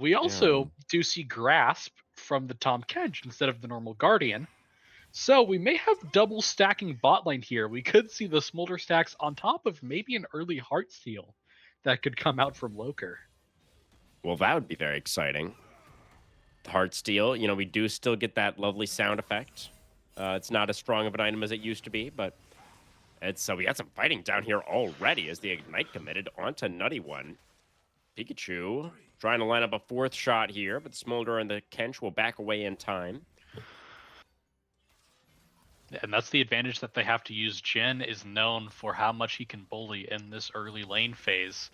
We Yeah. also do see Grasp from the Tom Kench instead of the normal Guardian. So we may have double stacking bot lane here. We could see the Smolder stacks on top of maybe an early Heartsteel that could come out from Loker. Well, that would be very exciting. Heartsteel, we do still get that lovely sound effect. It's not as strong of an item as it used to be, but it's we got some fighting down here already as the Ignite committed onto Nutty One. Pikachu trying to line up a fourth shot here, but Smolder and the Kench will back away in time. And that's the advantage that they have to use. Jin is known for how much he can bully in this early lane phase.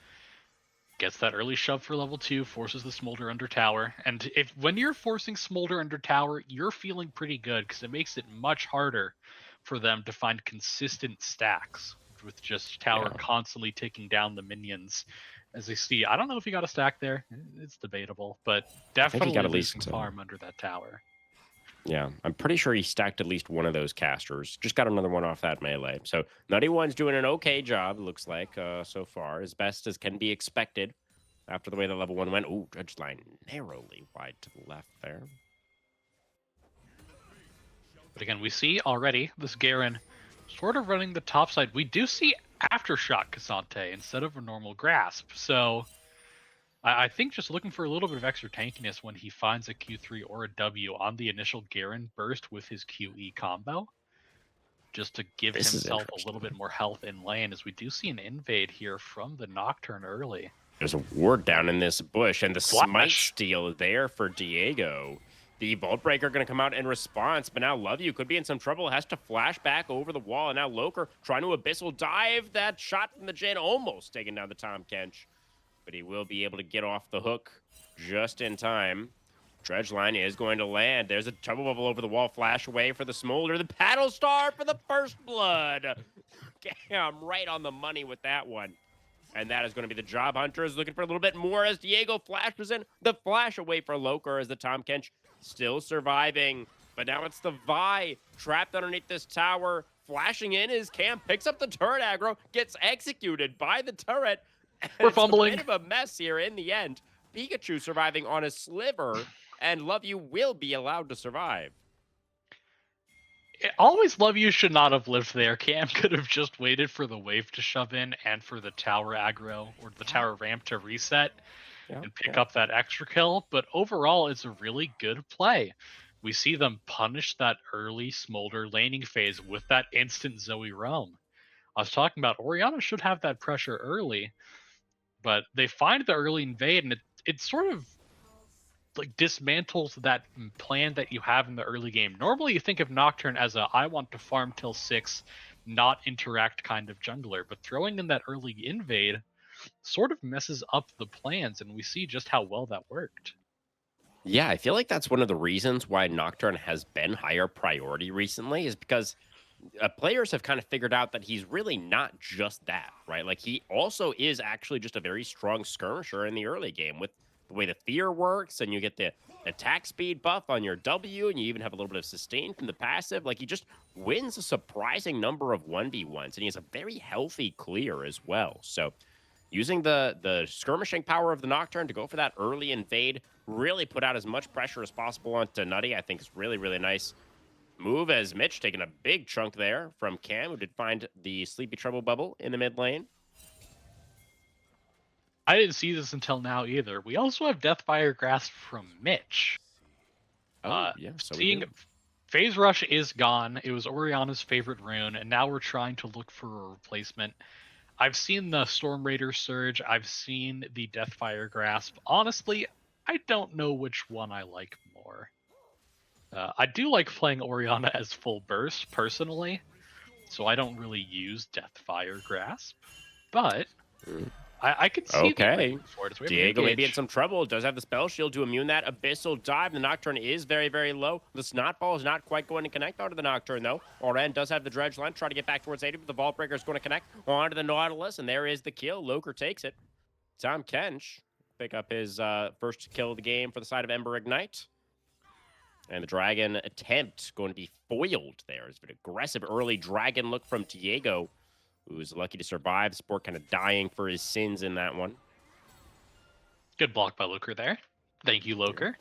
Gets that early shove for level 2, forces the Smolder under tower. And when you're forcing Smolder under tower, you're feeling pretty good because it makes it much harder for them to find consistent stacks with just tower Yeah. constantly taking down the minions. As they see, I don't know if he got a stack there. It's debatable, but I think he definitely got at losing least, farm under that tower. yeah, I'm pretty sure he stacked at least one of those casters. Just got another one off that melee. So Nutty One's doing an okay job, looks like, so far. As best as can be expected after the way the level 1 went. Ooh, Dredge line narrowly wide to the left there. But again, we see already this Garen sort of running the top side. We do see Aftershock Cassante instead of a normal Grasp. So I think just looking for a little bit of extra tankiness when he finds a Q3 or a W on the initial Garen burst with his QE combo, just to give This is himself a little bit interesting. more health in lane, as we do see an invade here from the Nocturne early. There's a ward down in this bush, and the smite Flash! steal there for Diego. The Vault Breaker going to come out in response, but now Love You could be in some trouble. Has to flash back over the wall, and now Loker trying to Abyssal dive. That shot from the Jin almost taking down the Tom Kench, but he will be able to get off the hook just in time. Dredge line is going to land. There's a Trouble Bubble over the wall. Flash away for the Smolder. The Paddle Star for the first blood. Damn, right on the money with that one. And that is going to be the Job Hunters looking for a little bit more as Diego flashes in. The flash away for Loker as the Tom Kench still surviving. But now it's the Vi trapped underneath this tower. Flashing in his camp, picks up the turret aggro, gets executed by the turret. And We're it's a fumbling. bit of a mess here in the end. Pikachu surviving on a sliver, and Love You will be allowed to survive. Always Love You should not have lived there. Cam could have just waited for the wave to shove in and for the tower aggro or the tower ramp to reset and pick up that extra kill. But overall, it's a really good play. We see them punish that early Smolder laning phase with that instant Zoe Realm. I was talking about Orianna should have that pressure early, but they find the early invade, and it sort of like dismantles that plan that you have in the early game. Normally, you think of Nocturne as a I want to farm till 6, not interact kind of jungler, but throwing in that early invade sort of messes up the plans, and we see just how well that worked. Yeah, I feel like that's one of the reasons why Nocturne has been higher priority recently is because players have kind of figured out that he's really not just that, right? Like he also is actually just a very strong skirmisher in the early game with the way the fear works, and you get the attack speed buff on your W, and you even have a little bit of sustain from the passive. Like he just wins a surprising number of 1v1s, and he has a very healthy clear as well. So using the skirmishing power of the Nocturne to go for that early invade, really put out as much pressure as possible onto Nutty, I think is really, really nice move as Mitch taking a big chunk there from Cam, who did find the Sleepy Trouble Bubble in the mid lane. I didn't see this until now either. We also have Deathfire Grasp from Mitch. Yeah, so we Seeing do. Phase Rush is gone. It was Oriana's favorite rune, and now we're trying to look for a replacement. I've seen the Storm Raider Surge. I've seen the Deathfire Grasp. Honestly, I don't know which one I like more. I do like playing Orianna as full burst personally, so I don't really use Deathfire Grasp, but Mm. I could see the Okay. argument for it. So we have an Diego may be in engage. some trouble. Does have the spell shield to immune that abyssal dive. The Nocturne is very, very low. The Snot Ball is not quite going to connect onto the Nocturne, though. Oren does have the Dredge line. Try to get back towards 80, but the Vault Breaker is going to connect onto the Nautilus, and there is the kill. Loker takes it. Tom Kench pick up his first kill of the game for the side of Ember Ignite. And the Dragon attempt going to be foiled there. It's an aggressive early Dragon look from Diego, who's lucky to survive. Sport kind of dying for his sins in that one. Good block by Loker there. Thank you, Loker.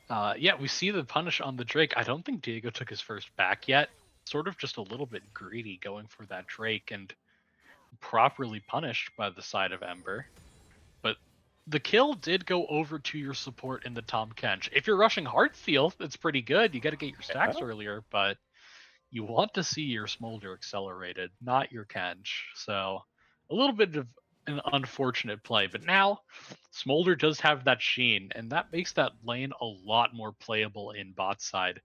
Yeah, we see the punish on the Drake. I don't think Diego took his first back yet. Sort of just a little bit greedy going for that Drake and properly punished by the side of Ember. But the kill did go over to your support in the Tom Kench. If you're rushing Heartsteel, it's pretty good. You got to get your stacks earlier, but you want to see your Smolder accelerated, not your Kench. So a little bit of an unfortunate play, but now Smolder does have that sheen, and that makes that lane a lot more playable in bot side.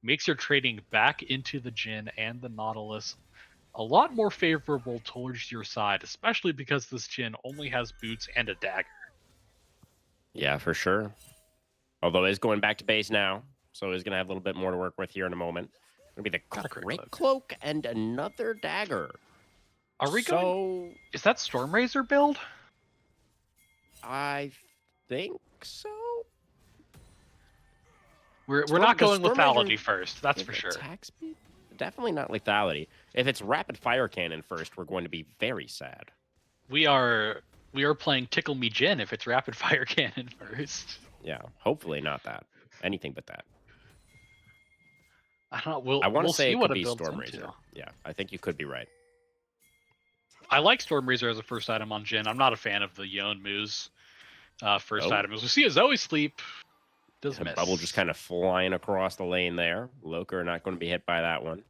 Makes your trading back into the Jhin and the Nautilus a lot more favorable towards your side, especially because this Jhin only has boots and a dagger. Yeah, for sure. Although he's going back to base now, so he's going to have a little bit more to work with here in a moment. It'll be the Got a great Great cloak. Cloak and another dagger. Are we going? Is that Stormrazor build? I think so. We're not going Stormrazor lethality first, that's with for sure. attack speed? Definitely not lethality. If it's rapid fire cannon first, we're going to be very sad. We are playing Tickle Me Jhin if it's rapid fire cannon first. Yeah, hopefully not that. Anything but that. I don't know. I want to We'll say see it what could it be builds Stormrazor. into. Yeah, I think you could be right. I like Stormrazor as a first item on Jhin. I'm not a fan of the Yon Moose first item. As we see a Zoe sleep, does And miss. Bubble just kind of flying across the lane there. Loker not going to be hit by that one.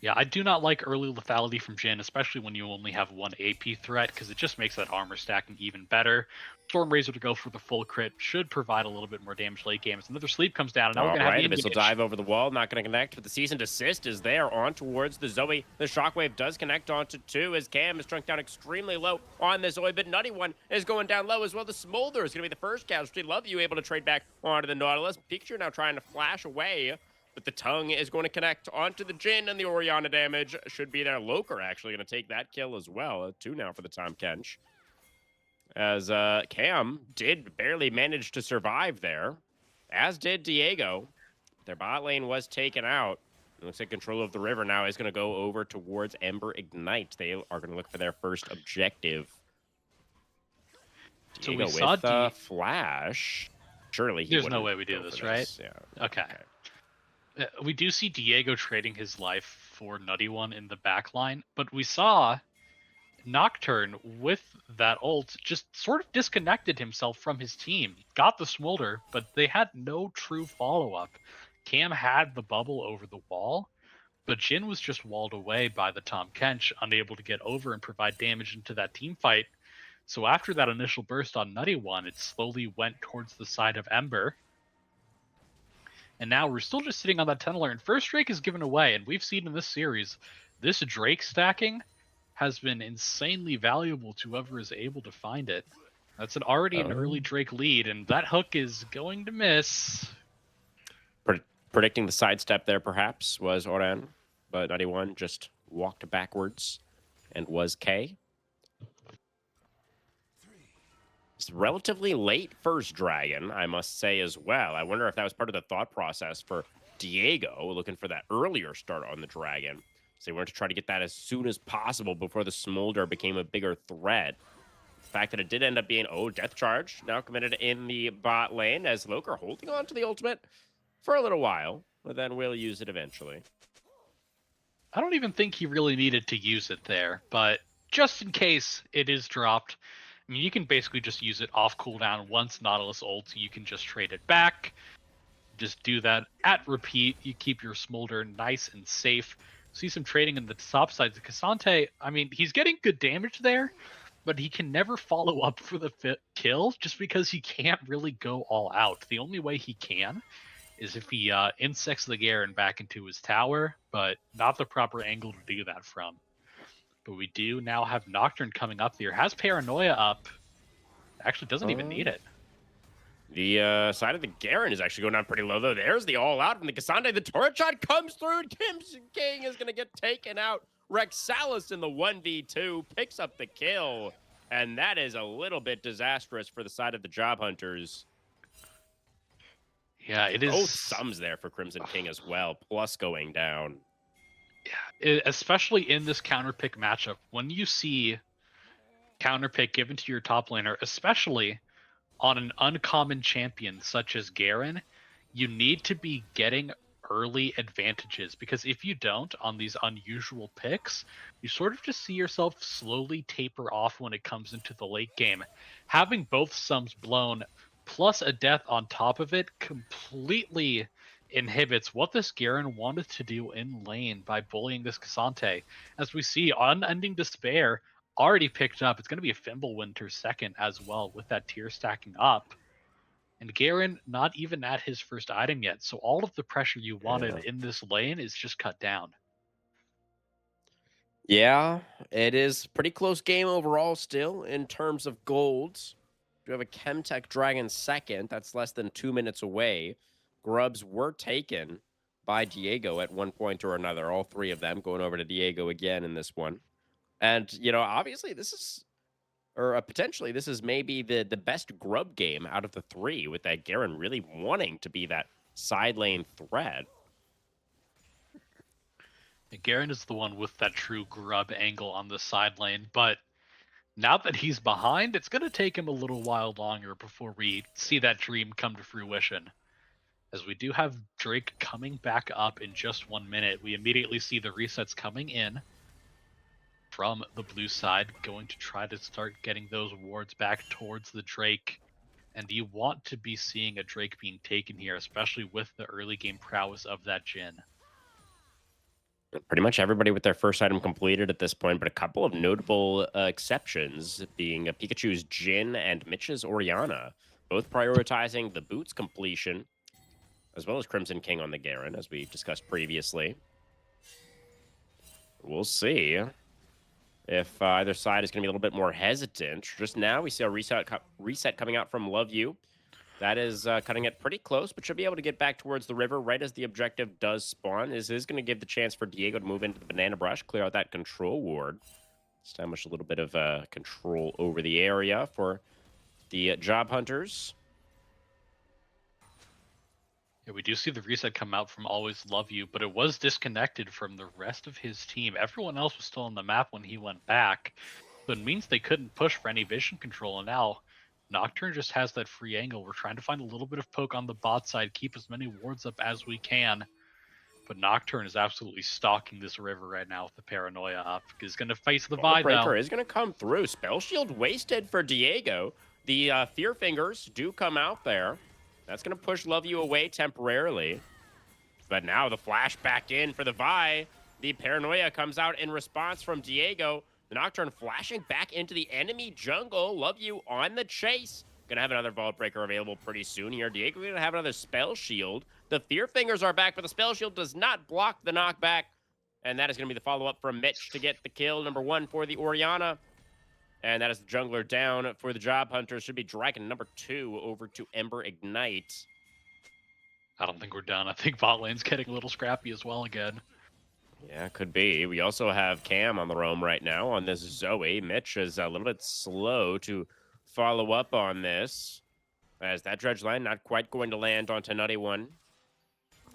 Yeah, I do not like early lethality from Jhin, especially when you only have one AP threat, because it just makes that armor stacking even better. Stormrazor to go for the full crit should provide a little bit more damage late game. As another sleep comes down, and now we're going to have the Abyssal engage. dive over the wall, not going to connect, but the Seasoned Assist is there on towards the Zoe. The Shockwave does connect onto 2 as Cam is shrunk down extremely low on the Zoe, but Nutty One is going down low as well. The Smolder is going to be the first casualty. Love you able to trade back onto the Nautilus. Picture now trying to flash away, but the Tongue is going to connect onto the Jhin, and the Orianna damage should be there. Loker actually going to take that kill as well. 2 now for the Tom Kench. As Cam did barely manage to survive there, as did Diego. Their bot lane was taken out. It looks like control of the river now is going to go over towards Ember Ignite. They are going to look for their first objective. So Diego we saw with Flash. Surely he There's no wouldn't way we do go this, for right? Yeah. Okay. We do see Diego trading his life for Nutty One in the back line, but we saw Nocturne with that ult just sort of disconnected himself from his team. Got the Smolder, but they had no true follow-up. Cam had the bubble over the wall, but Jhin was just walled away by the Tom Kench, unable to get over and provide damage into that team fight. So after that initial burst on Nutty One, it slowly went towards the side of Ember. And now we're still just sitting on that 10 alert. First Drake is given away, and we've seen in this series, this Drake stacking has been insanely valuable to whoever is able to find it. That's already an early Drake lead, and that hook is going to miss. Predicting the sidestep there, perhaps, was Oren, but 91 just walked backwards and was K. It's relatively late first dragon, I must say as well. I wonder if that was part of the thought process for Diego, looking for that earlier start on the dragon. So they wanted to try to get that as soon as possible before the Smolder became a bigger threat. The fact that it did end up being, Death Charge, now committed in the bot lane as Loker holding on to the ultimate for a little while, but then we'll use it eventually. I don't even think he really needed to use it there, but just in case it is dropped, I mean, you can basically just use it off cooldown. Once Nautilus ults, you can just trade it back. Just do that at repeat. You keep your Smolder nice and safe. See some trading in the top side. Cassante, I mean, he's getting good damage there, but he can never follow up for the kill just because he can't really go all out. The only way he can is if he insects the Garen back into his tower, but not the proper angle to do that from. But we do now have Nocturne coming up here. Has Paranoia up. Actually, doesn't even need Um, it. the side of the Garen is actually going down pretty low, though. There's the all-out from the Cassandra. The turret shot comes through. Crimson King is going to get taken out. Rexalis in the 1v2 picks up the kill. And that is a little bit disastrous for the side of the Job Hunters. Yeah, it is. Both sums there for Crimson King as well, plus going down. Especially in this counter pick matchup, when you see counter pick given to your top laner, especially on an uncommon champion such as Garen, you need to be getting early advantages, because if you don't on these unusual picks, you sort of just see yourself slowly taper off when it comes into the late game. Having both sums blown plus a death on top of it completely inhibits what this Garen wanted to do in lane by bullying this Cassante. As we see, Unending Despair already picked up. It's going to be a Fimbulwinter second as well, with that tier stacking up. And Garen not even at his first item yet, so all of the pressure you wanted in this lane is just cut down. Yeah, it is pretty close game overall still in terms of golds. We have a Chemtech Dragon second. That's less than 2 minutes away. Grubs were taken by Diego at one point or another. All three of them going over to Diego again in this one. And, obviously this is, or potentially this is maybe the best Grub game out of the three, with that Garen really wanting to be that side lane threat. Garen is the one with that true grub angle on the side lane, but now that he's behind, it's going to take him a little while longer before we see that dream come to fruition. As we do have Drake coming back up in just 1 minute, we immediately see the resets coming in from the blue side, going to try to start getting those wards back towards the Drake. And you want to be seeing a Drake being taken here, especially with the early game prowess of that Jhin. Pretty much everybody with their first item completed at this point, but a couple of notable exceptions being Pikachu's Jhin and Mitch's Orianna, both prioritizing the boots completion, as well as Crimson King on the Garen, as we discussed previously. We'll see if either side is going to be a little bit more hesitant. Just now, we see a reset coming out from Love You. That is cutting it pretty close, but should be able to get back towards the river right as the objective does spawn. This is going to give the chance for Diego to move into the Banana Brush, clear out that control ward. Establish a little bit of control over the area for the Job Hunters. Yeah, we do see the reset come out from Always Love You, but it was disconnected from the rest of his team. Everyone else was still on the map when he went back, so it means they couldn't push for any vision control, and now Nocturne just has that free angle. We're trying to find a little bit of poke on the bot side, keep as many wards up as we can. But Nocturne is absolutely stalking this river right now with the Paranoia up. He's going to face the Vi, though. Breaker is going to come through. Spell Shield wasted for Diego. The Fear Fingers do come out there. That's going to push Love You away temporarily. But now the flash back in for the Vi. The Paranoia comes out in response from Diego. The Nocturne flashing back into the enemy jungle. Love You on the chase. Gonna have another Vault Breaker available pretty soon here. Diego gonna have another Spell Shield. The Fear Fingers are back, but the Spell Shield does not block the knockback. And that is gonna be the follow-up from Mitch to get the kill number 1 for the Orianna. And that is the jungler down for the Job Hunters. Should be dragging number 2 over to Ember Ignite. I don't think we're done. I think bot lane's getting a little scrappy as well again. Yeah, could be. We also have Cam on the roam right now on this Zoe. Mitch is a little bit slow to follow up on this, as that dredge line not quite going to land onto Nutty One.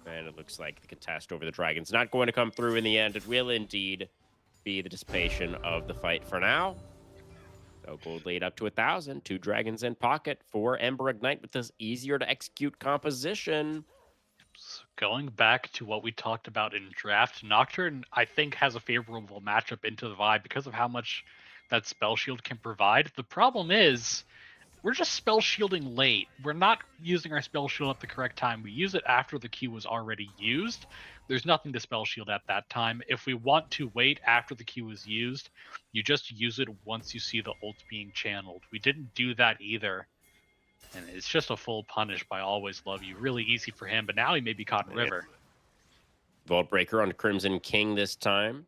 And it looks like the contest over the Dragon's not going to come through in the end. It will indeed be the dissipation of the fight for now. So gold lead up to 1,000. 2 Dragons in pocket for Ember Ignite with this easier to execute composition. So going back to what we talked about in draft, Nocturne, I think, has a favorable matchup into the Vi because of how much that Spell Shield can provide. The problem is, we're just spell shielding late. We're not using our spell shield at the correct time. We use it after the Q was already used. There's nothing to spell shield at that time. If we want to wait after the Q is used, you just use it once you see the ult being channeled. We didn't do that either. And it's just a full punish by Always Love You. Really easy for him, but now he may be caught in River. Vault Breaker on Crimson King this time.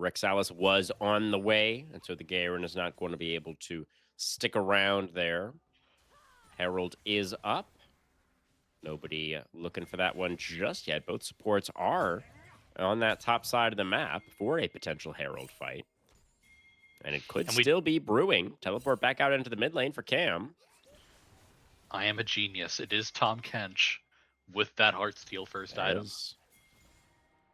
Rexalis was on the way, and so the Garen is not going to be able to stick around there. Herald is up. Nobody looking for that one just yet. Both supports are on that top side of the map for a potential Herald fight. And it could still be brewing. Teleport back out into the mid lane for Cam. I am a genius. It is Tom Kench with that Heartsteel first item.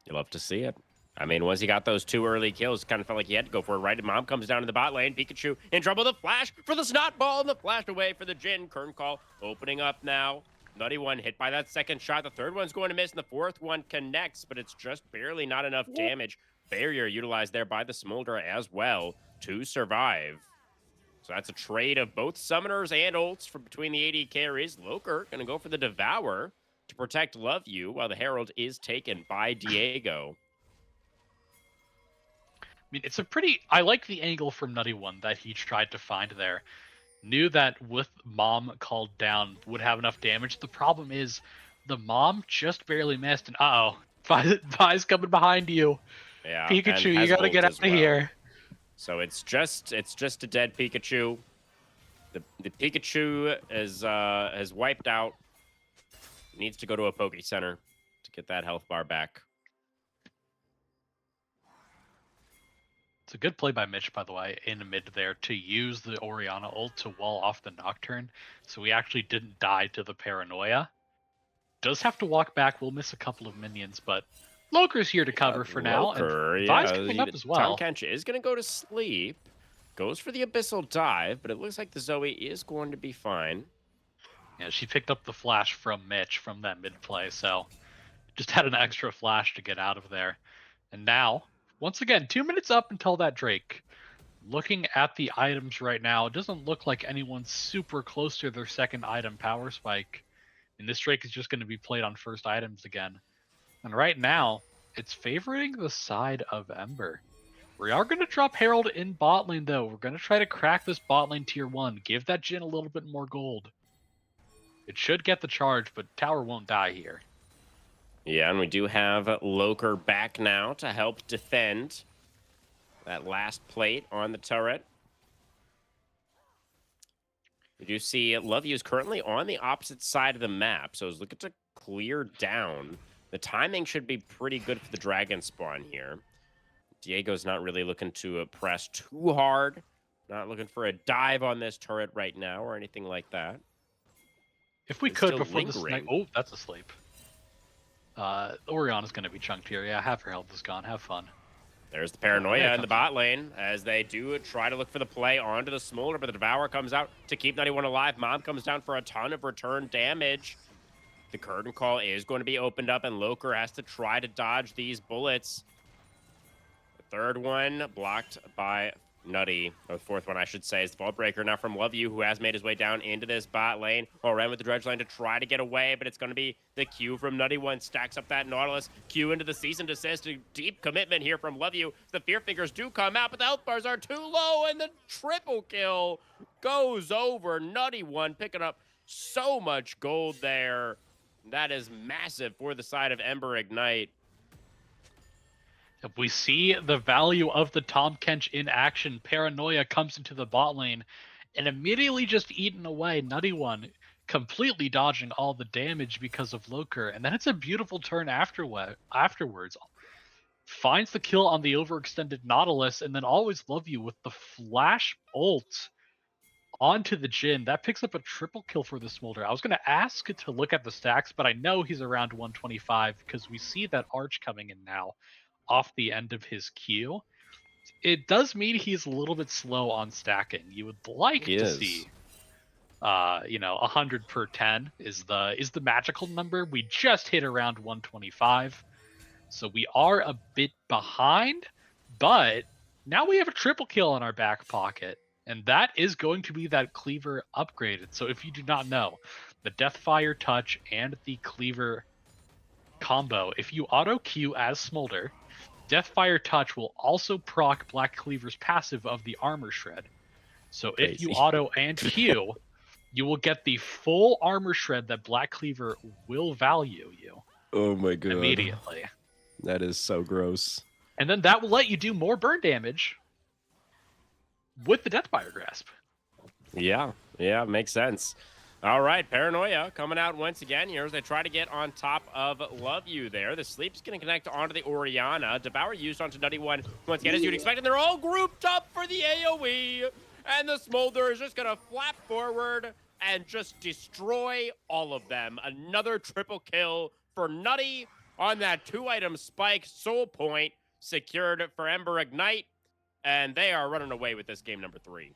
You love to see it. I mean, once he got those 2 early kills, kind of felt like he had to go for it, right? And Mom comes down to the bot lane. Pikachu in trouble. The flash for the Snot Ball and the flash away for the Jhin. Kern Call opening up now. Nutty one hit by that second shot. The third one's going to miss, and the fourth one connects, but it's just barely not enough damage. Barrier utilized there by the Smolder as well to survive. So that's a trade of both summoners and ults from between the AD carries. Loker going to go for the Devour to protect Love You while the Herald is taken by Diego. I mean, it's a pretty... I like the angle from Nutty One that he tried to find there. Knew that with Mom called down would have enough damage. The problem is the Mom just barely missed, and uh-oh. Vi's coming behind you. Yeah, Pikachu, you gotta get out of here. So it's just a dead Pikachu. The Pikachu is wiped out. Needs to go to a Poke Center to get that health bar back. It's a good play by Mitch, by the way, in the mid there to use the Orianna ult to wall off the Nocturne, so we actually didn't die to the Paranoia. Does have to walk back. We'll miss a couple of minions, but Loker's here to cover for now. And Vi's coming up as well. Tom Kench is going to go to sleep. Goes for the Abyssal Dive, but it looks like the Zoe is going to be fine. Yeah, she picked up the flash from Mitch from that mid play, so just had an extra flash to get out of there. And now, once again, 2 minutes up until that Drake. Looking at the items right now, it doesn't look like anyone's super close to their second item, Power Spike. And this Drake is just going to be played on first items again. And right now, it's favoring the side of Ember. We are going to drop Herald in bot lane, though. We're going to try to crack this bot lane tier 1. Give that Jhin a little bit more gold. It should get the charge, but tower won't die here. Yeah, and we do have Loker back now to help defend that last plate on the turret. We do see Love You is currently on the opposite side of the map, so he's looking to clear down. The timing should be pretty good for the dragon spawn here. Diego's not really looking to press too hard. Not looking for a dive on this turret right now or anything like that. If we could before this night... Oh, that's asleep. Orianna's going to be chunked here. Yeah, half her health is gone. Have fun. There's the Paranoia in the bot lane as they do try to look for the play onto the Smolder, but the Devour comes out to keep 91 alive. Mom comes down for a ton of return damage. The Curtain Call is going to be opened up, and Loker has to try to dodge these bullets. The third one blocked by Nutty, or the fourth one, I should say, is the Vault Breaker now from Love You, who has made his way down into this bot lane. Or ran with the Dredge lane to try to get away, but it's going to be the Q from Nutty One. Stacks up that Nautilus. Q into the Cease and Desist. A deep commitment here from Love You. The Fear Fingers do come out, but the health bars are too low, and the triple kill goes over. Nutty One picking up so much gold there. That is massive for the side of Ember Ignite. If we see the value of the Tom Kench in action, Paranoia comes into the bot lane and immediately just eaten away. Nutty One completely dodging all the damage because of Loker. And then it's a beautiful turn afterwards. Finds the kill on the overextended Nautilus and then Always Love You with the flash ult onto the Jhin. That picks up a triple kill for the Smolder. I was going to ask to look at the stacks, but I know he's around 125 because we see that Arch coming in now off the end of his Q. It does mean he's a little bit slow on stacking. You would like to see 100 per 10 is the magical number. We just hit around 125. So we are a bit behind, but now we have a triple kill in our back pocket. And that is going to be that cleaver upgraded. So if you do not know, the Deathfire Touch and the cleaver combo, if you auto Q as Smolder, Deathfire Touch will also proc Black Cleaver's passive of the Armor Shred. So if you Crazy. auto and Q, you will get the full Armor Shred that Black Cleaver will value you Oh my god. immediately. That is so gross. And then that will let you do more burn damage with the Deathfire Grasp. Yeah, makes sense. All right, Paranoia coming out once again here as they try to get on top of Love You there. The Sleep's going to connect onto the Orianna. Devour used onto Nutty One once again, as you'd expect, and they're all grouped up for the AoE. And the Smolder is just going to flap forward and just destroy all of them. Another triple kill for Nutty on that 2-item spike. Soul Point secured for Ember Ignite, and they are running away with this game number 3.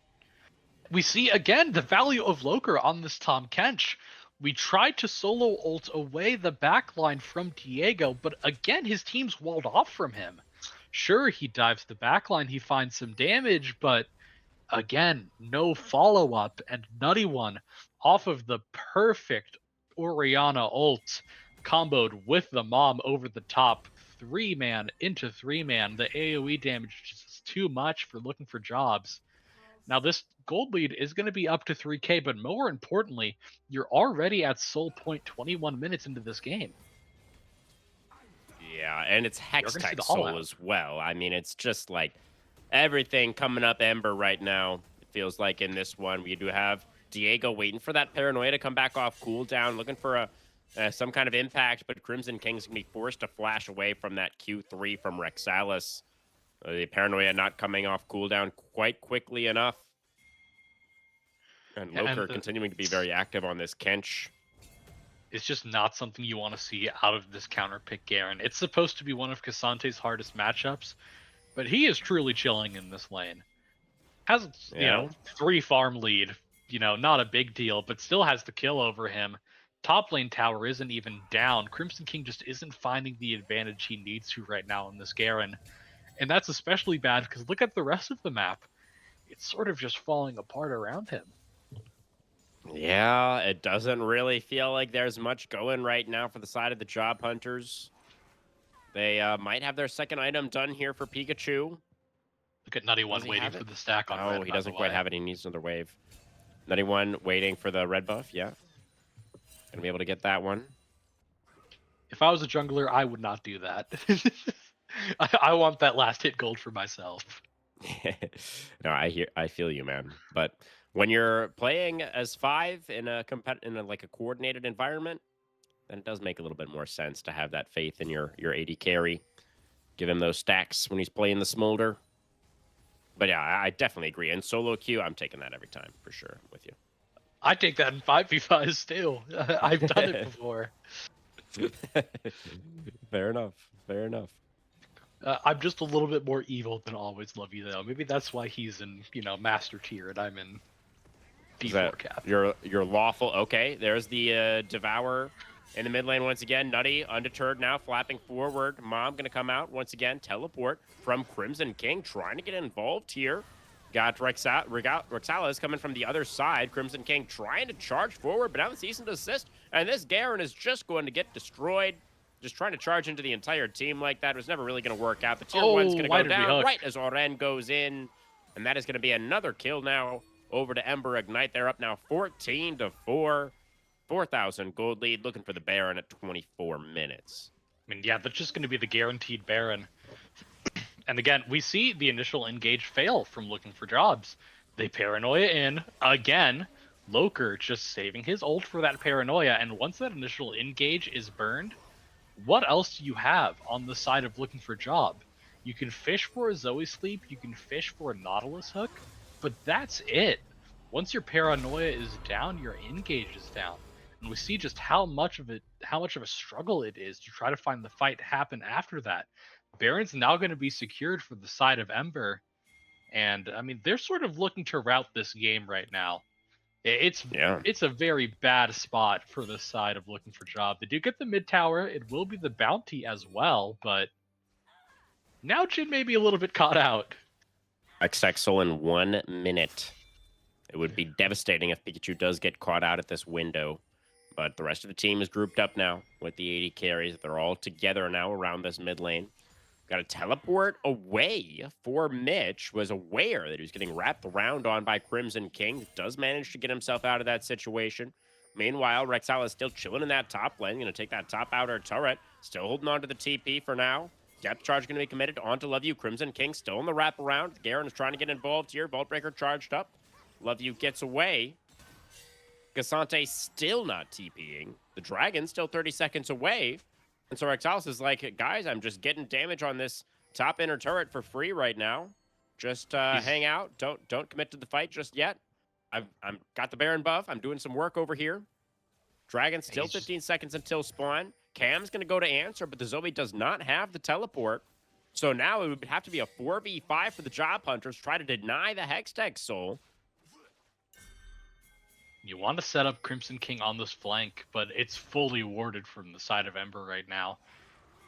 We see again the value of Loker on this Tom Kench. We tried to solo ult away the backline from Diego, but again his team's walled off from him. Sure, he dives the backline, he finds some damage, but again, no follow-up, and Nutty One off of the perfect Orianna ult comboed with the Mom over the top, 3-man into 3-man. The AoE damage is just too much for looking for jobs. Now, this gold lead is going to be up to 3K, but more importantly, you're already at Soul Point 21 minutes into this game. Yeah, and it's Hextech Soul as well. I mean, it's just like everything coming up Ember right now. It feels like in this one, we do have Diego waiting for that Paranoia to come back off cooldown, looking for some kind of impact, but Crimson King's going to be forced to flash away from that Q3 from Rexalis. The Paranoia not coming off cooldown quite quickly enough. And Loker continuing to be very active on this Kench. It's just not something you want to see out of this counter pick Garen. It's supposed to be one of Casante's hardest matchups, but he is truly chilling in this lane. Has, you know, 3 farm lead, you know, not a big deal, but still has the kill over him. Top lane tower isn't even down. Crimson King just isn't finding the advantage he needs to right now in this Garen. And that's especially bad because look at the rest of the map. It's sort of just falling apart around him. Yeah, it doesn't really feel like there's much going right now for the side of the Job Hunters. They might have their second item done here for Pikachu. Look at Nutty One waiting for the stack on red. Oh, he doesn't quite have it. He needs another wave. Nutty One waiting for the red buff, yeah. Gonna be able to get that one. If I was a jungler, I would not do that. I want that last hit gold for myself. No, I feel you, man. But when you're playing as 5 in a like a coordinated environment, then it does make a little bit more sense to have that faith in your AD carry. Give him those stacks when he's playing the Smolder. But yeah, I definitely agree. And solo queue, I'm taking that every time for sure with you. I take that in 5v5s too. I've done it before. Fair enough. Fair enough. I'm just a little bit more evil than Always Love You, though. Maybe that's why he's in, you know, Master Tier and I'm in D4 cap. You're lawful. Okay, there's the Devour in the mid lane once again. Nutty, undeterred now, flapping forward. Mom going to come out once again. Teleport from Crimson King, trying to get involved here. Got Rexalis coming from the other side. Crimson King trying to charge forward, but now the cease and desist. And this Garen is just going to get destroyed. Just trying to charge into the entire team like that was never really going to work out. The tier 1's going to go down right as Oren goes in. And that is going to be another kill now over to Ember Ignite. They're up now 14-4. 4,000 gold lead, looking for the Baron at 24 minutes. I mean, yeah, that's just going to be the guaranteed Baron. And again, we see the initial engage fail from looking for jobs. They Paranoia in again. Loker just saving his ult for that Paranoia. And once that initial engage is burned, what else do you have on the side of looking for job? You can fish for a Zoe Sleep, you can fish for a Nautilus Hook, but that's it. Once your Paranoia is down, your engage is down. And we see just how much of a struggle it is to try to find the fight happen after that. Baron's now going to be secured for the side of Ember. And I mean, they're sort of looking to route this game right now. It's a very bad spot for the side of looking for job. They do get the mid tower. It will be the bounty as well, but now Jin may be a little bit caught out. Xexel in 1 minute. It would be devastating if Pikachu does get caught out at this window. But the rest of the team is grouped up now with the 80 carries. They're all together now around this mid lane. Got a teleport away for Mitch. Was aware that he was getting wrapped around on by Crimson King. Does manage to get himself out of that situation. Meanwhile, Rexala is still chilling in that top lane. Going to take that top outer turret. Still holding on to the TP for now. Depth charge going to be committed onto Love You. Crimson King still in the wraparound. Garen is trying to get involved here. Vault Breaker charged up. Love You gets away. Gasante still not TPing. The Dragon still 30 seconds away. And so Rexalis is like, guys, I'm just getting damage on this top inner turret for free right now. Just hang out. Don't commit to the fight just yet. I'm got the Baron buff. I'm doing some work over here. Dragon still 15 seconds until spawn. Cam's going to go to answer, but the Zoe does not have the teleport. So now it would have to be a 4v5 for the Job Hunters. Try to deny the Hextech Soul. You want to set up Crimson King on this flank, but it's fully warded from the side of Ember right now.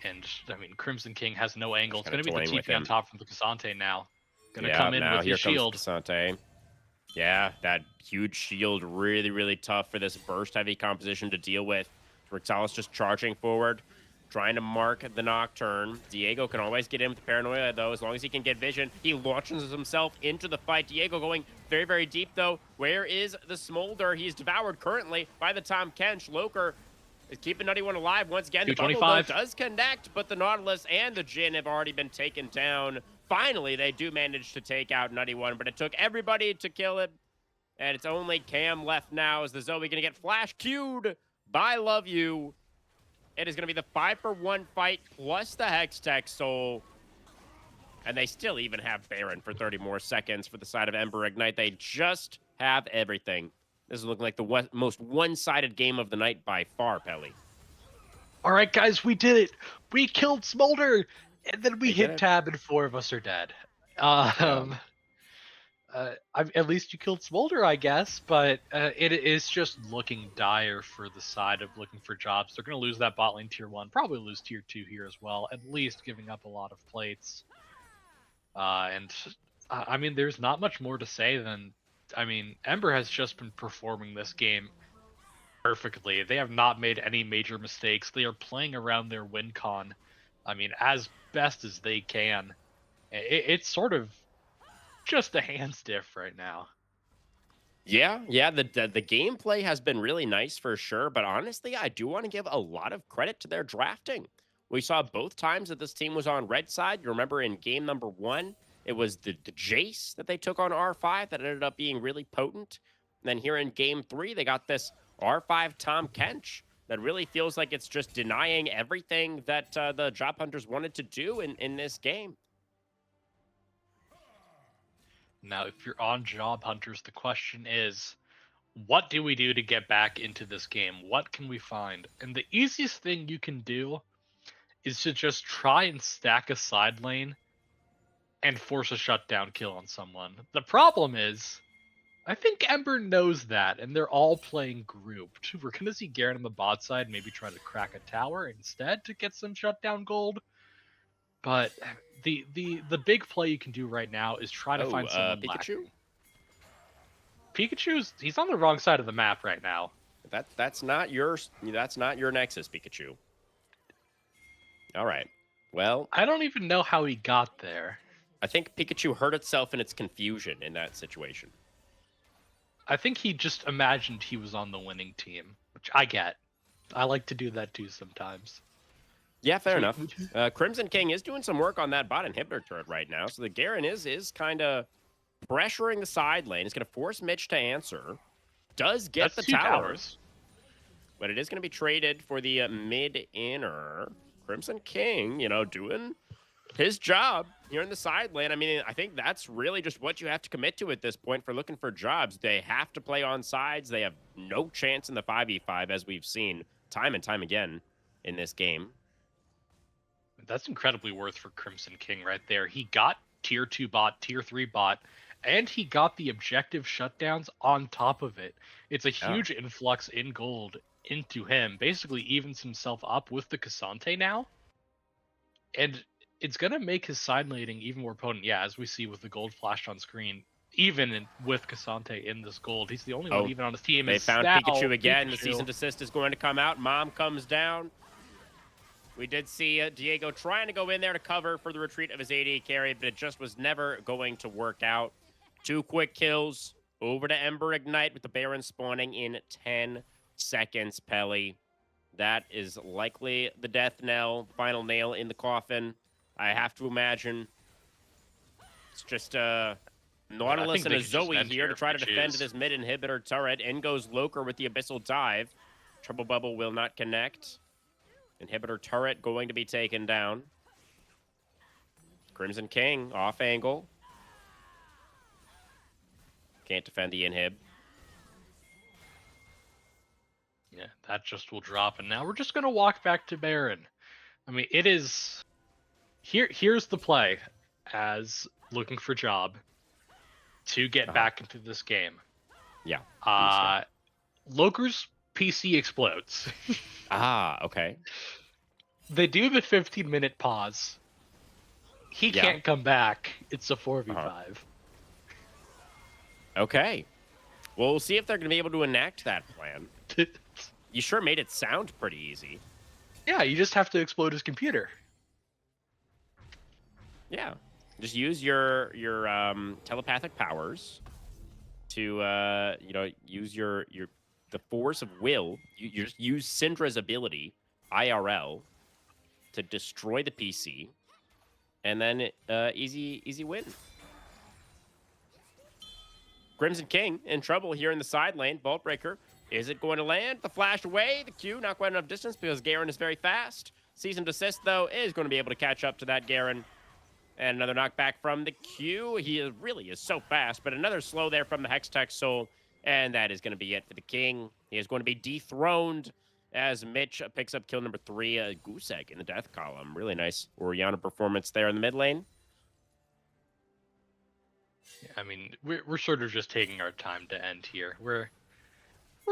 And, I mean, Crimson King has no angle. It's going to be the TP on top from the Cassante now. Going to come in with his shield. Cassante. Yeah, that huge shield, really, really tough for this burst-heavy composition to deal with. Rexalis just charging forward, trying to mark the Nocturne. Diego can always get in with the Paranoia, though, as long as he can get vision. He launches himself into the fight. Diego going very, very deep, though. Where is the Smolder? He's devoured currently by the Tom Kench. Loker is keeping Nutty One alive. Once again, the bubble though does connect, but the Nautilus and the Jhin have already been taken down. Finally, they do manage to take out Nutty One, but it took everybody to kill him. And it's only Cam left now. Is the Zoe going to get flash queued by Love You? It is going to be the 5-for-1 fight plus the Hextech Soul. And they still even have Baron for 30 more seconds for the side of Ember Ignite. They just have everything. This is looking like the most one-sided game of the night by far, Pelly. All right, guys, we did it. We killed Smolder. And then we hit tab and 4 of us are dead. At least you killed Smolder, I guess, but it is just looking dire for the side of looking for jobs. They're going to lose that bot lane tier 1, probably lose tier 2 here as well, at least giving up a lot of plates. I mean, there's not much more to say than, I mean, Ember has just been performing this game perfectly. They have not made any major mistakes. They are playing around their win con, I mean, as best as they can. It's sort of just a hands diff right now. Yeah, the gameplay has been really nice for sure, but honestly, I do want to give a lot of credit to their drafting. We saw both times that this team was on red side. You remember in game number 1, it was the Jace that they took on R5 that ended up being really potent. And then here in game 3, they got this R5 Tom Kench that really feels like it's just denying everything that the Job Hunters wanted to do in this game. Now, if you're on Job Hunters, the question is, what do we do to get back into this game? What can we find? And the easiest thing you can do is to just try and stack a side lane and force a shutdown kill on someone. The problem is, I think Ember knows that, and they're all playing grouped. We're going to see Garen on the bot side maybe try to crack a tower instead to get some shutdown gold. But the big play you can do right now is try to find someone Pikachu? He's on the wrong side of the map right now. That's not your Nexus, Pikachu. All right. Well, I don't even know how he got there. I think Pikachu hurt itself in its confusion in that situation. I think he just imagined he was on the winning team, which I get. I like to do that too sometimes. Yeah, fair enough. Crimson King is doing some work on that bot inhibitor turret right now, so the Garen is kind of pressuring the side lane. It's going to force Mitch to answer. Does get the towers. But it is going to be traded for the mid-inner. Crimson King, doing his job here in the side lane. I mean, I think that's really just what you have to commit to at this point for looking for jobs. They have to play on sides. They have no chance in the 5v5, as we've seen time and time again in this game. That's incredibly worth for Crimson King right there. He got tier 2 bot, tier 3 bot, and he got the objective shutdowns on top of it. It's a huge influx in gold into him. Basically evens himself up with the Cassante now. And it's going to make his side laning even more potent. Yeah, as we see with the gold flashed on screen, with Cassante in this gold, he's the only one Oh, even on his team they is found now Pikachu again. The cease Pikachu. and desist is going to come out. Mom comes down. We did see Diego trying to go in there to cover for the retreat of his AD carry, but it just was never going to work out. 2 quick kills over to Ember Ignite with the Baron spawning in 10 seconds, Pelly. That is likely the death knell, the final nail in the coffin. I have to imagine it's just I mean, I Nautilus think and they a could just Zoe end here here to if try they to defend choose. this mid inhibitor turret. In goes Loker with the Abyssal Dive. Trouble Bubble will not connect. Inhibitor turret going to be taken down. Crimson King off angle. Can't defend the inhib. Yeah, that just will drop, and now we're just gonna walk back to Baron. I mean, it is here's the play as looking for job to get Uh-huh. back into this game. Yeah. Please, yeah. Uh Loker's PC explodes. Ah, okay. They do the 15-minute pause. He Yeah. can't come back. It's a Uh-huh. 4v5. Okay. Well, we'll see if they're going to be able to enact that plan. You sure made it sound pretty easy. Yeah, you just have to explode his computer. Yeah. Just use your telepathic powers to use your the force of will. You just use Syndra's ability IRL to destroy the PC, and then easy win. Crimson King in trouble here in the side lane. Vault Breaker. Is it going to land? The flash away. The Q not quite enough distance because Garen is very fast. Cease and desist, though, is going to be able to catch up to that Garen. And another knockback from the Q. Really is so fast, but another slow there from the Hextech Soul. And that is going to be it for the King. He is going to be dethroned as Mitch picks up kill number 3. Goose Egg in the death column. Really nice Oriana performance there in the mid lane. I mean, we're sort of just taking our time to end here. We're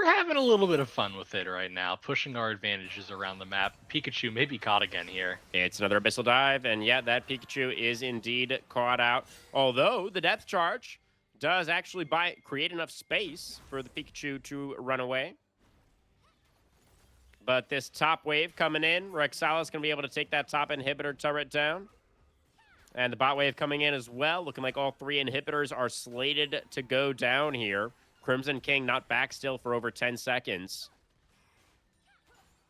having a little bit of fun with it right now, pushing our advantages around the map. Pikachu may be caught again here. It's another Abyssal Dive, and yeah, that Pikachu is indeed caught out. Although the Death Charge does actually create enough space for the Pikachu to run away. But this top wave coming in, Rexala's going to be able to take that top inhibitor turret down. And the bot wave coming in as well, looking like all 3 inhibitors are slated to go down here. Crimson King not back still for over 10 seconds.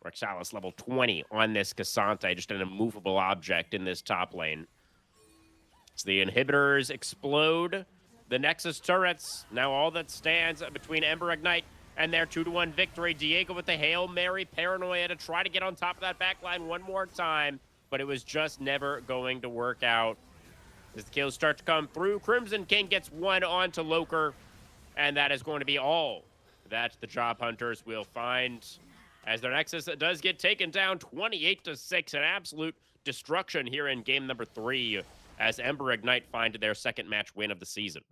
Rexalis level 20 on this Cassante, just an immovable object in this top lane. So the inhibitors explode. The Nexus turrets, now all that stands between Ember Ignite and their 2-1 victory. Diego with the Hail Mary paranoia to try to get on top of that backline one more time, but it was just never going to work out. As the kills start to come through, Crimson King gets one onto Loker, and that is going to be all that the Job Hunters will find as their Nexus does get taken down 28-6. An absolute destruction here in game number 3 as Ember Ignite find their second match win of the season.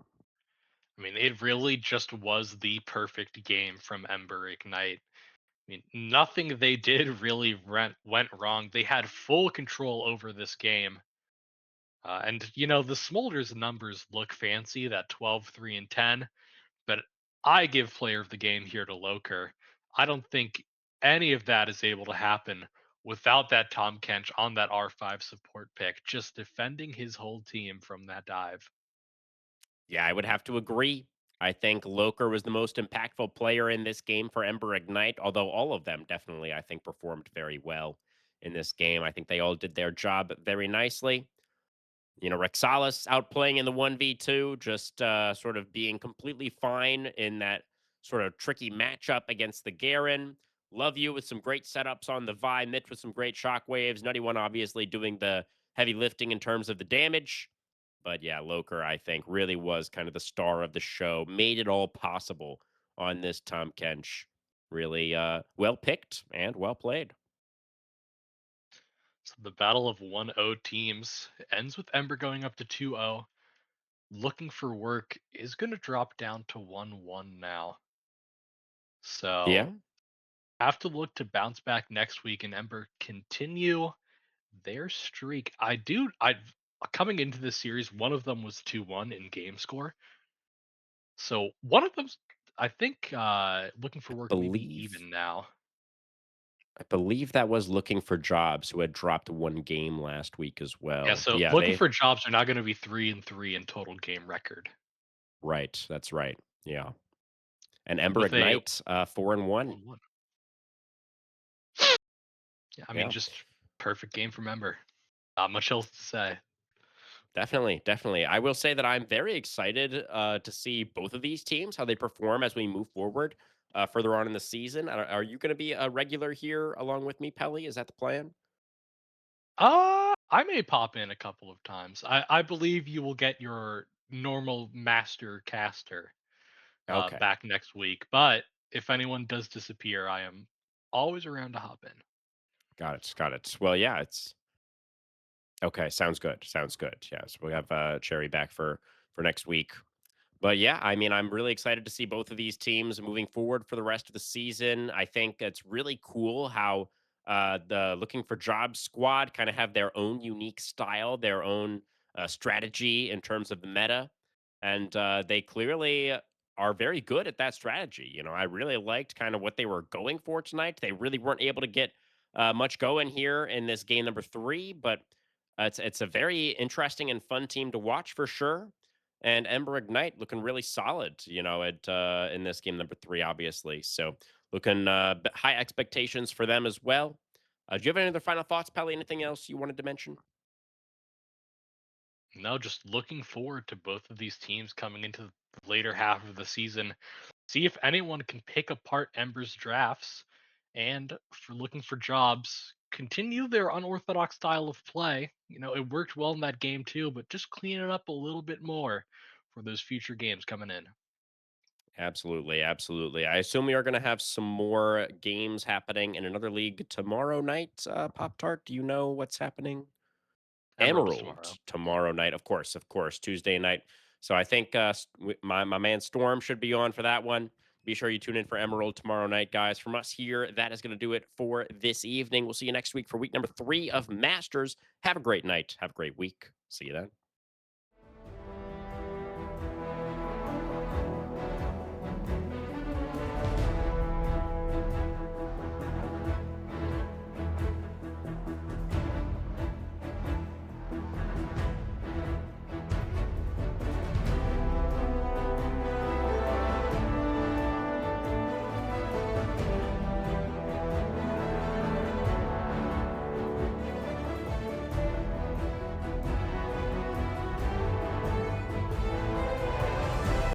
I mean, it really just was the perfect game from Ember Ignite. I mean, nothing they did really went wrong. They had full control over this game. And, the Smolder's numbers look fancy, that 12, 3, and 10. But I give player of the game here to Loker. I don't think any of that is able to happen without that Tom Kench on that R5 support pick, just defending his whole team from that dive. Yeah, I would have to agree. I think Loker was the most impactful player in this game for Ember Ignite, although all of them definitely, I think, performed very well in this game. I think they all did their job very nicely. Rexalis outplaying in the 1v2, just sort of being completely fine in that sort of tricky matchup against the Garen. Love you with some great setups on the Vi. Mitch with some great shockwaves. Nutty One obviously doing the heavy lifting in terms of the damage. But yeah, Loker, I think, really was kind of the star of the show. Made it all possible on this Tom Kench. Really well picked and well played. So the battle of 1-0 teams ends with Ember going up to 2-0. Looking for work is going to drop down to 1-1 now. Yeah. So have to look to bounce back next week and Ember continue their streak. I coming into this series, one of them was 2-1 in game score. So one of them's, I think, looking for I work maybe believe even now. I believe that was Looking for Jobs, who had dropped one game last week as Yeah, well. so Yeah, looking they for jobs are now going to be 3-3 in total game record right. That's right. Yeah. And Ember with a Ignite, 4-1. 1-1. Yeah, I mean, Yeah. just perfect game from Ember. Not much else to say. Definitely, definitely. I will say that I'm very excited to see both of these teams how they perform as we move forward further on in the season. Are you going to be a regular here along with me, Pelly? Is that the plan? I may pop in a couple of times. I believe you will get your normal master caster Okay, back next week, but if anyone does disappear, I am always around to hop in. got it, got it. Well, yeah, it's okay. Sounds good. Sounds good. Yes, we have Cherry back for next week. But yeah, I mean, I'm really excited to see both of these teams moving forward for the rest of the season. I think it's really cool how the Looking for Jobs squad kind of have their own unique style, their own strategy in terms of the meta. And they clearly are very good at that strategy. You know, I really liked kind of what they were going for tonight. They really weren't able to get much going here in this game number three, but it's a very interesting and fun team to watch for sure. And Ember Ignite looking really solid, you know, at in this game number three, obviously. So looking high expectations for them as well. Do you have any other final thoughts, Pelly? Anything else you wanted to mention? No, just looking forward to both of these teams coming into the later half of the season. See if anyone can pick apart Ember's drafts, and for looking for jobs, continue their unorthodox style of play. You know, it worked well in that game too, but just clean it up a little bit more for those future games coming in. Absolutely, absolutely. I assume we are going to have some more games happening in another league tomorrow night. Pop Tart, do you know what's happening? Emeralds Emerald tomorrow. tomorrow night, of course, Tuesday night. So I think my man Storm should be on for that one. Be sure you tune in for Emerald tomorrow night, guys. From us here, that is going to do it for this evening. We'll see you next week for week number three of Masters. Have a great night. Have a great week. See you then.